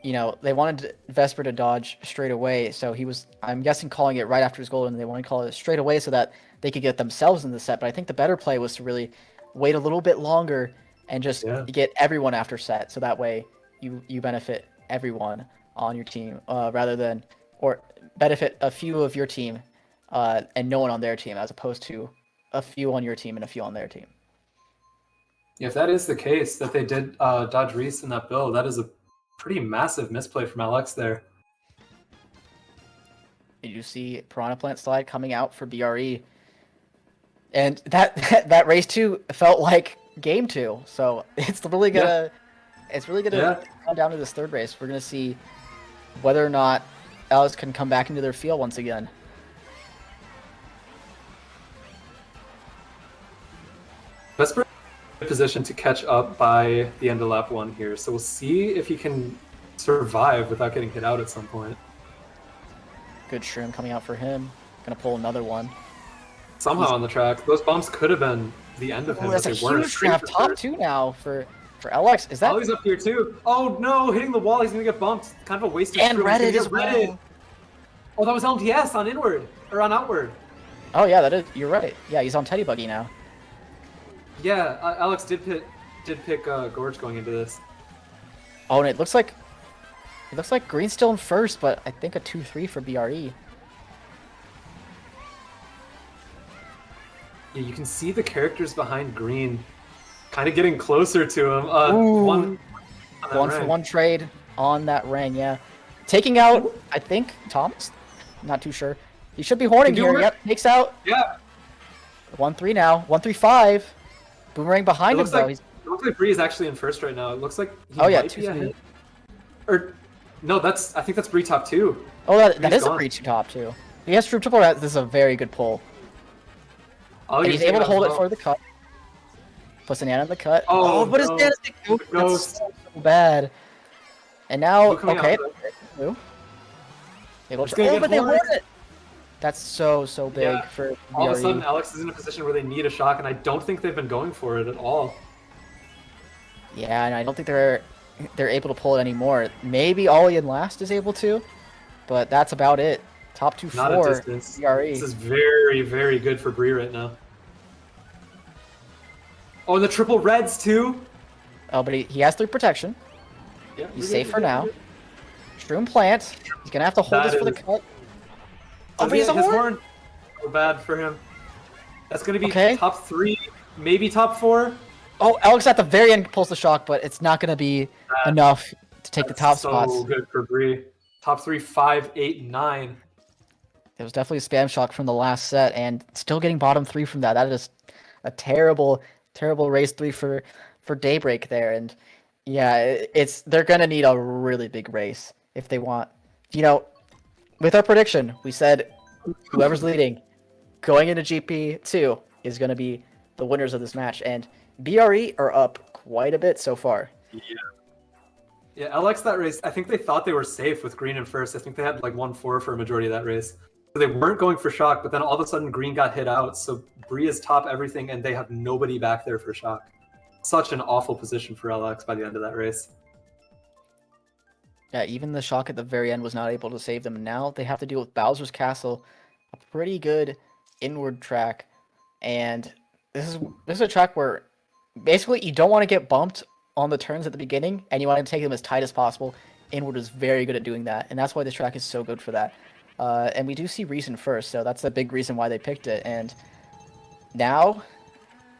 S2: they wanted Vesper to dodge straight away, so he was, I'm guessing, calling it right after his golden, and they wanted to call it straight away so that they could get themselves in the set, but I think the better play was to really wait a little bit longer and just get everyone after set, so that way you benefit everyone on your team, rather than, or benefit a few of your team, and no one on their team, as opposed to a few on your team and a few on their team.
S1: If that is the case, that they did dodge Reese in that build, that is a pretty massive misplay from LX there.
S2: You see Piranha Plant slide coming out for BRE. And that race 2 felt like game 2. So it's really gonna come down to this third race. We're gonna see whether or not Alex can come back into their field once again.
S1: Vesper in a position to catch up by the end of lap 1 here, so we'll see if he can survive without getting hit out at some point.
S2: Good shroom coming out for him. Gonna pull another one.
S1: Somehow on the track, those bumps could have been the end of him.
S2: That's a huge trap. Top 2 now for LX. Is that?
S1: Oh, he's up here too. Oh no, hitting the wall, he's gonna get bumped. Kind of a wasted.
S2: And Reddit as well.
S1: Oh, that was LTS on inward or on outward.
S2: Oh yeah, that is. You're right. Yeah, he's on Teddy Buggy now.
S1: Yeah, Alex did pick Gorge going into this.
S2: Oh, and it looks like Green's still in first, but I think a 2-3 for BRE.
S1: Yeah, you can see the characters behind Green kind of getting closer to him.
S2: One for one trade on that ring, yeah. Taking out, I think, Thomas? Not too sure. He should be horning here. Yep, takes out.
S1: Yeah.
S2: 1-3 now. 1-3-5. Boomerang behind him, though.
S1: It looks like Bree is actually in first right now. It looks like he
S2: might
S1: be ahead. Or, no, I think that's Bree top 2.
S2: Oh, that is a Bree top 2. He has true triple. This is a very good pull. And he's able to hold it for the cut. Puts an Nana in the cut.
S1: Oh,
S2: but his Nana's that's so bad. And now, okay. Oh, but they hold it. That's so big for BRE.
S1: All of a sudden, Alex is in a position where they need a shock, and I don't think they've been going for it at all.
S2: Yeah, and I don't think they're able to pull it anymore. Maybe Ollie and Last is able to, but that's about it. Top 2
S1: Not a
S2: for
S1: distance.
S2: BRE.
S1: This is very, very good for Bree right now. Oh, and the triple reds too.
S2: Oh, but he has 3 protection.
S1: Yeah,
S2: He's safe for now. Shroom plant. He's gonna have to hold this for the cut. Oh, but he's a horn.
S1: So bad for him. That's gonna be
S2: Okay.
S1: top 3, maybe top 4.
S2: Oh, Alex at the very end pulls the shock, but it's not gonna be enough to take the top spots.
S1: So good for Bree. Top 3, 5, 8, 9.
S2: It was definitely a spam shock from the last set, and still getting bottom 3 from that. That is a terrible, terrible race 3 for Daybreak there. And yeah, they're gonna need a really big race if they want. You know, with our prediction, we said whoever's leading going into GP2 is gonna be the winners of this match, and BRE are up quite a bit so far.
S1: Yeah, LX that race, I think they thought they were safe with Green in first. I think they had like 1-4 for a majority of that race. So they weren't going for shock, but then all of a sudden Green got hit out, so Bree is top everything, and they have nobody back there for shock. Such an awful position for LX by the end of that race.
S2: Yeah, even the shock at the very end was not able to save them. Now they have to deal with Bowser's Castle, a pretty good inward track, and this is a track where basically you don't want to get bumped on the turns at the beginning, and you want to take them as tight as possible. Inward is very good at doing that, and that's why this track is so good for that. And we do see Reason first, so that's a big reason why they picked it. And now,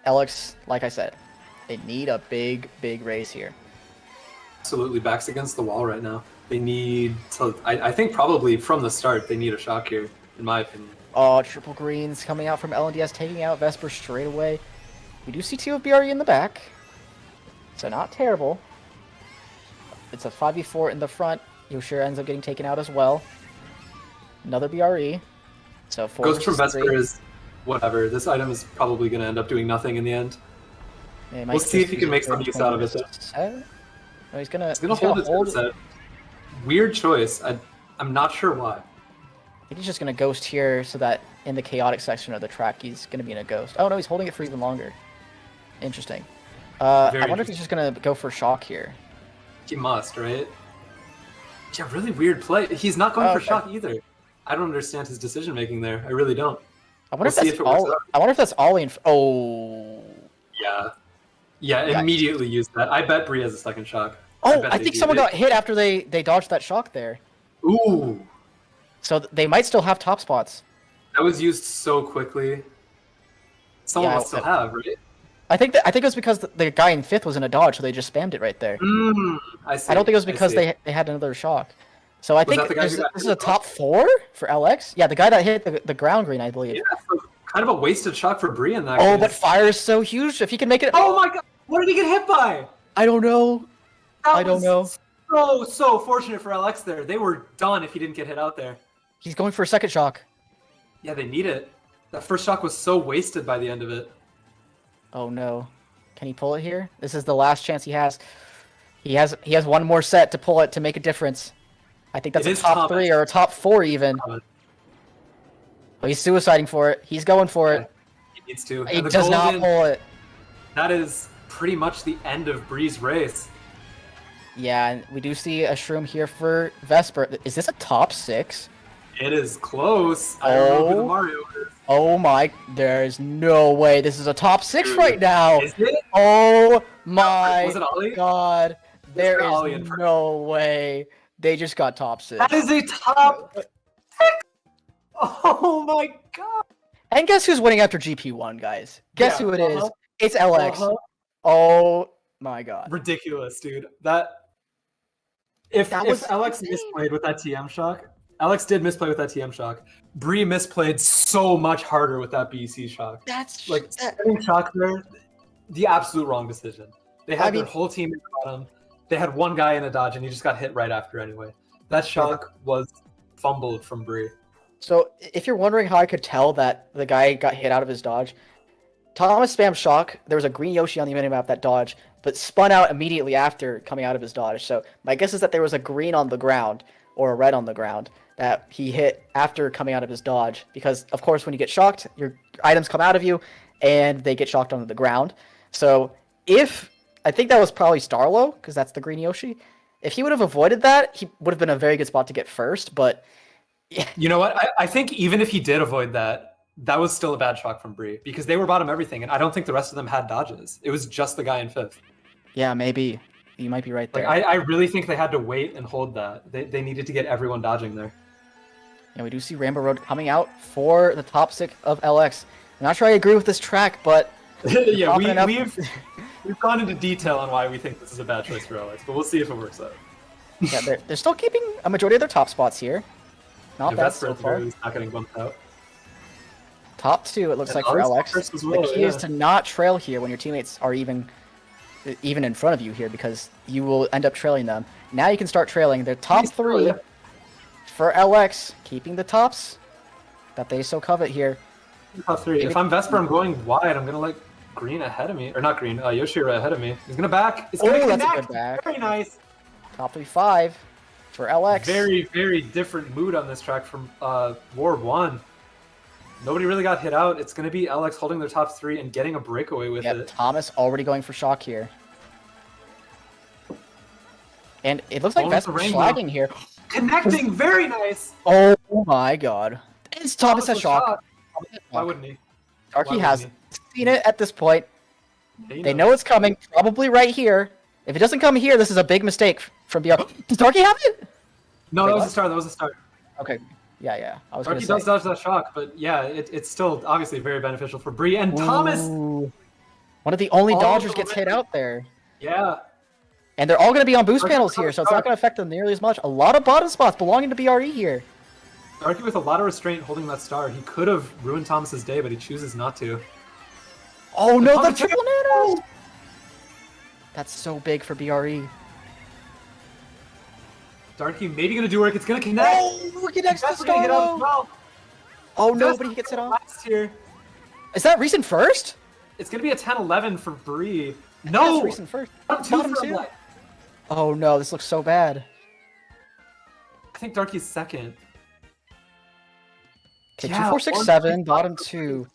S2: LX, like I said, they need a big, big race here.
S1: Absolutely, backs against the wall right now. They need to, I think probably from the start, they need a shock here, in my opinion.
S2: Oh, triple greens coming out from LNDS, taking out Vesper straight away. We do see 2 of BRE in the back, so not terrible. It's a 5v4 in the front. Yoshira ends up getting taken out as well. Another BRE. So 4
S1: Ghost from
S2: versus
S1: Vesper
S2: 3.
S1: is whatever. This item is probably going to end up doing nothing in the end. We'll see if he can make some use out of it.
S2: No, he's gonna
S1: hold it. Set. Weird choice. I'm not sure why.
S2: I think he's just gonna ghost here so that in the chaotic section of the track he's gonna be in a ghost. Oh no, he's holding it for even longer. Interesting. I wonder if he's just gonna go for shock here.
S1: He must, right? Yeah, really weird play. He's not going for shock either. I don't understand his decision making there. I really don't.
S2: I wonder if that's Ollie. Oh.
S1: Yeah. Yeah, immediately used that. I bet Bree has a second shock.
S2: Oh, I think someone got hit after they dodged that shock there.
S1: Ooh.
S2: So they might still have top spots.
S1: That was used so quickly. Someone must still have, right?
S2: I think it was because the guy in 5th was in a dodge, so they just spammed it right there.
S1: I see.
S2: I don't think it was because they had another shock. So I think this is a top 4 for LX. Yeah, the guy that hit the ground green, I believe.
S1: Yeah, so kind of a wasted shock for Bree in that
S2: case.
S1: case.
S2: But fire is so huge. If he can make it...
S1: Oh my god! What did he get hit by?
S2: I don't know. I don't know.
S1: So fortunate for LX there. They were done if he didn't get hit out there.
S2: He's going for a second shock.
S1: Yeah, they need it. That first shock was so wasted by the end of it.
S2: Oh no. Can he pull it here? This is the last chance he has. He has one more set to pull it to make a difference. I think that's a top 3 or a top 4 even. Oh, he's suiciding for it. He's going for it.
S1: He needs to.
S2: He does not pull it.
S1: That is pretty much the end of Bree's race.
S2: Yeah, and we do see a shroom here for Vesper. Is this a top 6?
S1: It is close. I don't know who the Mario is.
S2: Oh my, there's no way this is a top 6 right now.
S1: Is it?
S2: Oh my
S1: was it Ollie?
S2: god. There is no way. They just got top 6.
S1: That is a top 6! Oh my god.
S2: And guess who's winning after GP1, guys? Guess who it is? It's LX. Oh my god.
S1: Ridiculous, dude. If LX misplayed with that TM shock, Alex did misplay with that TM shock. Bree misplayed so much harder with that BC shock.
S2: That's
S1: like setting shock there, the absolute wrong decision. They had their whole team in the bottom. They had one guy in a dodge, and he just got hit right after anyway. That shock was fumbled from Bree.
S2: So if you're wondering how I could tell that the guy got hit out of his dodge, Thomas spammed shock. There was a green Yoshi on the minimap that dodge, but spun out immediately after coming out of his dodge. So my guess is that there was a green on the ground or a red on the ground that he hit after coming out of his dodge. Because, of course, when you get shocked, your items come out of you, and they get shocked onto the ground. So if I think that was probably Starlo, because that's the green Yoshi. If he would have avoided that, he would have been a very good spot to get first, but...
S1: You know what? I think even if he did avoid that, that was still a bad shock from Bree, because they were bottom everything, and I don't think the rest of them had dodges. It was just the guy in 5th.
S2: Yeah, maybe. You might be right there.
S1: Like, I really think they had to wait and hold that. They needed to get everyone dodging there.
S2: And we do see Rainbow Road coming out for the top 6 of LX. I'm not sure I agree with this track, but...
S1: Yeah, we've gone into detail on why we think this is a bad choice for LX, but we'll see if it works out.
S2: Yeah, they're still keeping a majority of their top spots here. Not bad
S1: Vesper
S2: so
S1: at the very
S2: far.
S1: least not getting bumped out.
S2: Top 2, it looks like, for LX. The key is to not trail here when your teammates are even in front of you here, because you will end up trailing them. Now you can start trailing. They're top 3 for LX, keeping the tops that they so covet here.
S1: Top 3. If I'm Vesper, I'm going wide. I'm gonna let Green ahead of me, or not Green, Yoshira ahead of me. He's gonna back. It's gonna connect.
S2: That's a good back.
S1: Very nice.
S2: Top 3-5 for LX.
S1: Very, very different mood on this track from War 1. Nobody really got hit out. It's gonna be LX holding their top 3 and getting a breakaway with it.
S2: Thomas already going for shock here. And it looks like Vesper's flagging here.
S1: Connecting, very nice.
S2: Oh my god. It's Thomas a shock.
S1: Why wouldn't he?
S2: Darky has seen it at this point. They know it's coming, probably right here. If it doesn't come here, this is a big mistake from BR. Does Darky have it?
S1: No, that was a start. That was a start.
S2: Okay. Yeah. I was
S1: Darky does dodge that shock, but yeah, it's still obviously very beneficial for Bree and Thomas.
S2: One of the only dodgers gets hit out there.
S1: Yeah.
S2: And they're all going to be on boost panels here, so it's not going to affect them nearly as much. A lot of bottom spots belonging to BRE here.
S1: Darky with a lot of restraint holding that star. He could have ruined Thomas's day, but he chooses not to.
S2: Oh no, the triple nanos! That's so big for BRE.
S1: Darky maybe going to do work. It's going to connect.
S2: Oh, look at next to Star.
S1: Well.
S2: Oh no, but he gets it off.
S1: Here.
S2: Is that recent first?
S1: It's going to be a 10-11 for Bree. No!
S2: That's recent first.
S1: Bottom 2.
S2: Oh no, this looks so bad.
S1: I think Darky's second.
S2: Okay, 2, 4, 6, 7, bottom 2.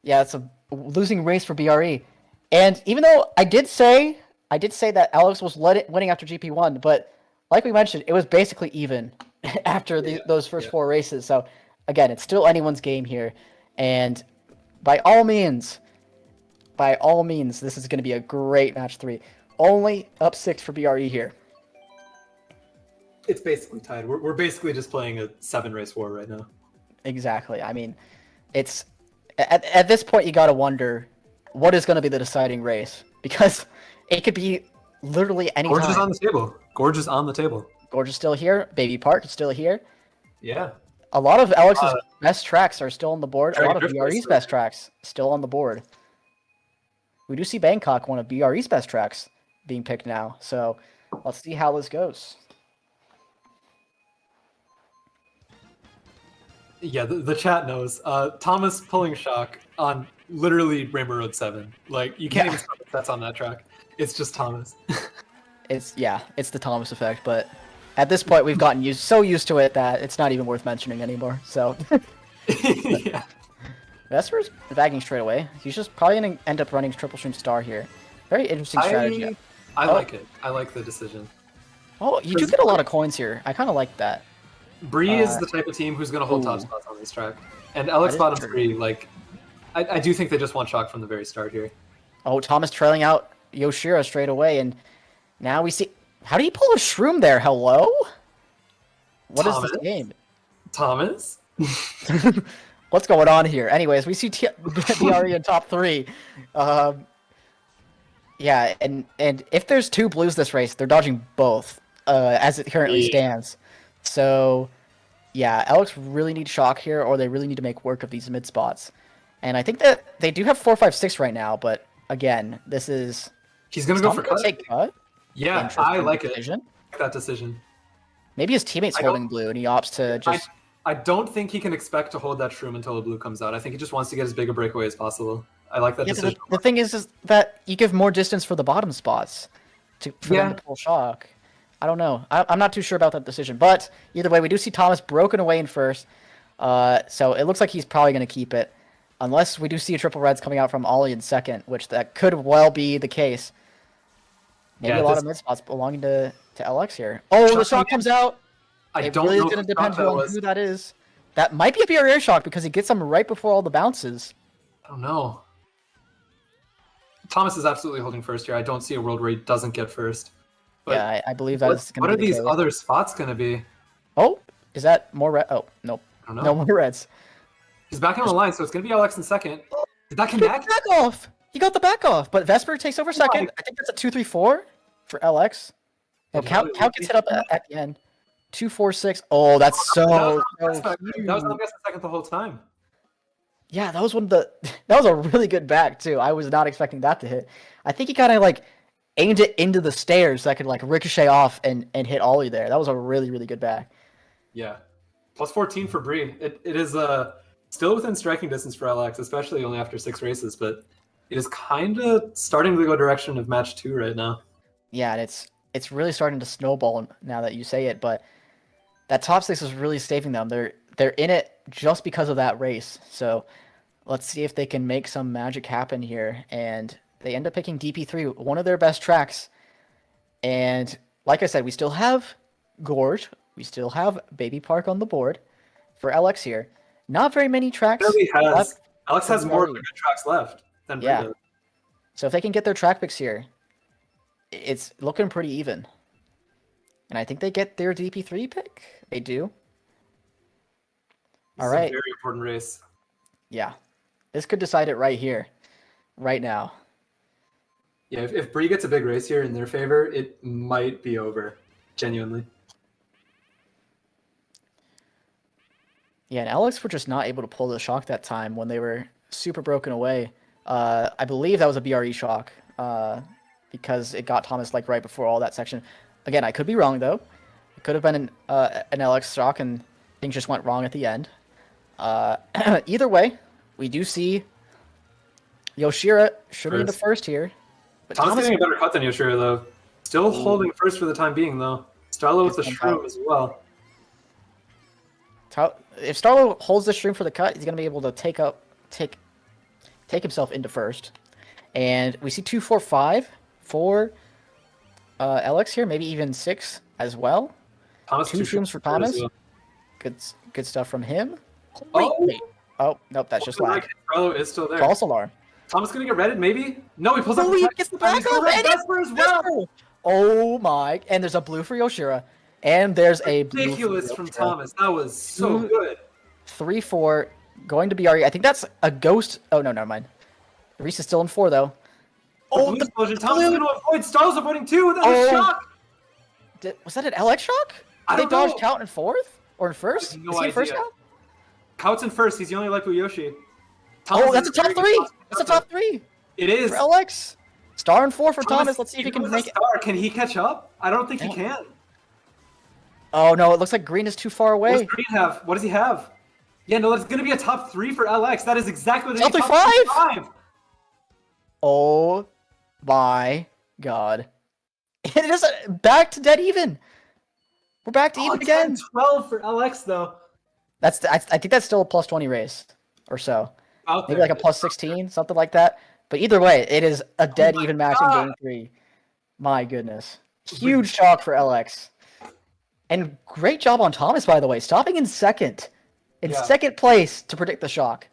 S2: Yeah, it's a losing race for BRE. And even though I did say that Alex was winning after GP1, but like we mentioned, it was basically even after those first 4 races. So again, it's still anyone's game here. And by all means, this is going to be a great match 3. Only up 6 for BRE here.
S1: It's basically tied. We're basically just playing a 7-race war right now.
S2: Exactly. I mean, it's at this point you got to wonder what is going to be the deciding race, because it could be literally any time.
S1: Gorge is on the table. Gorge is on the table.
S2: Gorge is still here. Baby Park is still here.
S1: Yeah.
S2: A lot of Alex's best tracks are still on the board. A lot of BRE's best tracks still on the board. We do see Bangkok, one of BRE's best tracks, being picked now. So let's see how this goes.
S1: Yeah, the chat knows. Thomas pulling shock on literally Rainbow Road 7. Like, you can't even stop the sets on that track. It's just Thomas.
S2: It's the Thomas effect, but at this point we've gotten so used to it that it's not even worth mentioning anymore. So
S1: yeah.
S2: Vesper's bagging straight away. He's just probably going to end up running triple stream star here. Very interesting strategy.
S1: I like it. I like the decision.
S2: Oh, you do get a lot of coins here. I kind of like that.
S1: Bree is the type of team who's going to hold top spots on this track. And LX bottom 3, like, I do think they just want shock from the very start here.
S2: Oh, Thomas trailing out Yoshira straight away, and now we see... How do you pull a shroom there? Hello? What is this game?
S1: Thomas?
S2: What's going on here? Anyways, we see BRE in top 3. Yeah, and if there's 2 blues this race, they're dodging both, as it currently stands. So, yeah, Alex really needs shock here, or they really need to make work of these mid spots. And I think that they do have 4, 5, 6 right now, but again, this is...
S1: He's going to go for cut?
S2: Take cut?
S1: Yeah, I like it. I like that decision.
S2: Maybe his teammate's holding blue, and he opts to just...
S1: I don't think he can expect to hold that shroom until a blue comes out. I think he just wants to get as big a breakaway as possible. I like that decision.
S2: The thing is that you give more distance for the bottom spots for them to pull shock. I don't know. I'm not too sure about that decision. But either way, we do see Thomas broken away in first. So it looks like he's probably going to keep it. Unless we do see a triple reds coming out from Ollie in second, which that could well be the case. Maybe
S1: Yeah,
S2: a lot
S1: this-
S2: of mid spots belonging to LX here. Oh, the shot comes out.
S1: I
S2: It
S1: don't
S2: really
S1: know
S2: is going
S1: whose
S2: to depend
S1: shot that
S2: on
S1: was.
S2: who that is. That might be a BRE shock because he gets them right before all the bounces.
S1: I don't know. Thomas is absolutely holding first here. I don't see a world where he doesn't get first. But
S2: Yeah, I believe that is going
S1: what
S2: to
S1: are
S2: be the
S1: these
S2: case.
S1: other spots going to be?
S2: Oh, is that more red? Oh, nope.
S1: I don't know.
S2: No more reds.
S1: He's back on the line, so it's going to be Alex in second. Did that
S2: He got
S1: connect?
S2: the back off. He got the back off, but Vesper takes over second. I think that's a 2-3-4 for LX. No,
S1: Yeah,
S2: Count gets hit up at the end. 2-4-6. Oh, that's so
S1: That was
S2: huge.
S1: Alex in second the whole time.
S2: Yeah, that was one of the. That was a really good back too. I was not expecting that to hit. I think he kind of like aimed it into the stairs so that could like ricochet off and hit Ollie there. That was a really good back.
S1: Yeah. Plus 14 for Bree. It is still within striking distance for LX, especially only after 6 races, but it is kind of starting to go direction of match 2 right now.
S2: Yeah, and it's really starting to snowball now that you say it, but that top 6 is really saving them. They're in it just because of that race. So let's see if they can make some magic happen here. And they end up picking DP3, one of their best tracks. And like I said, we still have Gorge. We still have Baby Park on the board for LX here. Not very many tracks left.
S1: Alex has more good tracks left than Bree does.
S2: So if they can get their track picks here, it's looking pretty even. And I think they get their DP3 pick. They do.
S1: This is a very important race.
S2: Yeah. This could decide it right here, right now.
S1: Yeah, if Bree gets a big race here in their favor, it might be over. Genuinely.
S2: Yeah, and LX were just not able to pull the shock that time when they were super broken away. I believe that was a BRE shock because it got Thomas like right before all that section. Again, I could be wrong though. It could have been an LX shock and things just went wrong at the end. Either way, we do see Yoshira shooting into first here. But
S1: Thomas getting a better cut than Yoshira though. Still holding first for the time being though. Starlo with the shroom as well.
S2: If Starlo holds the shroom for the cut, he's going to be able to take himself into first. And we see 2-4-5 for LX here, maybe even 6 as well.
S1: Thomas
S2: 2 shrooms for Thomas.
S1: Well.
S2: Good stuff from him.
S1: Wait.
S2: Oh, nope, that's just lag.
S1: Starlo is still there.
S2: False alarm.
S1: Thomas gonna get redded, maybe? No, he pulls up.
S2: He gets the back off, and
S1: Vesper as well.
S2: Oh my! And there's a blue for Yoshira, and there's a blue
S1: ridiculous from Thomas. That was so good.
S2: 3-4 going to BRE. I think that's a ghost. Oh no, never mind. Reese is still in 4 though.
S1: Oh, the explosion! Thomas is gonna avoid. Starlo's avoiding too. That was a shock.
S2: Was that an LX shock?
S1: I don't
S2: they dodged
S1: know.
S2: Count in 4th or in first?
S1: I have no
S2: is he in first
S1: idea.
S2: now?
S1: Count's in first. He's the only like Yoshi. Thomas
S2: That's a top 3. That's a top 3.
S1: It is.
S2: For LX. Star and 4 for Thomas. Let's see if he can make it.
S1: Can he catch up? I don't think he can.
S2: Oh no, it looks like green is too far away.
S1: What does Green have? What does he have? Yeah, no, that's going to be a top 3 for LX. That is exactly what
S2: Top
S1: they
S2: three,
S1: top
S2: 5. Oh my god. It is back to dead even. We're back to even again.
S1: 12 for LX though.
S2: I think that's still a plus 20 race or so. Maybe like a plus 16, something like that. But either way, it is a dead even match in game 3. My goodness. Huge shock for LX. And great job on Thomas, by the way, stopping in second. Second place to predict the shock.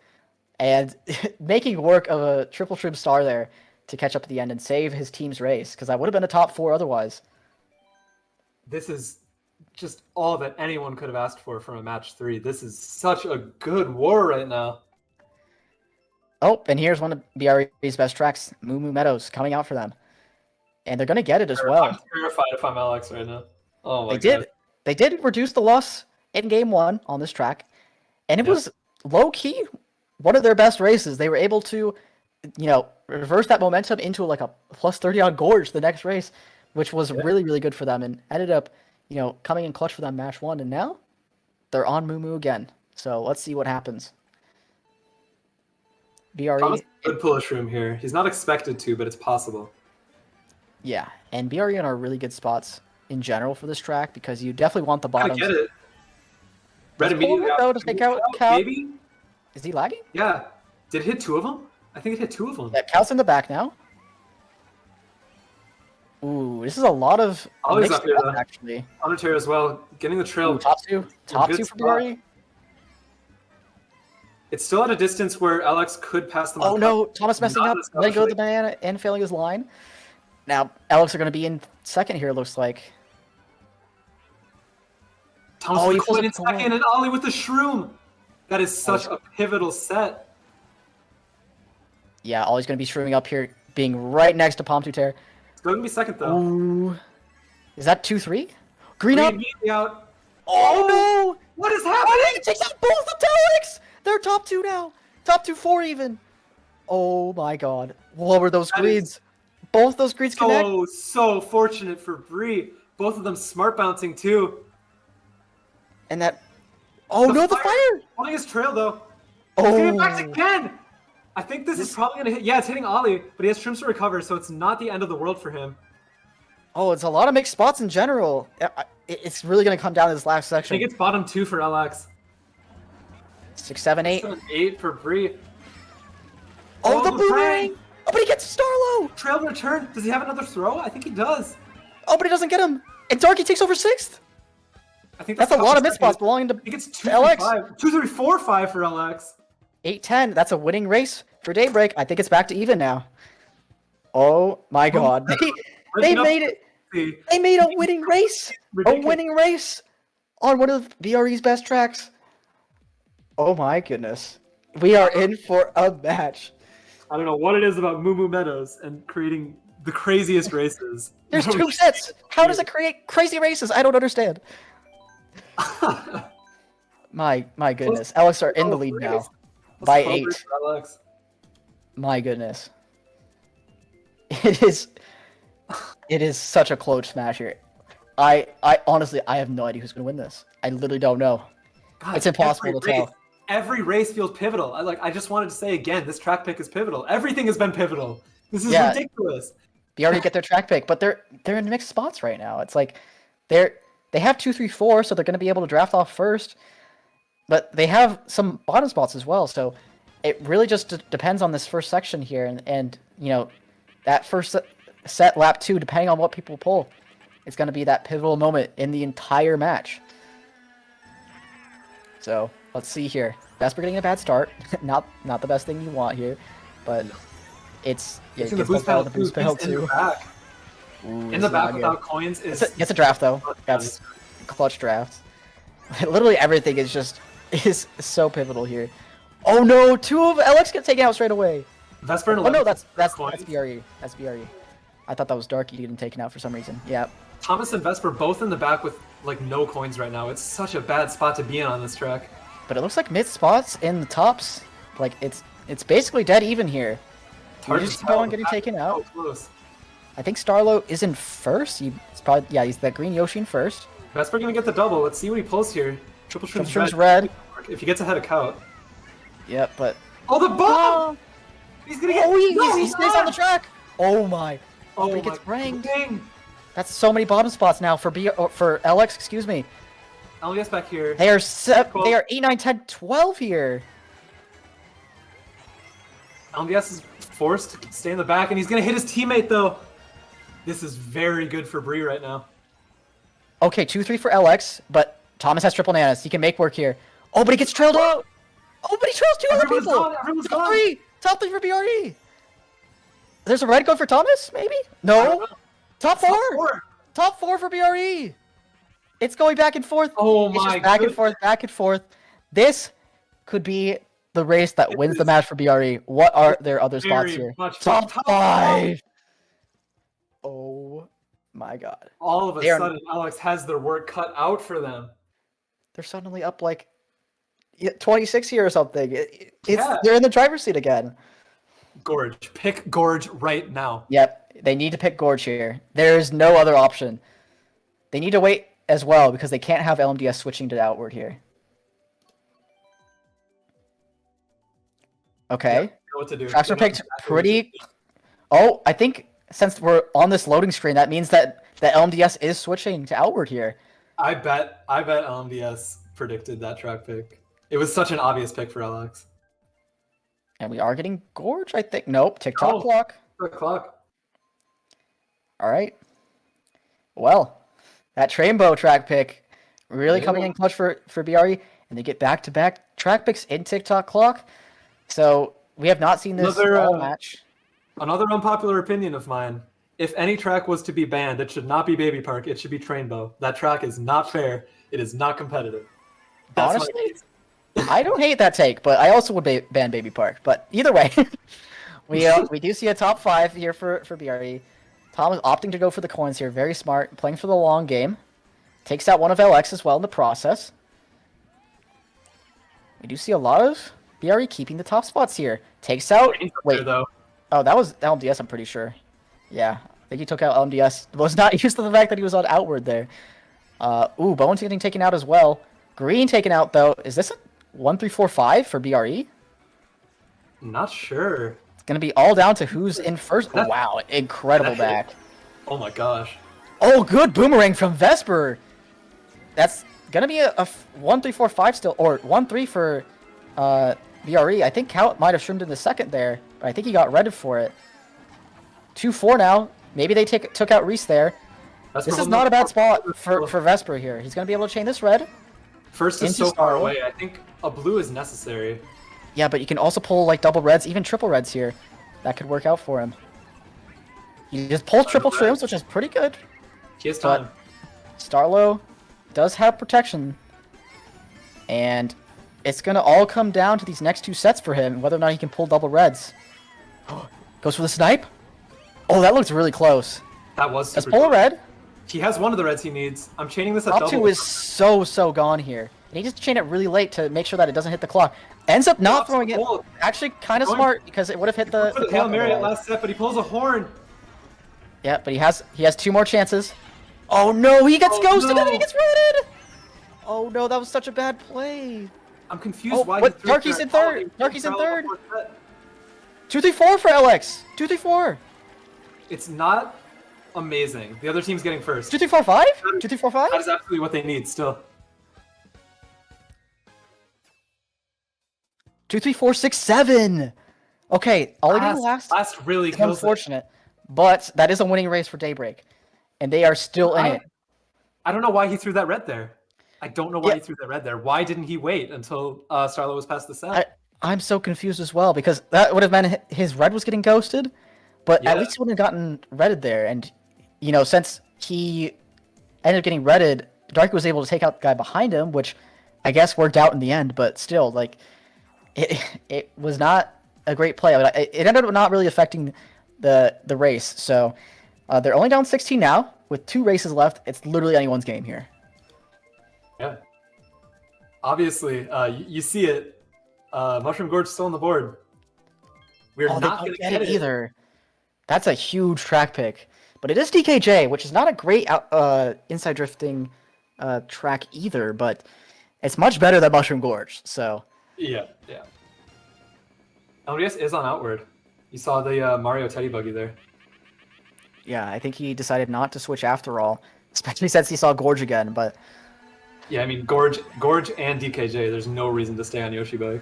S2: And making work of a triple trim star there to catch up at the end and save his team's race. Because that would have been a top 4 otherwise.
S1: This is just all that anyone could have asked for from a match 3. This is such a good war right now.
S2: Oh, and here's one of BRE's best tracks, Moo Moo Meadows, coming out for them. And they're going to get it as well.
S1: I'm terrified if I'm LX right now. Oh my
S2: god. They did reduce the loss in game 1 on this track. And it was low-key one of their best races. They were able to, reverse that momentum into like a plus 30 on Gorge the next race, which was really good for them and ended up, coming in clutch for them match 1. And now they're on Moo Moo again. So let's see what happens. BRE
S1: Thomas could pull a shroom here. He's not expected to, but it's possible.
S2: Yeah, and BRE are really good spots in general for this track because you definitely want the bottoms.
S1: I get it. Red immediately
S2: to take out Cal.
S1: Maybe?
S2: Is he lagging?
S1: Yeah. Did it hit 2 of them? I think it hit 2 of them.
S2: Yeah, Cal's in the back now. Ooh, this is a lot of
S1: Ollie's
S2: mixed
S1: up here,
S2: stuff,
S1: though.
S2: actually.
S1: Undertale as well. Getting the trail.
S2: Ooh, top two
S1: good
S2: for
S1: spot.
S2: BRE.
S1: It's still at a distance where Alex could pass them on.
S2: Oh no, Thomas messing up, letting go of the banana and failing his line. Now, Alex are going to be in second here, looks like.
S1: Thomas with the coin in second, and Ollie with the shroom. That is such a pivotal set.
S2: Yeah, Ollie's going to be shrooming up here, being right next to Palm Tuter.
S1: It's going to be second, though.
S2: Ooh. Is that 2-3? Green up.
S1: Immediately out.
S2: Oh no!
S1: What is happening?
S2: He takes out both of Alex! They're top 2 now. Top 2-4 even. Oh my god. What were those greens? Both those greens connect.
S1: So fortunate for Bree. Both of them smart bouncing too.
S2: And that... Oh no, the fire!
S1: Holding his trail though.
S2: Oh.
S1: He's getting back again! I think this is probably going to hit. Yeah, it's hitting Ollie, but he has shrooms to recover, so it's not the end of the world for him.
S2: Oh, it's a lot of mixed spots in general. It's really going to come down to this last
S1: I
S2: section.
S1: think it's bottom 2 for LX.
S2: 6, 7, 8.
S1: 8 for Bree.
S2: Oh, the boomerang! Oh, but he gets Starlo!
S1: Trail return. Does he have another throw? I think he does.
S2: Oh, but he doesn't get him. And Darky takes over 6th.
S1: I think
S2: that's a lot of mid spots belonging to
S1: I think it's 2,
S2: LX.
S1: 5. 2, 3, 4, 5 for LX.
S2: 8-10. That's a winning race for Daybreak. I think it's back to even now. Oh my god. They made it. They made a winning race.
S1: Ridiculous.
S2: A winning race on one of BRE's best tracks. Oh my goodness. We are in for a match.
S1: I don't know what it is about Moo Moo Meadows and creating the craziest races.
S2: There's 2 sets. How does it create crazy races? I don't understand. My goodness. Alex are in the lead now. By 8. My goodness. It is such a close smash here. I honestly have no idea who's gonna win this. I literally don't know.
S1: God,
S2: it's impossible to tell.
S1: Every race feels pivotal. I just wanted to say again, this track pick is pivotal. Everything has been pivotal. This is ridiculous.
S2: They already get their track pick, but they're in mixed spots right now. It's like they have 2, 3, 4, so they're gonna be able to draft off first. But they have some bottom spots as well, so it really just depends on this first section here, and you know, that first set, lap 2, depending on what people pull, it's going to be that pivotal moment in the entire match. So let's see here. Vesper getting a bad start, not the best thing you want here, but it's
S1: the boost pedal too. In the back without coins is
S2: it's a draft though. That's clutch draft. Literally everything is so pivotal here. Oh no, 2 of LX get taken out straight away.
S1: Vesper and
S2: oh no, that's BRE. That's BRE. I thought that was Darky getting taken out for some reason. Yeah.
S1: Thomas and Vesper both in the back with like no coins right now. It's such a bad spot to be in on this track.
S2: But it looks like mid spots in the tops, like it's basically dead even here. You just keep on getting taken out.
S1: Close.
S2: I think Starlo is in first. He's that green Yoshi in first.
S1: Vesper gonna get the double. Let's see what he pulls here. Triple Shroom's
S2: red.
S1: If he gets ahead of Kaut.
S2: Yep, but
S1: the bomb! He's gonna get.
S2: He stays on the track. Oh my! Oh, he gets ranked. That's so many bottom spots now for LX. Excuse me.
S1: LDS back here.
S2: They are 8, 9, 10, 12 here.
S1: LDS is forced to stay in the back, and he's gonna hit his teammate though. This is very good for Bree right now.
S2: Okay, 2-3 for LX, but Thomas has triple nanas. He can make work here. Oh, but he gets trailed out. Oh, but he trails 2 other people.
S1: Everyone's
S2: Top
S1: gone.
S2: 3. Top 3 for BRE. There's a red go for Thomas, maybe? No. Top 4. Top 4 for BRE. It's going back and forth.
S1: Oh
S2: it's
S1: my
S2: just back and forth, back and forth. This could be the race that wins the match for BRE. What are their other spots here? Top 5. Oh my god.
S1: All of a sudden, Alex has their work cut out for them.
S2: They're suddenly up like 26 here or something. They're in the driver's seat again.
S1: Gorge. Pick Gorge right now.
S2: Yep. They need to pick Gorge here. There is no other option. They need to wait as well because they can't have LMDS switching to outward here. Okay.
S1: Know what to do.
S2: Tracks are picked pretty... Oh, I think since we're on this loading screen, that means that the LMDS is switching to outward here.
S1: I bet LMDS predicted that track pick. It was such an obvious pick for LX.
S2: And we are getting Gorge, I think. Nope. TikTok clock.
S1: The clock.
S2: All right. Well, that Trainbow track pick really
S1: Yeah.
S2: coming in clutch for BRE, and they get back-to-back track picks in TikTok clock. So we have not seen this all match.
S1: Another unpopular opinion of mine. If any track was to be banned, it should not be Baby Park. It should be Trainbow. That track is not fair. It is not competitive. That's
S2: Honestly, I don't hate that take, but I also would ban Baby Park. But either way, we do see a top 5 here for BRE. Tom is opting to go for the coins here. Very smart, playing for the long game. Takes out one of LX as well in the process. We do see a lot of BRE keeping the top spots here. Takes out... Wait,
S1: though.
S2: Oh, that was LMDS, I'm pretty sure. Yeah, I think he took out LMDS. Was not used to the fact that he was on outward there. Ooh, Bowen's getting taken out as well. Green taken out, though. Is this a 1-3-4-5 for BRE?
S1: Not sure.
S2: It's going to be all down to who's in first. Oh, wow, incredible back.
S1: Oh my gosh.
S2: Oh, good boomerang from Vesper. That's going to be a 1-3-4-5 still, or 1-3 for BRE. I think Kaut might have shrimmed in the second there, but I think he got redded for it. 2-4 now. Maybe they took out Reese there. This is not a bad spot for Vesper here. He's going to be able to chain this red.
S1: First is so far away. I think a blue is necessary.
S2: Yeah, but you can also pull like double reds, even triple reds here. That could work out for him. He just pulls triple trims, which is pretty good.
S1: He has time.
S2: Starlo does have protection. And it's going to all come down to these next 2 sets for him, whether or not he can pull double reds. Goes for the snipe. Oh, that looks really close.
S1: That was super
S2: Let's pull a red.
S1: He has one of the reds he needs. I'm chaining this at
S2: Top
S1: double.
S2: 2 is so gone here. And he just chained it really late to make sure that it doesn't hit the clock. Ends up not throwing it. Actually, kind of smart because it would have hit the
S1: Hail Mary at last set, but he pulls a horn.
S2: Yeah, but he has 2 more chances. Oh no, he gets ghosted and he gets redded. Oh no, that was such a bad play.
S1: I'm confused why.
S2: What? Darky's in third. Darky's in third. 2-3-4 for LX. 2-3-4.
S1: It's not amazing. The other team's getting first.
S2: 2-3-4-5? 2-3-4-5?
S1: That is absolutely what they need still.
S2: 2-3-4-6-7. Okay, all he did last
S1: really
S2: is
S1: kills
S2: unfortunate, but that is a winning race for Daybreak, and they are still in it.
S1: I don't know why he threw that red there. I don't know why he threw that red there. Why didn't he wait until Starlo was past the set?
S2: I'm so confused as well, because that would have meant his red was getting ghosted, but at least he wouldn't have gotten redded there. And, you know, since he ended up getting redded, Darky was able to take out the guy behind him, which I guess worked out in the end, but still, like, it was not a great play. It ended up not really affecting the race. So they're only down 16 now with 2 races left. It's literally anyone's game here.
S1: Yeah. Obviously, you see it. Mushroom Gorge still on the board. We're not going to get it
S2: either. That's a huge track pick. But it is DKJ, which is not a great inside drifting track either, but it's much better than Mushroom Gorge. So
S1: yeah. LDS is on outward. You saw the Mario Teddy Buggy there.
S2: Yeah, I think he decided not to switch after all, especially since he saw Gorge again. But
S1: yeah, I mean Gorge and DKJ. There's no reason to stay on Yoshi Bug.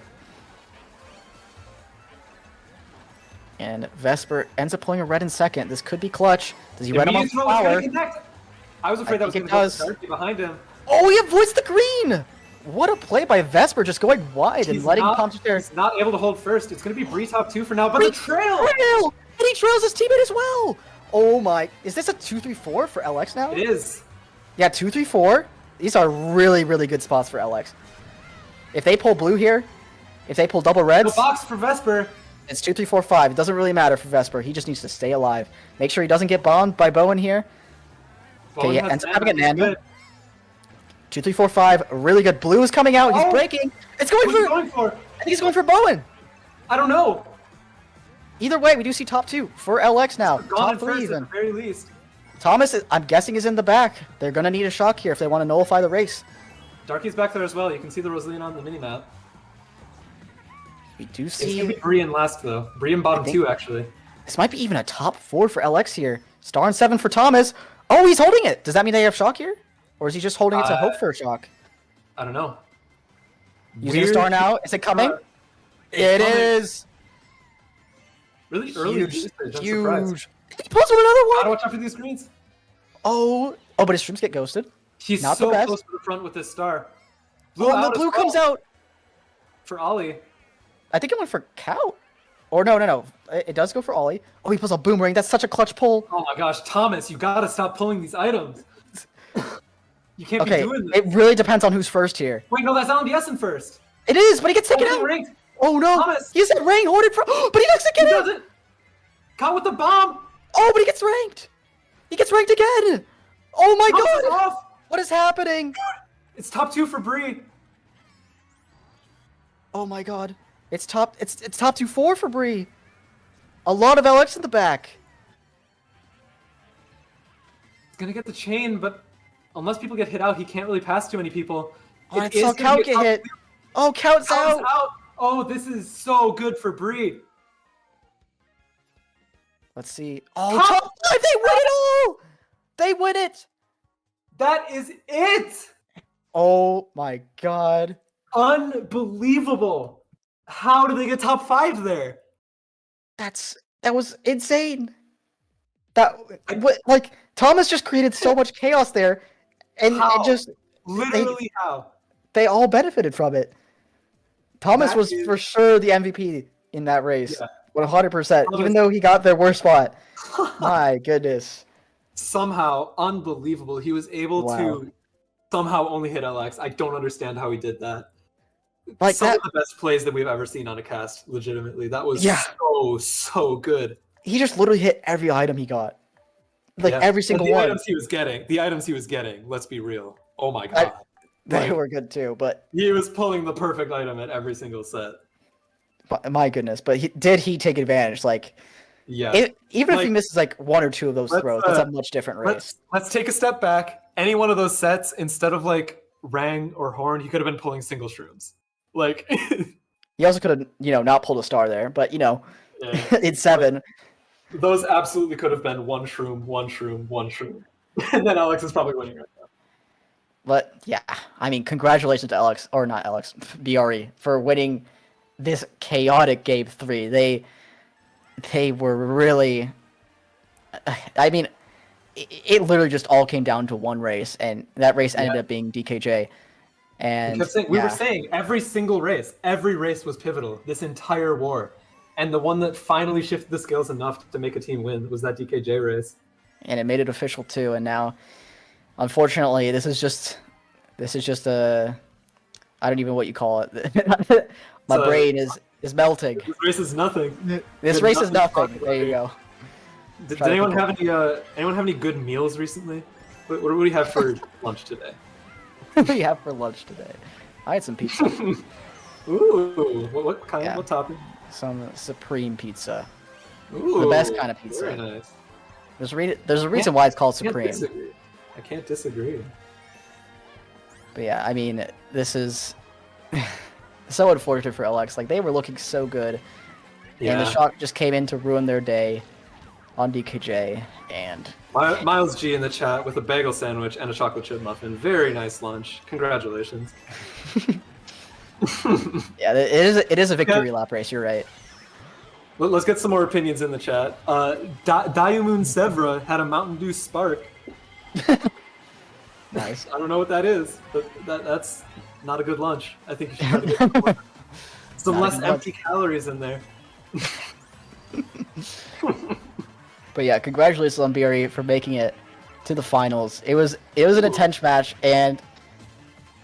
S2: And Vesper ends up pulling a red in second. This could be clutch. Does he red him on flower?
S1: I was afraid that was going to go Darky behind him.
S2: Oh, he avoids the green! What a play by Vesper, just going wide and letting Pomps there.
S1: He's not able to hold first. It's going to be Bree top 2 for now, but the trail!
S2: And he trails his teammate as well! Oh my, is this a 2-3-4 for LX now?
S1: It is.
S2: Yeah, 2-3-4. These are really, really good spots for LX. If they pull blue here, if they pull double reds...
S1: The box for Vesper.
S2: It's 2-3-4-5. It doesn't really matter for Vesper. He just needs to stay alive. Make sure he doesn't get bombed by Bowen here. Okay, he ends up having it Nando. 2-3-4-5. Really good. Blue is coming out. He's breaking. It's going for... I think he's going for Bowen.
S1: I don't know.
S2: Either way, we do see top 2 for LX now. Top 3 even.
S1: At the very least.
S2: Thomas, I'm guessing, is in the back. They're going to need a shock here if they want to nullify the race.
S1: Darky's back there as well. You can see the Rosalina on the minimap.
S2: We do see...
S1: It's going to be Bree in last, though. Bree in bottom 2, actually.
S2: This might be even a top 4 for LX here. Star and 7 for Thomas. Oh, he's holding it. Does that mean they have shock here? Or is he just holding it to hope for a shock?
S1: I don't know.
S2: Using a star now. Is it coming? It is.
S1: Really early.
S2: Huge. He pulls with another one.
S1: Gotta watch out for these screens.
S2: Oh, but his streams get ghosted.
S1: He's
S2: Not the
S1: so
S2: best.
S1: close to the front with this star.
S2: Oh, and the
S1: out as
S2: blue comes
S1: well
S2: out.
S1: for Ollie.
S2: I think it went for Cow. Or no. It does go for Ollie. Oh, he pulls a boomerang. That's such a clutch pull.
S1: Oh my gosh, Thomas, you gotta stop pulling these items. You can't be
S2: Okay,
S1: doing this.
S2: it really depends on who's first here.
S1: Wait, no, that's LMDS in first.
S2: It is, but he gets taken
S1: Oh,
S2: out.
S1: ranked.
S2: Oh no!
S1: Thomas.
S2: He's at rank, hold it for. But he doesn't
S1: He
S2: get it.
S1: doesn't. Caught with the bomb.
S2: Oh, but he gets ranked. He gets ranked again. Oh my
S1: Thomas is
S2: god!
S1: off.
S2: What is happening?
S1: It's top 2 for Bree.
S2: Oh my god! It's top 2-4 for Bree. A lot of LX in the back.
S1: He's gonna get the chain, but unless people get hit out, he can't really pass too many people.
S2: Oh, I saw Count get hit. Oh, Count's out.
S1: Oh, this is so good for Bree.
S2: Let's see. Oh, top 5! They win it all! They win it!
S1: That is it!
S2: Oh my god.
S1: Unbelievable. How did they get top 5 there?
S2: That was insane. Like Thomas just created so much chaos there, and
S1: How?
S2: it just
S1: Literally how?
S2: they all benefited from it. Thomas
S1: That
S2: was
S1: is-
S2: for sure the MVP in that race,
S1: Yeah.
S2: 100%.
S1: Thomas-
S2: Even though he got their worst spot. My goodness.
S1: Somehow, unbelievable. He was able
S2: Wow.
S1: to somehow only hit LX. I don't understand how he did that.
S2: Like
S1: Some
S2: that,
S1: of the best plays that we've ever seen on a cast, legitimately. That was
S2: Yeah.
S1: so good.
S2: he just literally hit every item he got. Like
S1: Yeah.
S2: every
S1: And
S2: single
S1: the
S2: one.
S1: items he was getting, let's be real. Oh my god.
S2: They
S1: Like,
S2: were good too, but
S1: he was pulling the perfect item at every single set.
S2: my goodness. But did he take advantage? Like,
S1: Yeah.
S2: even if he
S1: Like,
S2: misses like one or two of those
S1: let's,
S2: throws, that's a much different race.
S1: Let's take a step back. Any one of those sets, instead of like Rang or Horn, he could have been pulling single shrooms. Like
S2: He also could have, not pulled a star there, but
S1: yeah.
S2: it's 7.
S1: Those absolutely could have been one shroom, one shroom, one shroom. And then Alex is probably winning right now.
S2: But yeah, I mean, congratulations to Alex, or not Alex, BRE, for winning this chaotic game 3. They were really. I mean, it literally just all came down to one race, and that race ended up being DKJ. And
S1: We were saying every single race, every race was pivotal this entire war. And the one that finally shifted the scales enough to make a team win was that DKJ race.
S2: And it made it official too. And now, unfortunately, this is just a, I don't even know what you call it. My brain is melting.
S1: This race is nothing.
S2: This race is nothing. There you go.
S1: Did anyone have any good meals recently? What do we have for lunch today?
S2: What do you have for lunch today? I had some pizza.
S1: Ooh, what kind?
S2: Yeah.
S1: What topping?
S2: Some supreme pizza.
S1: Ooh,
S2: The best kind of pizza.
S1: Very nice.
S2: There's a reason why it's called
S1: I can't
S2: supreme.
S1: disagree. I can't disagree.
S2: But yeah, I mean, this is so unfortunate for LX. Like, they were looking so good, and the shock just came in to ruin their day on DKJ. And
S1: Miles G in the chat with a bagel sandwich and a chocolate chip muffin. Very nice lunch. Congratulations.
S2: yeah, it is a victory lap race. You're right.
S1: Let's get some more opinions in the chat. Diamoon Sevra had a Mountain Dew Spark.
S2: Nice.
S1: I don't know what that is, but that's not a good lunch. I think you should try to get some
S2: Not a
S1: less
S2: good lunch.
S1: empty calories in there.
S2: But yeah, congratulations on BRE for making it to the finals. It was an intense match, and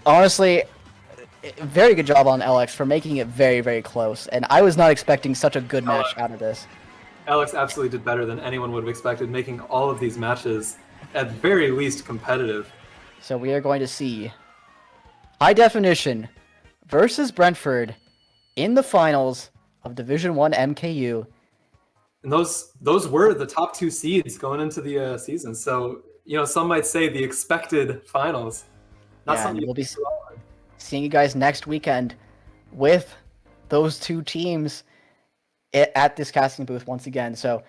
S2: honestly, very good job on LX for making it very, very close. And I was not expecting such a good match out of this.
S1: Alex absolutely did better than anyone would have expected, making all of these matches at very least competitive.
S2: So we are going to see High Definition versus Brentford in the finals of Division 1 MKU.
S1: And those were the top 2 seeds going into the season. So, some might say the expected finals. Not
S2: Yeah,
S1: something
S2: and we'll be
S1: you can throw on.
S2: seeing you guys next weekend with those two teams at this casting booth once again. So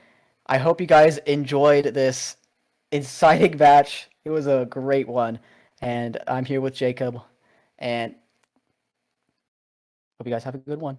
S2: I hope you guys enjoyed this exciting match. It was a great one. And I'm here with Jacob. And hope you guys have a good one.